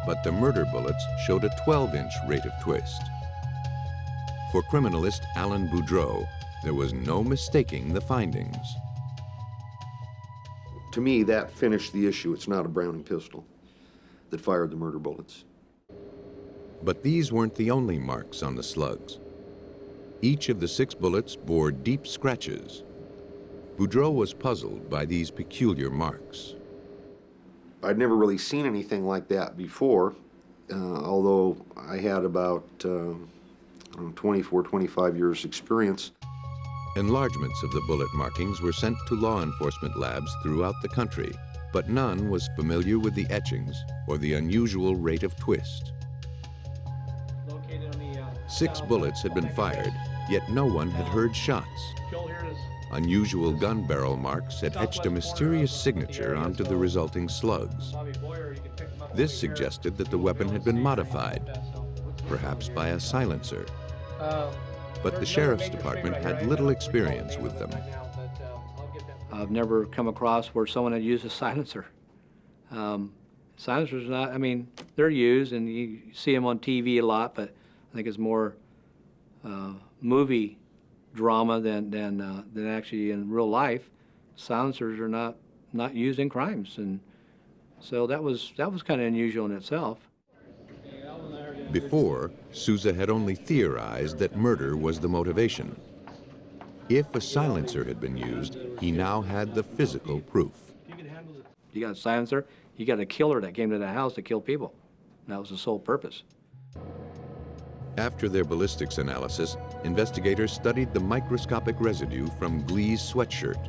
but the murder bullets showed a 12-inch rate of twist. For criminalist Alan Boudreau, there was no mistaking the findings. To me, that finished the issue. It's not a Browning pistol that fired the murder bullets. But these weren't the only marks on the slugs. Each of the 6 bullets bore deep scratches. Boudreau was puzzled by these peculiar marks. I'd never really seen anything like that before, although I had about 24, 25 years experience. Enlargements of the bullet markings were sent to law enforcement labs throughout the country, but none was familiar with the etchings or the unusual rate of twist. 6 bullets had been fired, yet no one had heard shots. Unusual gun barrel marks had etched a mysterious signature onto the resulting slugs. This suggested that the weapon had been modified, perhaps by a silencer. But the Sheriff's Department had little experience with them. I've never come across where someone had used a silencer. Silencers not, I mean, they're used and you see them on TV a lot, but I think it's more movie drama than actually in real life. Silencers are not used in crimes, and so that was kind of unusual in itself. Before, Souza had only theorized that murder was the motivation. If a silencer had been used, he now had the physical proof. You got a silencer, you got a killer that came to the house to kill people. That was the sole purpose. After their ballistics analysis, investigators studied the microscopic residue from Glee's sweatshirt.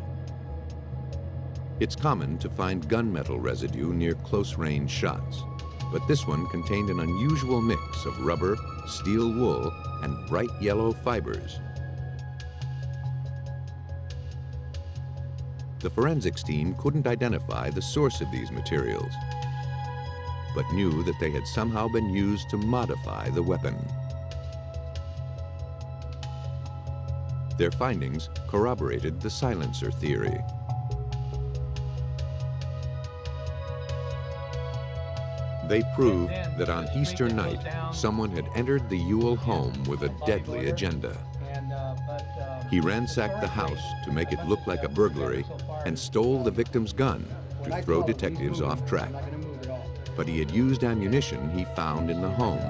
It's common to find gunmetal residue near close-range shots, but this one contained an unusual mix of rubber, steel wool, and bright yellow fibers. The forensics team couldn't identify the source of these materials, but knew that they had somehow been used to modify the weapon. Their findings corroborated the silencer theory. They proved that on Easter night, someone had entered the Ewell home with a deadly agenda. He ransacked the house to make it look like a burglary and stole the victim's gun to throw detectives off track. But he had used ammunition he found in the home.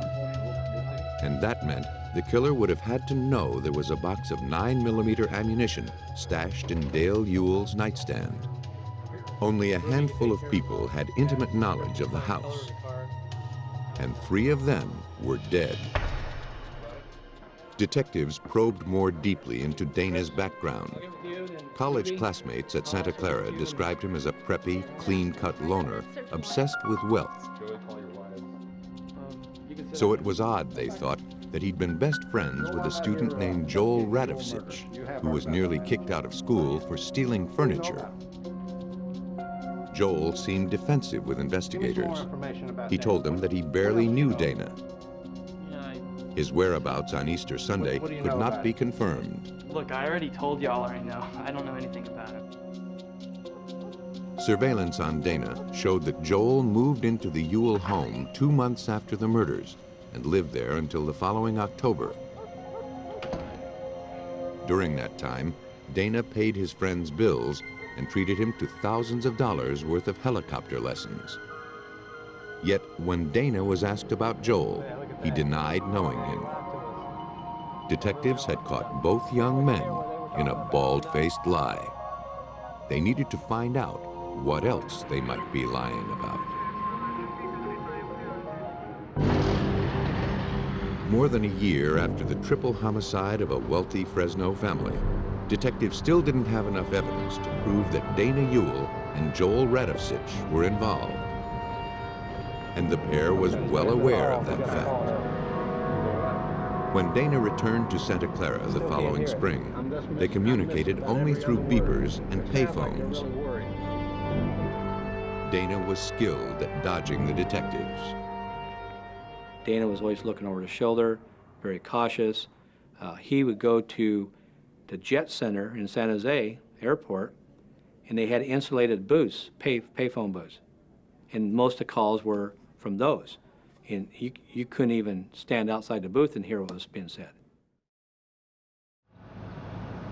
And that meant the killer would have had to know there was a box of 9mm ammunition stashed in Dale Ewell's nightstand. Only a handful of people had intimate knowledge of the house, and 3 of them were dead. Detectives probed more deeply into Dana's background. College classmates at Santa Clara described him as a preppy, clean-cut loner, obsessed with wealth. So it was odd, they thought, that he'd been best friends with a student named Joel Radovsich, who was nearly kicked out of school for stealing furniture. Joel seemed defensive with investigators. He told them that he barely knew Dana. His whereabouts on Easter Sunday could not be confirmed. Look, I already told y'all I know. I don't know anything about it. Surveillance on Dana showed that Joel moved into the Ewell home 2 months after the murders and lived there until the following October. During that time, Dana paid his friends bills and treated him to thousands of dollars worth of helicopter lessons. Yet when Dana was asked about Joel, he denied knowing him. Detectives had caught both young men in a bald-faced lie. They needed to find out what else they might be lying about. More than a year after the triple homicide of a wealthy Fresno family, detectives still didn't have enough evidence to prove that Dana Ewell and Joel Radovsich were involved. And the pair was well aware of that fact. When Dana returned to Santa Clara the following spring, they communicated only through beepers and payphones. Dana was skilled at dodging the detectives. Dana was always looking over his shoulder, very cautious. He would go to the Jet Center in San Jose Airport, and they had insulated booths, payphone booths. And most of the calls were from those. And you couldn't even stand outside the booth and hear what was being said.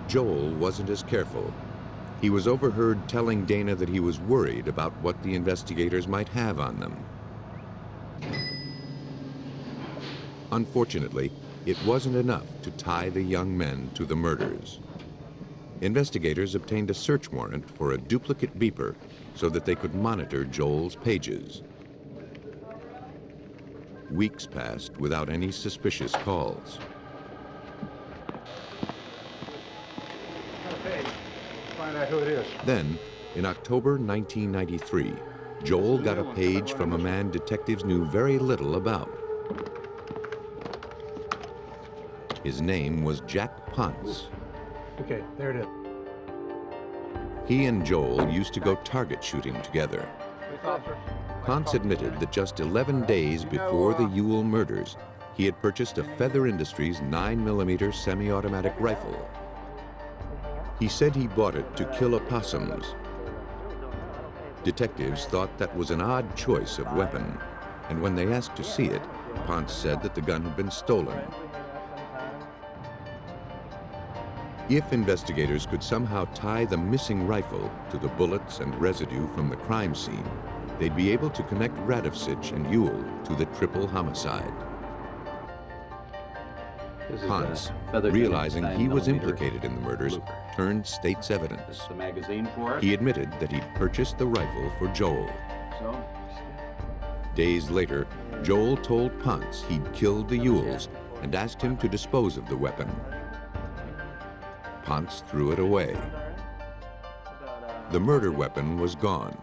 Joel wasn't as careful. He was overheard telling Dana that he was worried about what the investigators might have on them. Unfortunately, it wasn't enough to tie the young men to the murders. Investigators obtained a search warrant for a duplicate beeper so that they could monitor Joel's pages. Weeks passed without any suspicious calls. Okay, find out who it is. Then, in October 1993, Joel got a page from a man detectives knew very little about. His name was Jack Ponce. Okay, there it is. He and Joel used to go target shooting together. Ponce admitted that just 11 days before the Ewell murders, he had purchased a Feather Industries 9mm semi-automatic rifle. He said he bought it to kill opossums. Detectives thought that was an odd choice of weapon, and when they asked to see it, Ponce said that the gun had been stolen. If investigators could somehow tie the missing rifle to the bullets and residue from the crime scene, they'd be able to connect Radovsich and Ewell to the triple homicide. Ponce, realizing he was implicated in the murders, turned state's evidence. He admitted that he'd purchased the rifle for Joel. Days later, Joel told Ponce he'd killed the Ewells and asked him to dispose of the weapon. Ponce threw it away. The murder weapon was gone,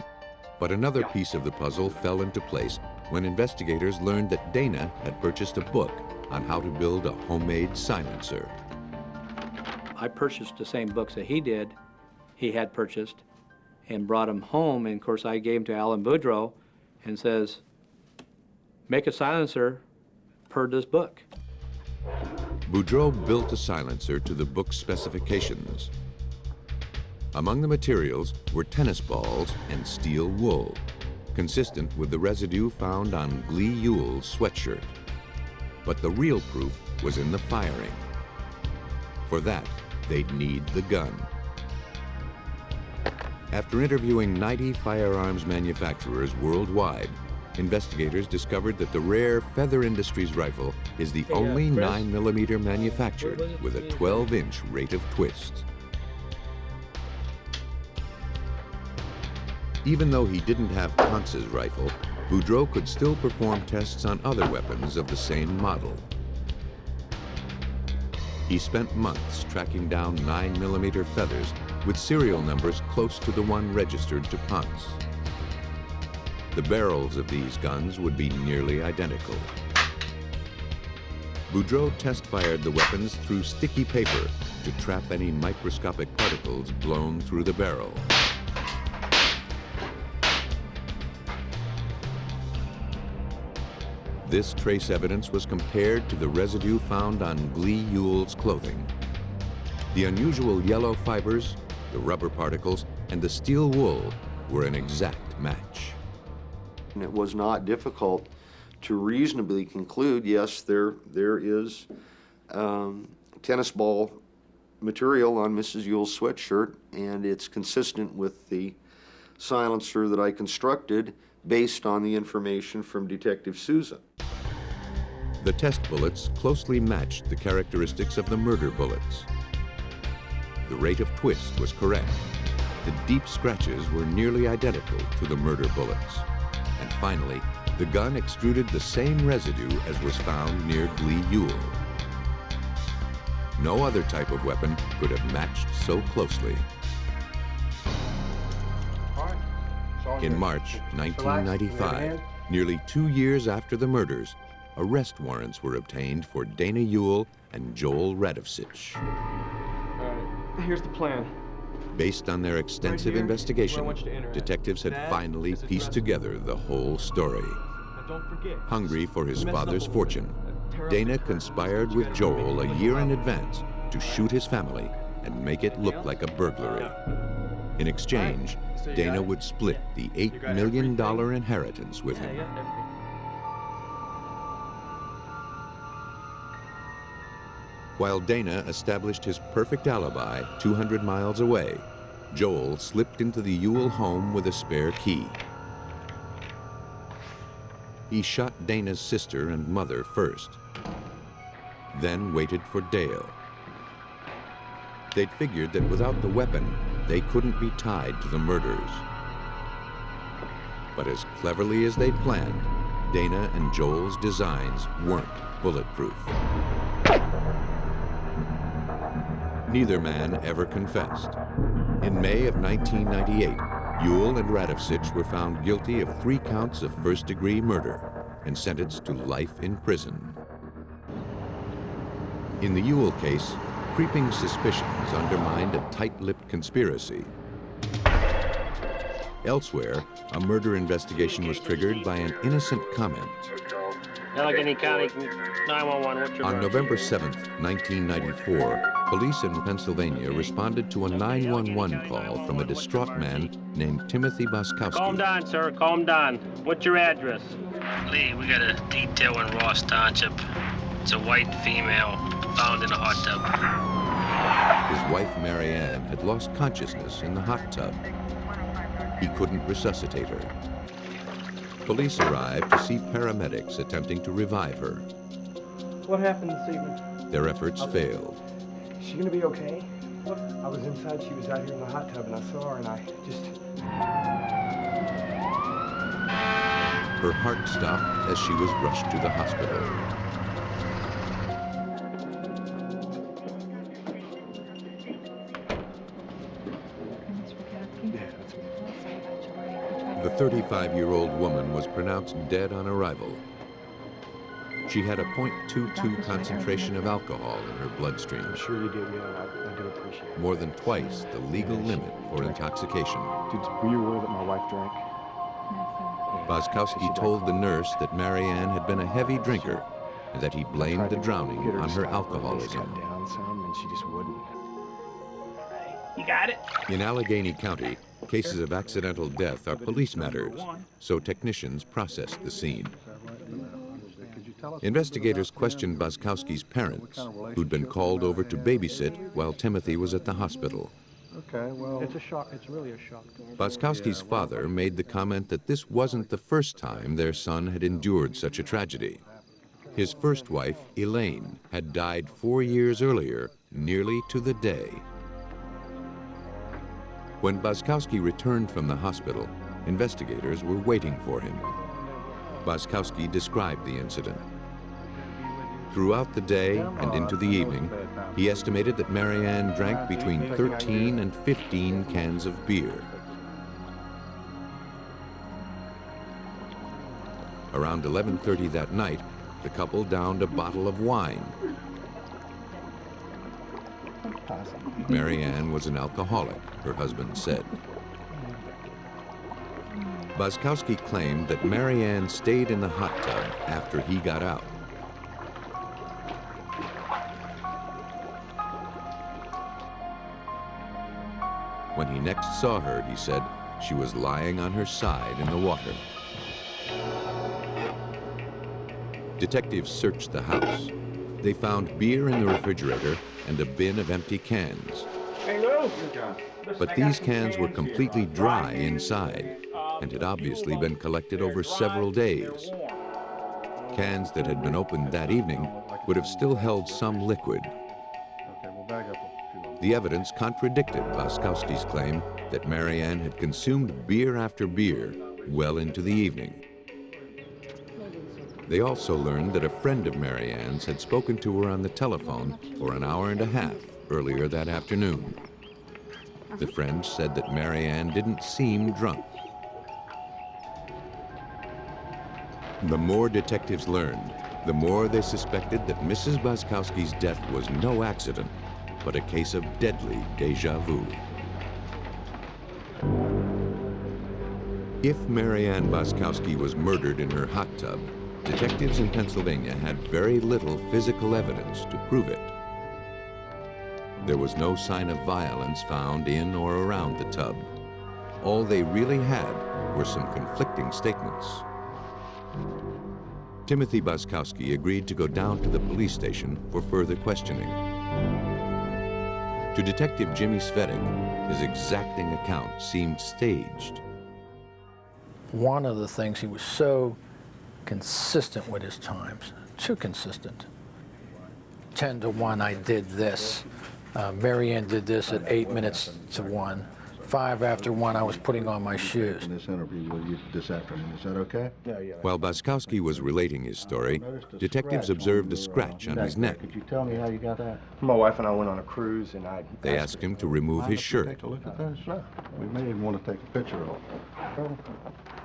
but another piece of the puzzle fell into place when investigators learned that Dana had purchased a book on how to build a homemade silencer. I purchased the same books that he had purchased, and brought them home, and of course I gave them to Alan Boudreaux and says, make a silencer per this book. Boudreau built a silencer to the book's specifications. Among the materials were tennis balls and steel wool, consistent with the residue found on Glee Ewell's sweatshirt. But the real proof was in the firing. For that, they'd need the gun. After interviewing 90 firearms manufacturers worldwide, investigators discovered that the rare Feather Industries rifle is the only 9mm manufactured with a 12-inch rate of twist. Even though he didn't have Ponce's rifle, Boudreau could still perform tests on other weapons of the same model. He spent months tracking down 9mm Feathers with serial numbers close to the one registered to Ponce. The barrels of these guns would be nearly identical. Boudreau test-fired the weapons through sticky paper to trap any microscopic particles blown through the barrel. This trace evidence was compared to the residue found on Glee Ewell's clothing. The unusual yellow fibers, the rubber particles, and the steel wool were an exact match. And it was not difficult to reasonably conclude, yes, there is tennis ball material on Mrs. Ewell's sweatshirt, and it's consistent with the silencer that I constructed based on the information from Detective Souza. The test bullets closely matched the characteristics of the murder bullets. The rate of twist was correct. The deep scratches were nearly identical to the murder bullets. And finally, the gun extruded the same residue as was found near Glee Ewell. No other type of weapon could have matched so closely. In March 1995, nearly 2 years after the murders, arrest warrants were obtained for Dana Ewell and Joel Radovsich. Here's the plan. Based on their extensive investigation, detectives had finally pieced together the whole story. Hungry for his father's fortune, Dana conspired with Joel a year in advance to shoot his family and make it look like a burglary. In exchange, Dana would split the $8 million inheritance with him. While Dana established his perfect alibi 200 miles away, Joel slipped into the Ewell home with a spare key. He shot Dana's sister and mother first, then waited for Dale. They'd figured that without the weapon, they couldn't be tied to the murders. But as cleverly as they'd planned, Dana and Joel's designs weren't bulletproof. Neither man ever confessed. In May of 1998, Ewell and Radovsich were found guilty of 3 counts of first-degree murder and sentenced to life in prison. In the Ewell case, creeping suspicions undermined a tight-lipped conspiracy. Elsewhere, a murder investigation was triggered by an innocent comment. Allegheny County 911, what's your On November 7th, 1994, police in Pennsylvania responded to a 911 call from a distraught man named Timothy Boskowski. Calm down, sir. Calm down. What's your address? Lee, we got a detail in Ross Township. It's a white female found in a hot tub. His wife, Mary Ann, had lost consciousness in the hot tub. He couldn't resuscitate her. Police arrived to see paramedics attempting to revive her. What happened this evening? Their efforts failed. Is she gonna be okay? I was inside, she was out here in the hot tub, and I saw her, and I just... Her heart stopped as she was rushed to the hospital. The 35-year-old woman was pronounced dead on arrival. She had a .22 concentration of alcohol in her bloodstream. I'm sure you did, yeah, I do appreciate it. More than twice the legal limit for intoxication. Were you aware that my wife drank? Boskowski told the nurse that Mary Ann had been a heavy drinker and that he blamed the drowning on her alcoholism. Cut down some, and she just wouldn't. You got it? In Allegheny County, cases of accidental death are police matters, so technicians process the scene. Investigators questioned Boskowski's parents, who'd been called over to babysit while Timothy was at the hospital. Okay, well, It's a shock. It's really a shock. Boskowski's father made the comment that this wasn't the first time their son had endured such a tragedy. His first wife, Elaine, had died 4 years earlier, nearly to the day. When Boskowski returned from the hospital, investigators were waiting for him. Boskowski described the incident. Throughout the day and into the evening, he estimated that Mary Ann drank between 13 and 15 cans of beer. Around 11:30 that night, the couple downed a bottle of wine. Mary Ann was an alcoholic, her husband said. Boskowski claimed that Mary Ann stayed in the hot tub after he got out. When he next saw her, he said, she was lying on her side in the water. Detectives searched the house. They found beer in the refrigerator and a bin of empty cans. But these cans were completely dry inside and had obviously been collected over several days. Cans that had been opened that evening would have still held some liquid. The evidence contradicted Boskowski's claim that Mary Ann had consumed beer after beer well into the evening. They also learned that a friend of Mary Ann's had spoken to her on the telephone for an hour and a half earlier that afternoon. The friend said that Mary Ann didn't seem drunk. The more detectives learned, the more they suspected that Mrs. Boskowski's death was no accident, but a case of deadly deja vu. If Mary Ann Boskowski was murdered in her hot tub, detectives in Pennsylvania had very little physical evidence to prove it. There was no sign of violence found in or around the tub. All they really had were some conflicting statements. Timothy Boskowski agreed to go down to the police station for further questioning. To Detective Jimmy Svedek, his exacting account seemed staged. One of the things, he was so consistent with his times, too consistent. 10 to 1, I did this. Mary Ann did this at 8 minutes to 1. 5 after 1, I was putting on my shoes. In this interview with you this afternoon, is that okay? Yeah. While Boskowski was relating his story, detectives observed a scratch on his neck. Could you tell me how you got that? My wife and I went on a cruise, and They asked him to remove his shirt. Take a look at this? No. We may even want to take a picture of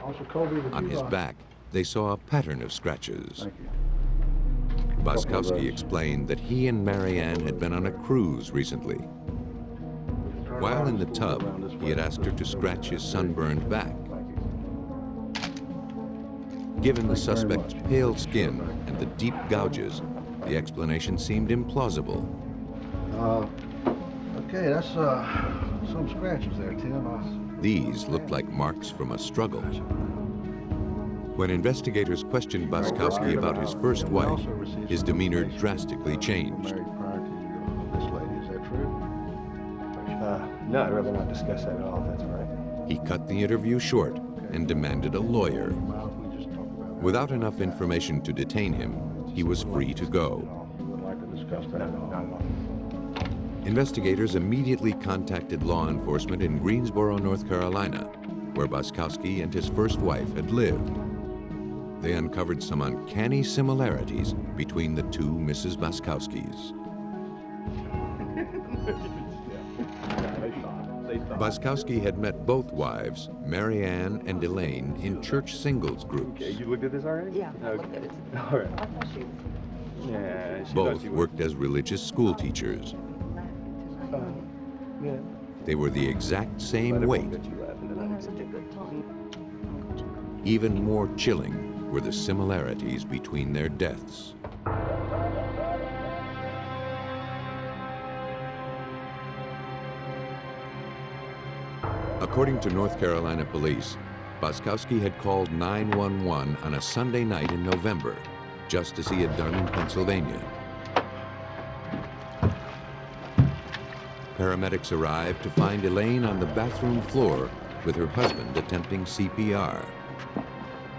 it. On his back, they saw a pattern of scratches. Thank you. Boskowski explained that he and Mary Ann had been on a cruise recently. While in the tub, he had asked her to scratch his sunburned back. Given the suspect's pale skin and the deep gouges, the explanation seemed implausible. Okay, that's some scratches there, Tim. These looked like marks from a struggle. When investigators questioned Boskowski about his first wife, his demeanor drastically changed. Married prior to this lady, is that true? No, I'd rather not discuss that at all, if that's all right. He cut the interview short and demanded a lawyer. Without enough information to detain him, he was free to go. Would like to discuss that. Investigators immediately contacted law enforcement in Greensboro, North Carolina, where Boskowski and his first wife had lived. They uncovered some uncanny similarities between the two Mrs. Boskowskis. Boskowski had met both wives, Mary Ann and Elaine, in church singles groups. You looked at this already? Yeah, I looked at it. All right. I thought she Yeah, she Both worked as religious school teachers. Yeah. They were the exact same weight. we had such a good time. Even more chilling were the similarities between their deaths. According to North Carolina police, Boskowski had called 911 on a Sunday night in November, just as he had done in Pennsylvania. Paramedics arrived to find Elaine on the bathroom floor with her husband attempting CPR.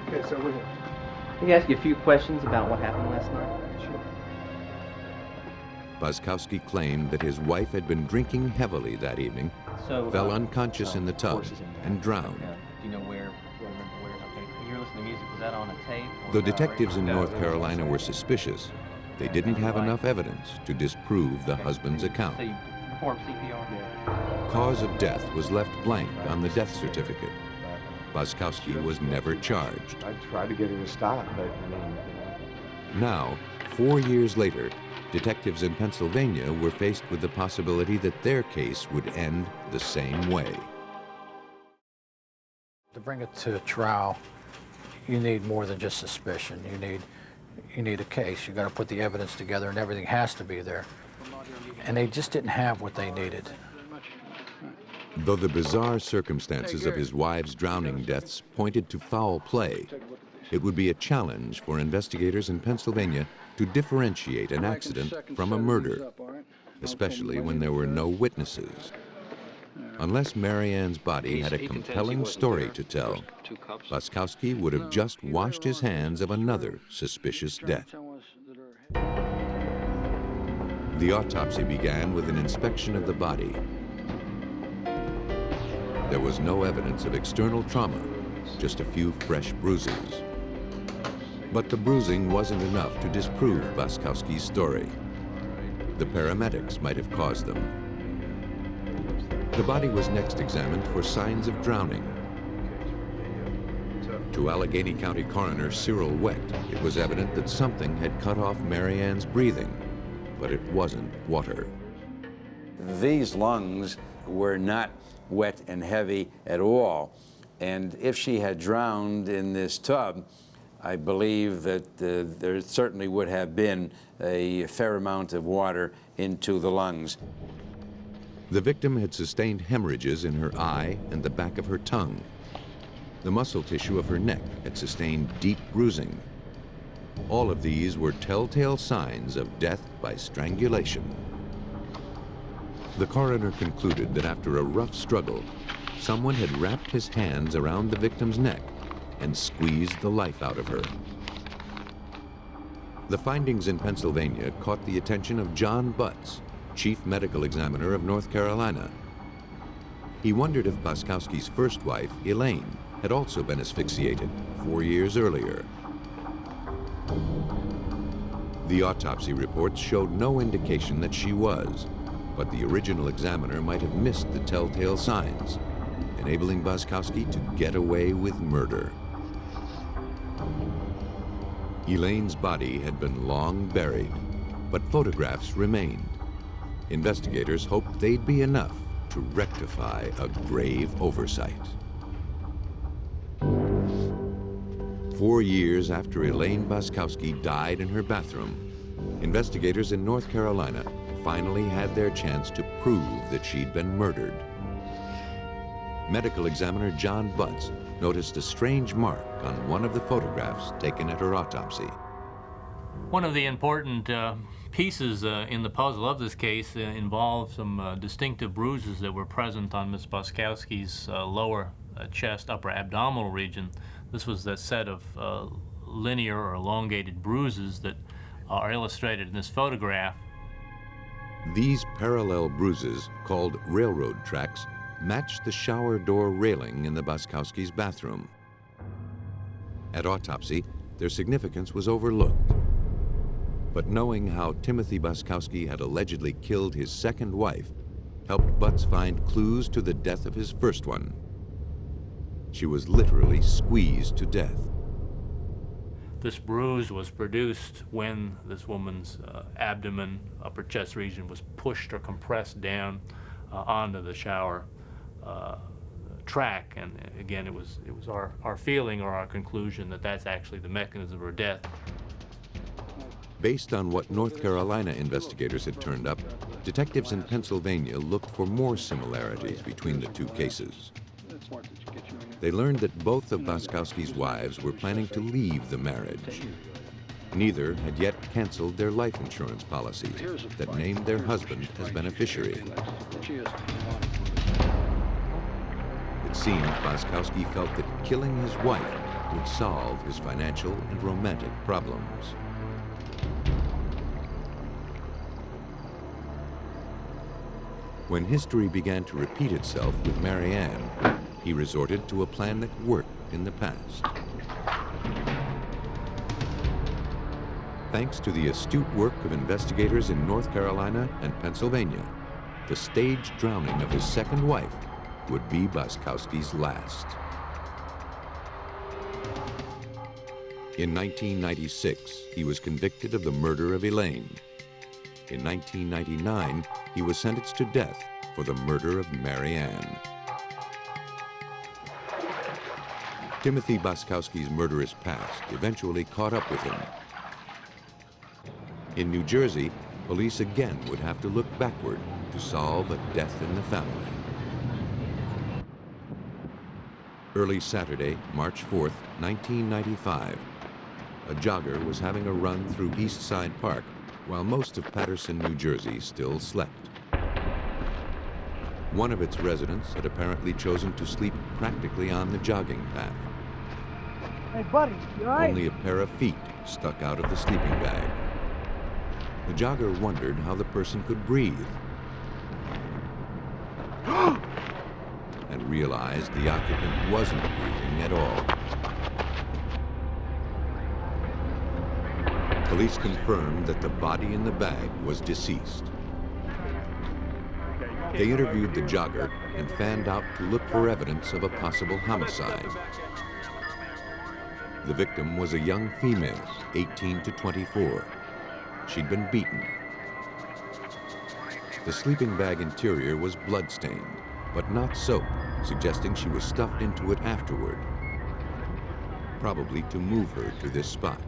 Okay, so we're here. Can I ask you a few questions about what happened last night? Sure. Boskowski claimed that his wife had been drinking heavily that evening, fell unconscious in the tub, and drowned. Do you know where? Okay, you're listening to music. Was that on a tape? Though detectives in North Carolina were suspicious, they didn't have enough evidence to disprove the husband's account. So you performed CPR? Cause of death was left blank on the death certificate. Boskowski was never charged. I tried to get her to stop, but I mean, Now, 4 years later, detectives in Pennsylvania were faced with the possibility that their case would end the same way. To bring it to trial, you need more than just suspicion. You need a case. You got to put the evidence together, and everything has to be there. And they just didn't have what they needed. Though the bizarre circumstances of his wife's drowning deaths pointed to foul play, it would be a challenge for investigators in Pennsylvania to differentiate an accident from a murder, especially when there were no witnesses. Unless Marianne's body had a compelling story to tell, Boskowski would have just washed his hands of another suspicious death. The autopsy began with an inspection of the body. There was no evidence of external trauma, just a few fresh bruises. But the bruising wasn't enough to disprove Boskowski's story. The paramedics might have caused them. The body was next examined for signs of drowning. To Allegheny County Coroner Cyril Wett, it was evident that something had cut off Marianne's breathing, but it wasn't water. These lungs were not wet and heavy at all. And if she had drowned in this tub, I believe that there certainly would have been a fair amount of water into the lungs. The victim had sustained hemorrhages in her eye and the back of her tongue. The muscle tissue of her neck had sustained deep bruising. All of these were telltale signs of death by strangulation. The coroner concluded that after a rough struggle, someone had wrapped his hands around the victim's neck and squeezed the life out of her. The findings in Pennsylvania caught the attention of John Butts, chief medical examiner of North Carolina. He wondered if Boskowski's first wife, Elaine, had also been asphyxiated 4 years earlier. The autopsy reports showed no indication that she was, but the original examiner might have missed the telltale signs, enabling Boskowski to get away with murder. Elaine's body had been long buried, but photographs remained. Investigators hoped they'd be enough to rectify a grave oversight. 4 years after Elaine Boskowski died in her bathroom, investigators in North Carolina finally had their chance to prove that she'd been murdered. Medical examiner John Butts noticed a strange mark on one of the photographs taken at her autopsy. One of the important pieces in the puzzle of this case involved some distinctive bruises that were present on Ms. Boskowski's lower chest, upper abdominal region. This was the set of linear or elongated bruises that are illustrated in this photograph. These parallel bruises, called railroad tracks, matched the shower door railing in the Boskowski's bathroom. At autopsy, their significance was overlooked. But knowing how Timothy Boskowski had allegedly killed his second wife helped Butts find clues to the death of his first one. She was literally squeezed to death. This bruise was produced when this woman's abdomen, upper chest region was pushed or compressed down onto the shower track. And again, it was our feeling or our conclusion that that's actually the mechanism of her death. Based on what North Carolina investigators had turned up, detectives in Pennsylvania looked for more similarities between the two cases. They learned that both of Boskowski's wives were planning to leave the marriage. Neither had yet canceled their life insurance policies that named their husband as beneficiary. It seemed Boskowski felt that killing his wife would solve his financial and romantic problems. When history began to repeat itself with Mary Ann, he resorted to a plan that worked in the past. Thanks to the astute work of investigators in North Carolina and Pennsylvania, the staged drowning of his second wife would be Boskowski's last. In 1996, he was convicted of the murder of Elaine. In 1999, he was sentenced to death for the murder of Mary Ann. Timothy Boskowski's murderous past eventually caught up with him. In New Jersey, police again would have to look backward to solve a death in the family. Early Saturday, March 4th, 1995, a jogger was having a run through East Side Park while most of Paterson, New Jersey still slept. One of its residents had apparently chosen to sleep practically on the jogging path. Hey, buddy, you all right? Only a pair of feet stuck out of the sleeping bag. The jogger wondered how the person could breathe and realized the occupant wasn't breathing at all. Police confirmed that the body in the bag was deceased. They interviewed the jogger and fanned out to look for evidence of a possible homicide. The victim was a young female, 18 to 24. She'd been beaten. The sleeping bag interior was blood-stained, but not soap, suggesting she was stuffed into it afterward, probably to move her to this spot.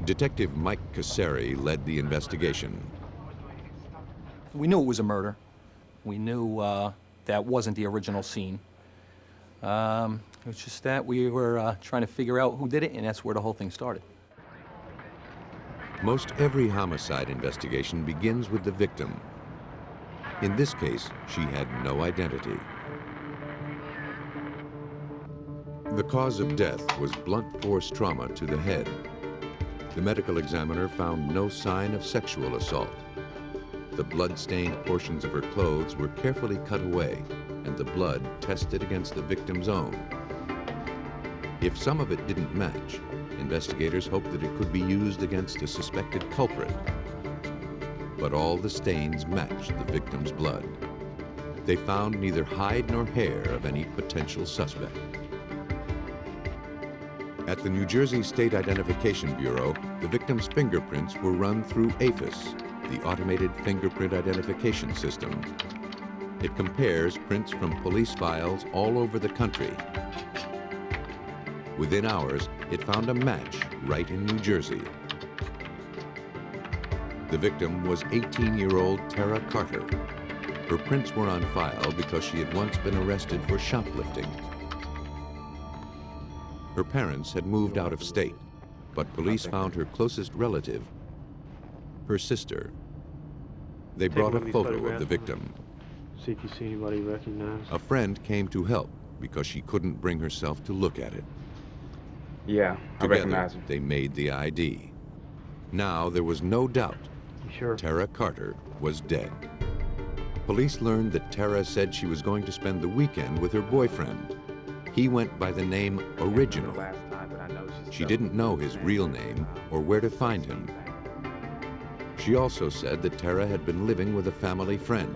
Detective Mike Cassari led the investigation. We knew it was a murder. We knew that wasn't the original scene. It was just that we were trying to figure out who did it, and that's where the whole thing started. Most every homicide investigation begins with the victim. In this case, she had no identity. The cause of death was blunt force trauma to the head. The medical examiner found no sign of sexual assault. The blood-stained portions of her clothes were carefully cut away, and the blood tested against the victim's own. If some of it didn't match, investigators hoped that it could be used against a suspected culprit. But all the stains matched the victim's blood. They found neither hide nor hair of any potential suspect. At the New Jersey State Identification Bureau, the victim's fingerprints were run through AFIS, the Automated Fingerprint Identification System. It compares prints from police files all over the country. Within hours, it found a match right in New Jersey. The victim was 18-year-old Tara Carter. Her prints were on file because she had once been arrested for shoplifting. Her parents had moved out of state, but police found her closest relative, her sister. They brought a photo of the victim. See if you see anybody you recognize. A friend came to help because she couldn't bring herself to look at it. Yeah, I recognize her. They made the ID. Now there was no doubt. Sure. Tara Carter was dead. Police learned that Tara said she was going to spend the weekend with her boyfriend. He went by the name Original. She didn't know his real name or where to find him. She also said that Tara had been living with a family friend,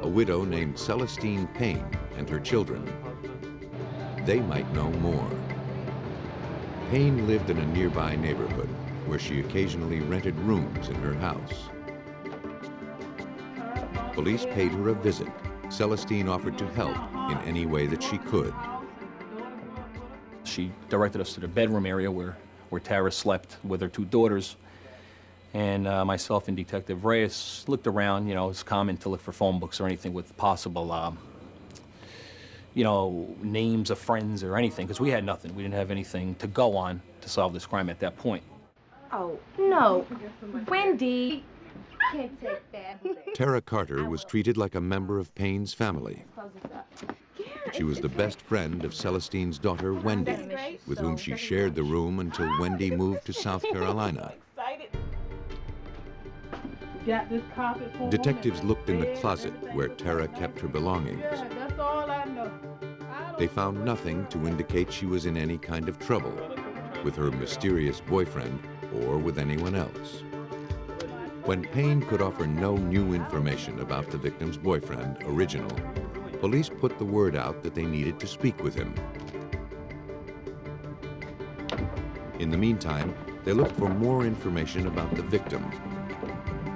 a widow named Celestine Payne, and her children. They might know more. Payne lived in a nearby neighborhood where she occasionally rented rooms in her house. Police paid her a visit. Celestine offered to help in any way that she could. She directed us to the bedroom area where Tara slept with her two daughters. And myself and Detective Reyes looked around. You know, it's common to look for phone books or anything with possible you know, names of friends or anything, because we had nothing. We didn't have anything to go on to solve this crime at that point. Oh, no. Wendy, you can't take that. Tara Carter was treated like a member of Payne's family. She was the best friend of Celestine's daughter, Wendy, with whom she shared the room until Wendy moved to South Carolina. Got this carpet for Detectives looked in the closet where Tara kept her belongings. That's all I know. They found nothing to indicate she was in any kind of trouble with her mysterious boyfriend or with anyone else. When Payne could offer no new information about the victim's boyfriend, Original, police put the word out that they needed to speak with him. In the meantime, they looked for more information about the victim.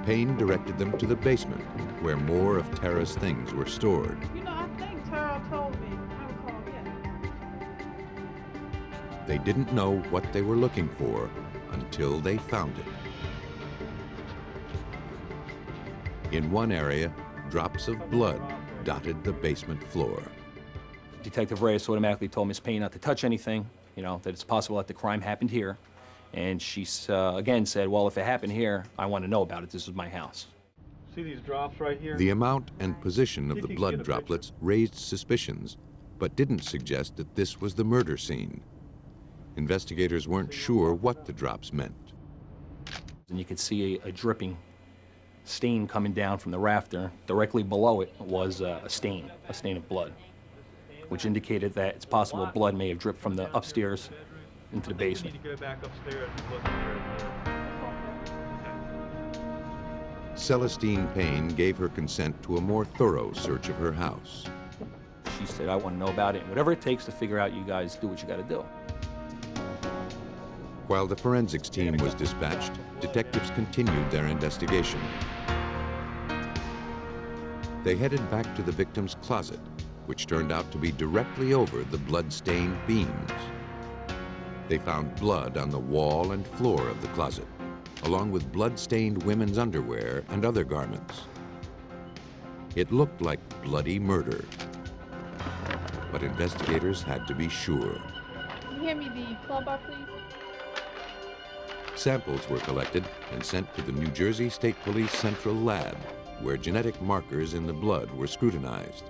Payne directed them to the basement, where more of Tara's things were stored. You know, I think Tara told me. I recall, yeah. They didn't know what they were looking for until they found it. In one area, drops of blood dotted the basement floor. Detective Reyes automatically told Miss Payne not to touch anything, you know, that it's possible that the crime happened here. And she again said, well, if it happened here, I want to know about it. This is my house. See these drops right here? The amount and position of the blood droplets raised suspicions, but didn't suggest that this was the murder scene. Investigators weren't sure what the drops meant. And you could see a dripping stain coming down from the rafter. Directly below it was a stain of blood, which indicated that it's possible blood may have dripped from the upstairs into the basement. You need to go back upstairs and look there. Celestine Payne gave her consent to a more thorough search of her house. She said, I want to know about it. Whatever it takes to figure out, you guys do what you got to do. While the forensics team was dispatched, detectives continued their investigation. They headed back to the victim's closet, which turned out to be directly over the blood-stained beams. They found blood on the wall and floor of the closet, along with blood-stained women's underwear and other garments. It looked like bloody murder, but investigators had to be sure. Can you hand me the club bar, please? Samples were collected and sent to the New Jersey State Police Central Lab, where genetic markers in the blood were scrutinized.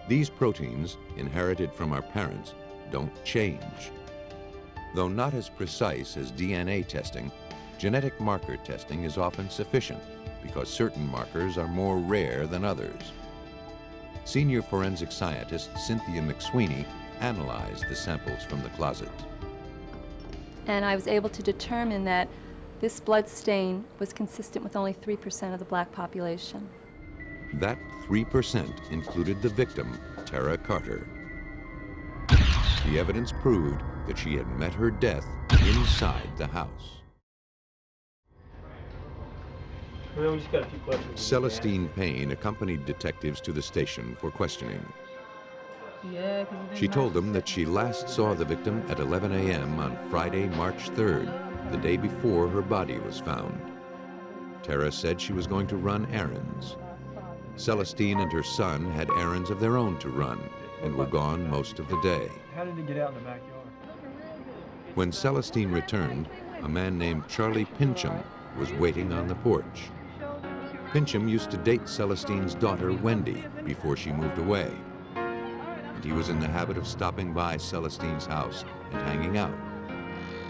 These proteins, inherited from our parents, don't change. Though not as precise as DNA testing, genetic marker testing is often sufficient because certain markers are more rare than others. Senior forensic scientist Cynthia McSweeney analyzed the samples from the closet. And I was able to determine that this blood stain was consistent with only 3% of the black population. That 3% included the victim, Tara Carter. The evidence proved that she had met her death inside the house. Well, we just got a few questions. Celestine Payne accompanied detectives to the station for questioning. Yeah, She told them that she last saw the victim at 11 a.m. on Friday, March 3rd, the day before her body was found. Tara said she was going to run errands. Celestine and her son had errands of their own to run and were gone most of the day. How did he get out in the backyard? When Celestine returned, a man named Charlie Pincham was waiting on the porch. Pincham used to date Celestine's daughter, Wendy, before she moved away. And he was in the habit of stopping by Celestine's house and hanging out.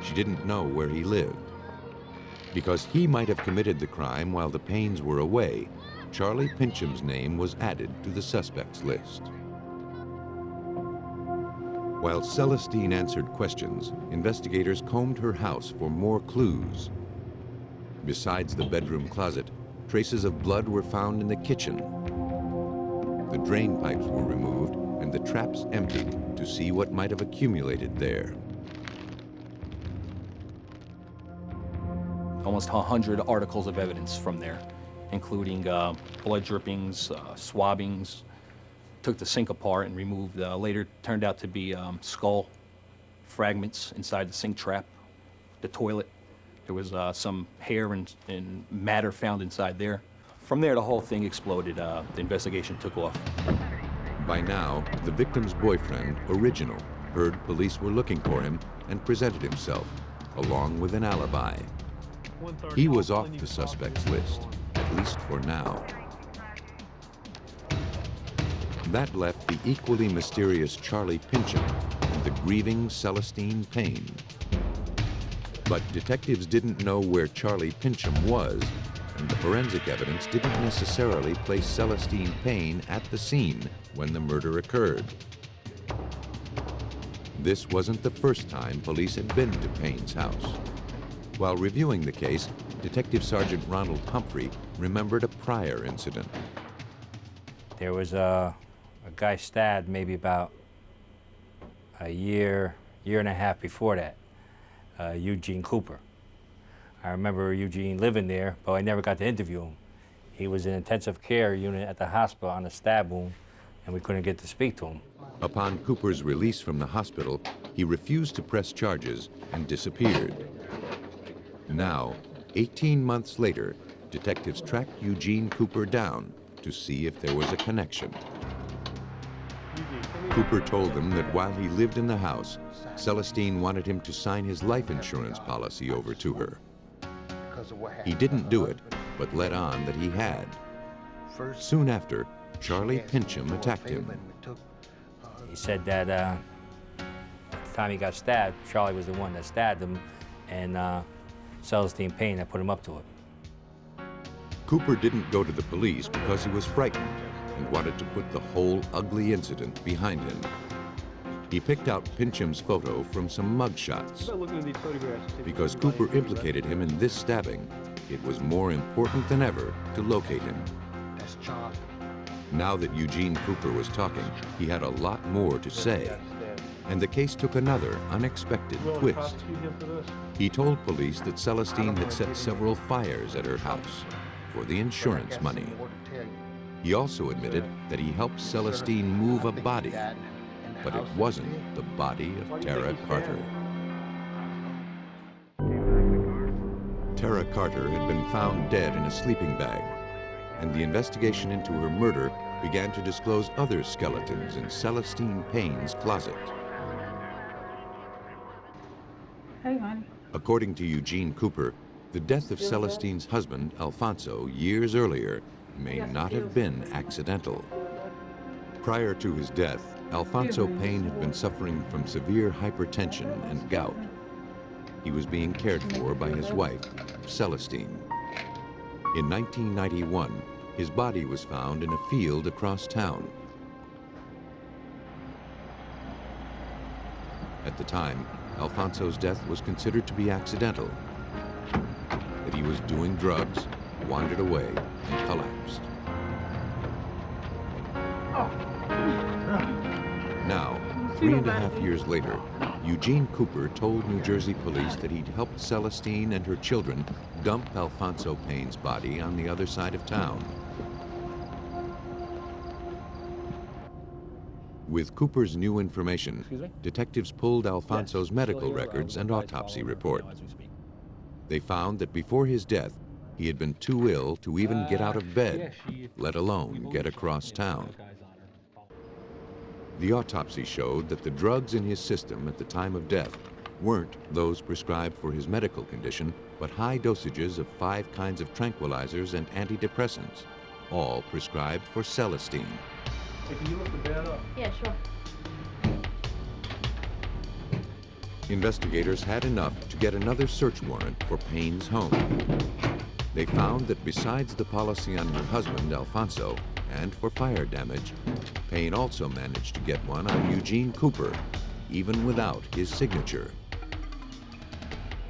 She didn't know where he lived. Because he might have committed the crime while the Paynes were away, Charlie Pincham's name was added to the suspects list. While Celestine answered questions, investigators combed her house for more clues. Besides the bedroom closet, traces of blood were found in the kitchen. The drain pipes were removed and the traps emptied to see what might have accumulated there. Almost 100 articles of evidence from there, including blood drippings, swabbings. Took the sink apart and removed, later turned out to be skull fragments inside the sink trap, the toilet. There was some hair and matter found inside there. From there, the whole thing exploded. The investigation took off. By now, the victim's boyfriend, Original, heard police were looking for him and presented himself, along with an alibi. He was off the suspects list, at least for now. That left the equally mysterious Charlie Pincham and the grieving Celestine Payne. But detectives didn't know where Charlie Pincham was, and the forensic evidence didn't necessarily place Celestine Payne at the scene when the murder occurred. This wasn't the first time police had been to Payne's house. While reviewing the case, Detective Sergeant Ronald Humphrey remembered a prior incident. There was a guy stabbed maybe about a year and a half before that, Eugene Cooper. I remember Eugene living there, but I never got to interview him. He was in intensive care unit at the hospital on a stab wound, and we couldn't get to speak to him. Upon Cooper's release from the hospital, he refused to press charges and disappeared. Now, 18 months later, detectives tracked Eugene Cooper down to see if there was a connection. Cooper told them that while he lived in the house, Celestine wanted him to sign his life insurance policy over to her. He didn't do it, but let on that he had. Soon after, Charlie Pincham attacked him. He said that at the time he got stabbed, Charlie was the one that stabbed him, and Celestine Payne had put him up to it. Cooper didn't go to the police because he was frightened and wanted to put the whole ugly incident behind him. He picked out Pincham's photo from some mugshots. Because Cooper implicated him in this stabbing, it was more important than ever to locate him. Now that Eugene Cooper was talking, he had a lot more to say. And the case took another unexpected twist. He told police that Celestine had set several fires at her house for the insurance money. He also admitted that he helped Celestine move a body, but it wasn't the body of Tara Carter. Tara Carter had been found dead in a sleeping bag, and the investigation into her murder began to disclose other skeletons in Celestine Payne's closet. Hey, honey. According to Eugene Cooper, the death of Celestine's husband, Alfonso, years earlier, may not have been accidental. Prior to his death, Alfonso Payne had been suffering from severe hypertension and gout. He was being cared for by his wife, Celestine. In 1991, his body was found in a field across town. At the time, Alfonso's death was considered to be accidental, that he was doing drugs, wandered away, and collapsed. Now, 3.5 years later, Eugene Cooper told New Jersey police that he'd helped Celestine and her children dump Alfonso Payne's body on the other side of town. With Cooper's new information, detectives pulled Alfonso's medical records and autopsy report. They found that before his death, he had been too ill to even get out of bed, let alone get across town. The autopsy showed that the drugs in his system at the time of death weren't those prescribed for his medical condition, but high dosages of 5 kinds of tranquilizers and antidepressants, all prescribed for Celestine. Hey, can you lift the bed up? Yeah, sure. Investigators had enough to get another search warrant for Payne's home. They found that besides the policy on her husband, Alfonso, and for fire damage, Payne also managed to get one on Eugene Cooper, even without his signature.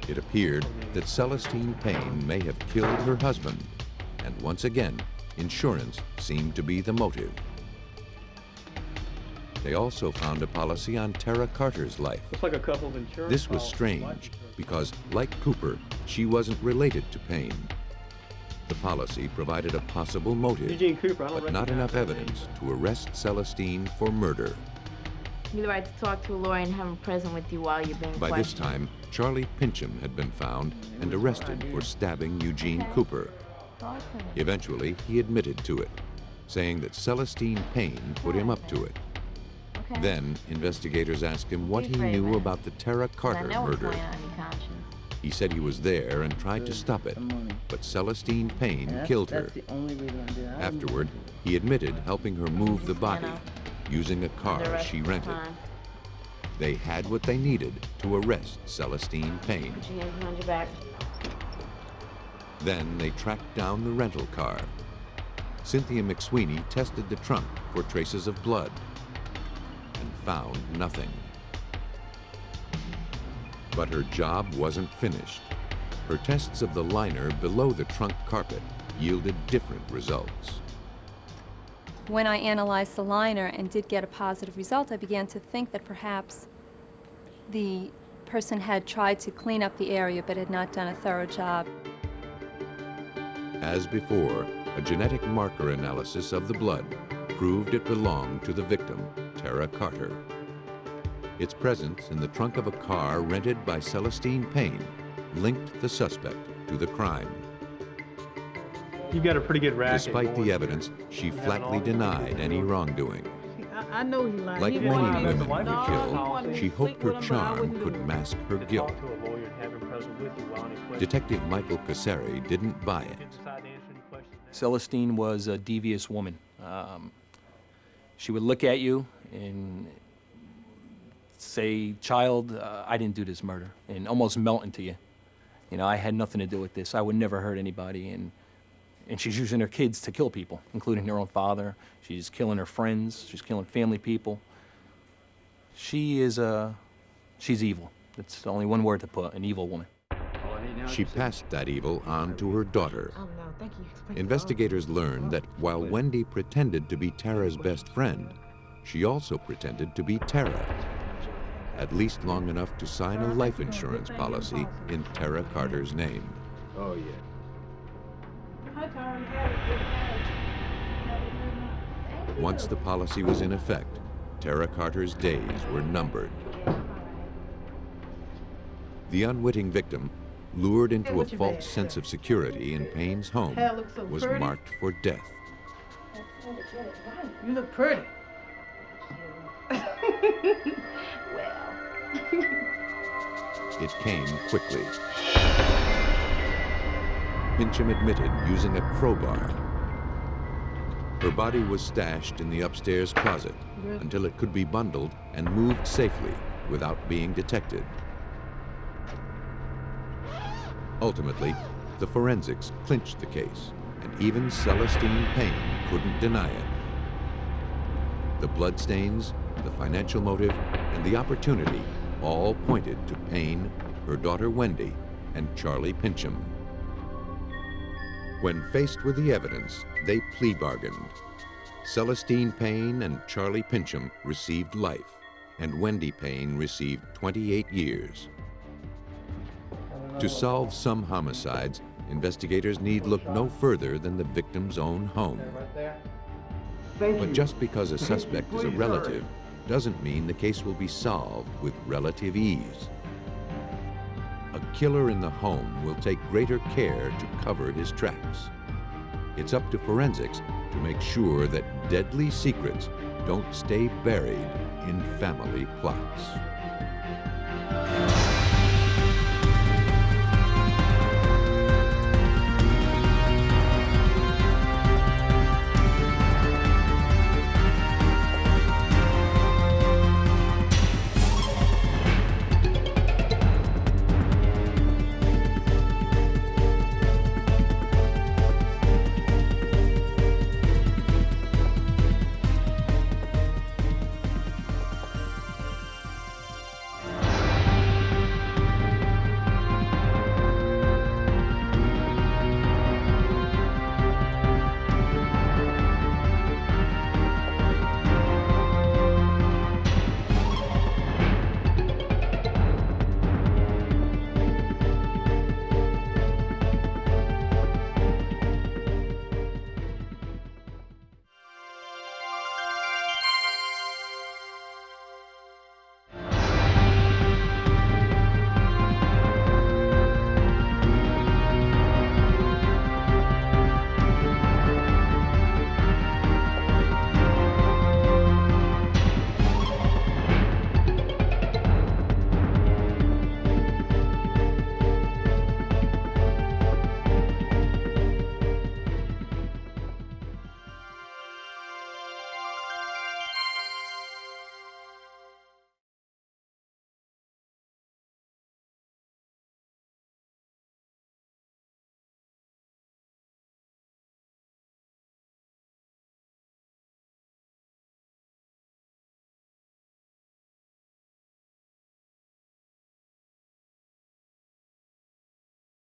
It appeared that Celestine Payne may have killed her husband, and once again, insurance seemed to be the motive. They also found a policy on Tara Carter's life. Looks like a couple of insurance This was policies. strange because, like Cooper, she wasn't related to Payne. The policy provided a possible motive, Eugene Cooper, I don't but not recognize enough that evidence to arrest Celestine for murder. You have the right to talk to a lawyer and have him present with you while you're being By questioned. this time, Charlie Pincham had been found and arrested for stabbing Eugene Cooper. Eventually, he admitted to it. saying that Celestine Payne put him up to it. Okay. Then, investigators asked him what he knew about the Tara Carter murder. He said he was there and tried to stop it, but Celestine Payne killed her. That's the only reason I did it. Afterward, he admitted helping her move the body, using a car she rented. They had what they needed to arrest Celestine Payne. Put your hands behind your back. Then they tracked down the rental car. Cynthia McSweeney tested the trunk for traces of blood and found nothing. But her job wasn't finished. Her tests of the liner below the trunk carpet yielded different results. When I analyzed the liner and did get a positive result, I began to think that perhaps the person had tried to clean up the area but had not done a thorough job. As before, a genetic marker analysis of the blood proved it belonged to the victim, Tara Carter. Its presence in the trunk of a car rented by Celestine Payne linked the suspect to the crime. You got a pretty good racket. Despite the evidence, she flatly denied any wrongdoing. I know he lied. Like He many wanted me to- women No, who he kill, wanted me she to hoped sleep her with him, but I charm wouldn't could do it. mask her To guilt. talk to a lawyer and have him present with you while any questions. Detective Michael Casari didn't buy it. Decide to answer any questions. Celestine was a devious woman. She would look at you and say, "Child, I didn't do this murder," and almost melt into you. You know, I had nothing to do with this. I would never hurt anybody. And she's using her kids to kill people, including her own father. She's killing her friends. She's killing family people. She's evil. That's the only one word to put, an evil woman. She passed that evil on to her daughter. Oh, no, thank you. Investigators learned that while Wendy pretended to be Tara's best friend, she also pretended to be Tara, at least long enough to sign a life insurance policy in Tara Carter's name. Oh, yeah. Hi, Tom. Have a good night. Once the policy was in effect, Tara Carter's days were numbered. The unwitting victim, lured into a false sense of security in Payne's home, Hair looks so was pretty. marked for death. You look pretty. It came quickly. Pincham admitted using a crowbar. Her body was stashed in the upstairs closet until it could be bundled and moved safely without being detected. Ultimately, the forensics clinched the case, and even Celestine Payne couldn't deny it. The bloodstains, the financial motive, and the opportunity all pointed to Payne, her daughter Wendy, and Charlie Pincham. When faced with the evidence, they plea bargained. Celestine Payne and Charlie Pincham received life, and Wendy Payne received 28 years. To solve some homicides, investigators need look no further than the victim's own home. But just because a suspect is a relative doesn't mean the case will be solved with relative ease. A killer in the home will take greater care to cover his tracks. It's up to forensics to make sure that deadly secrets don't stay buried in family plots.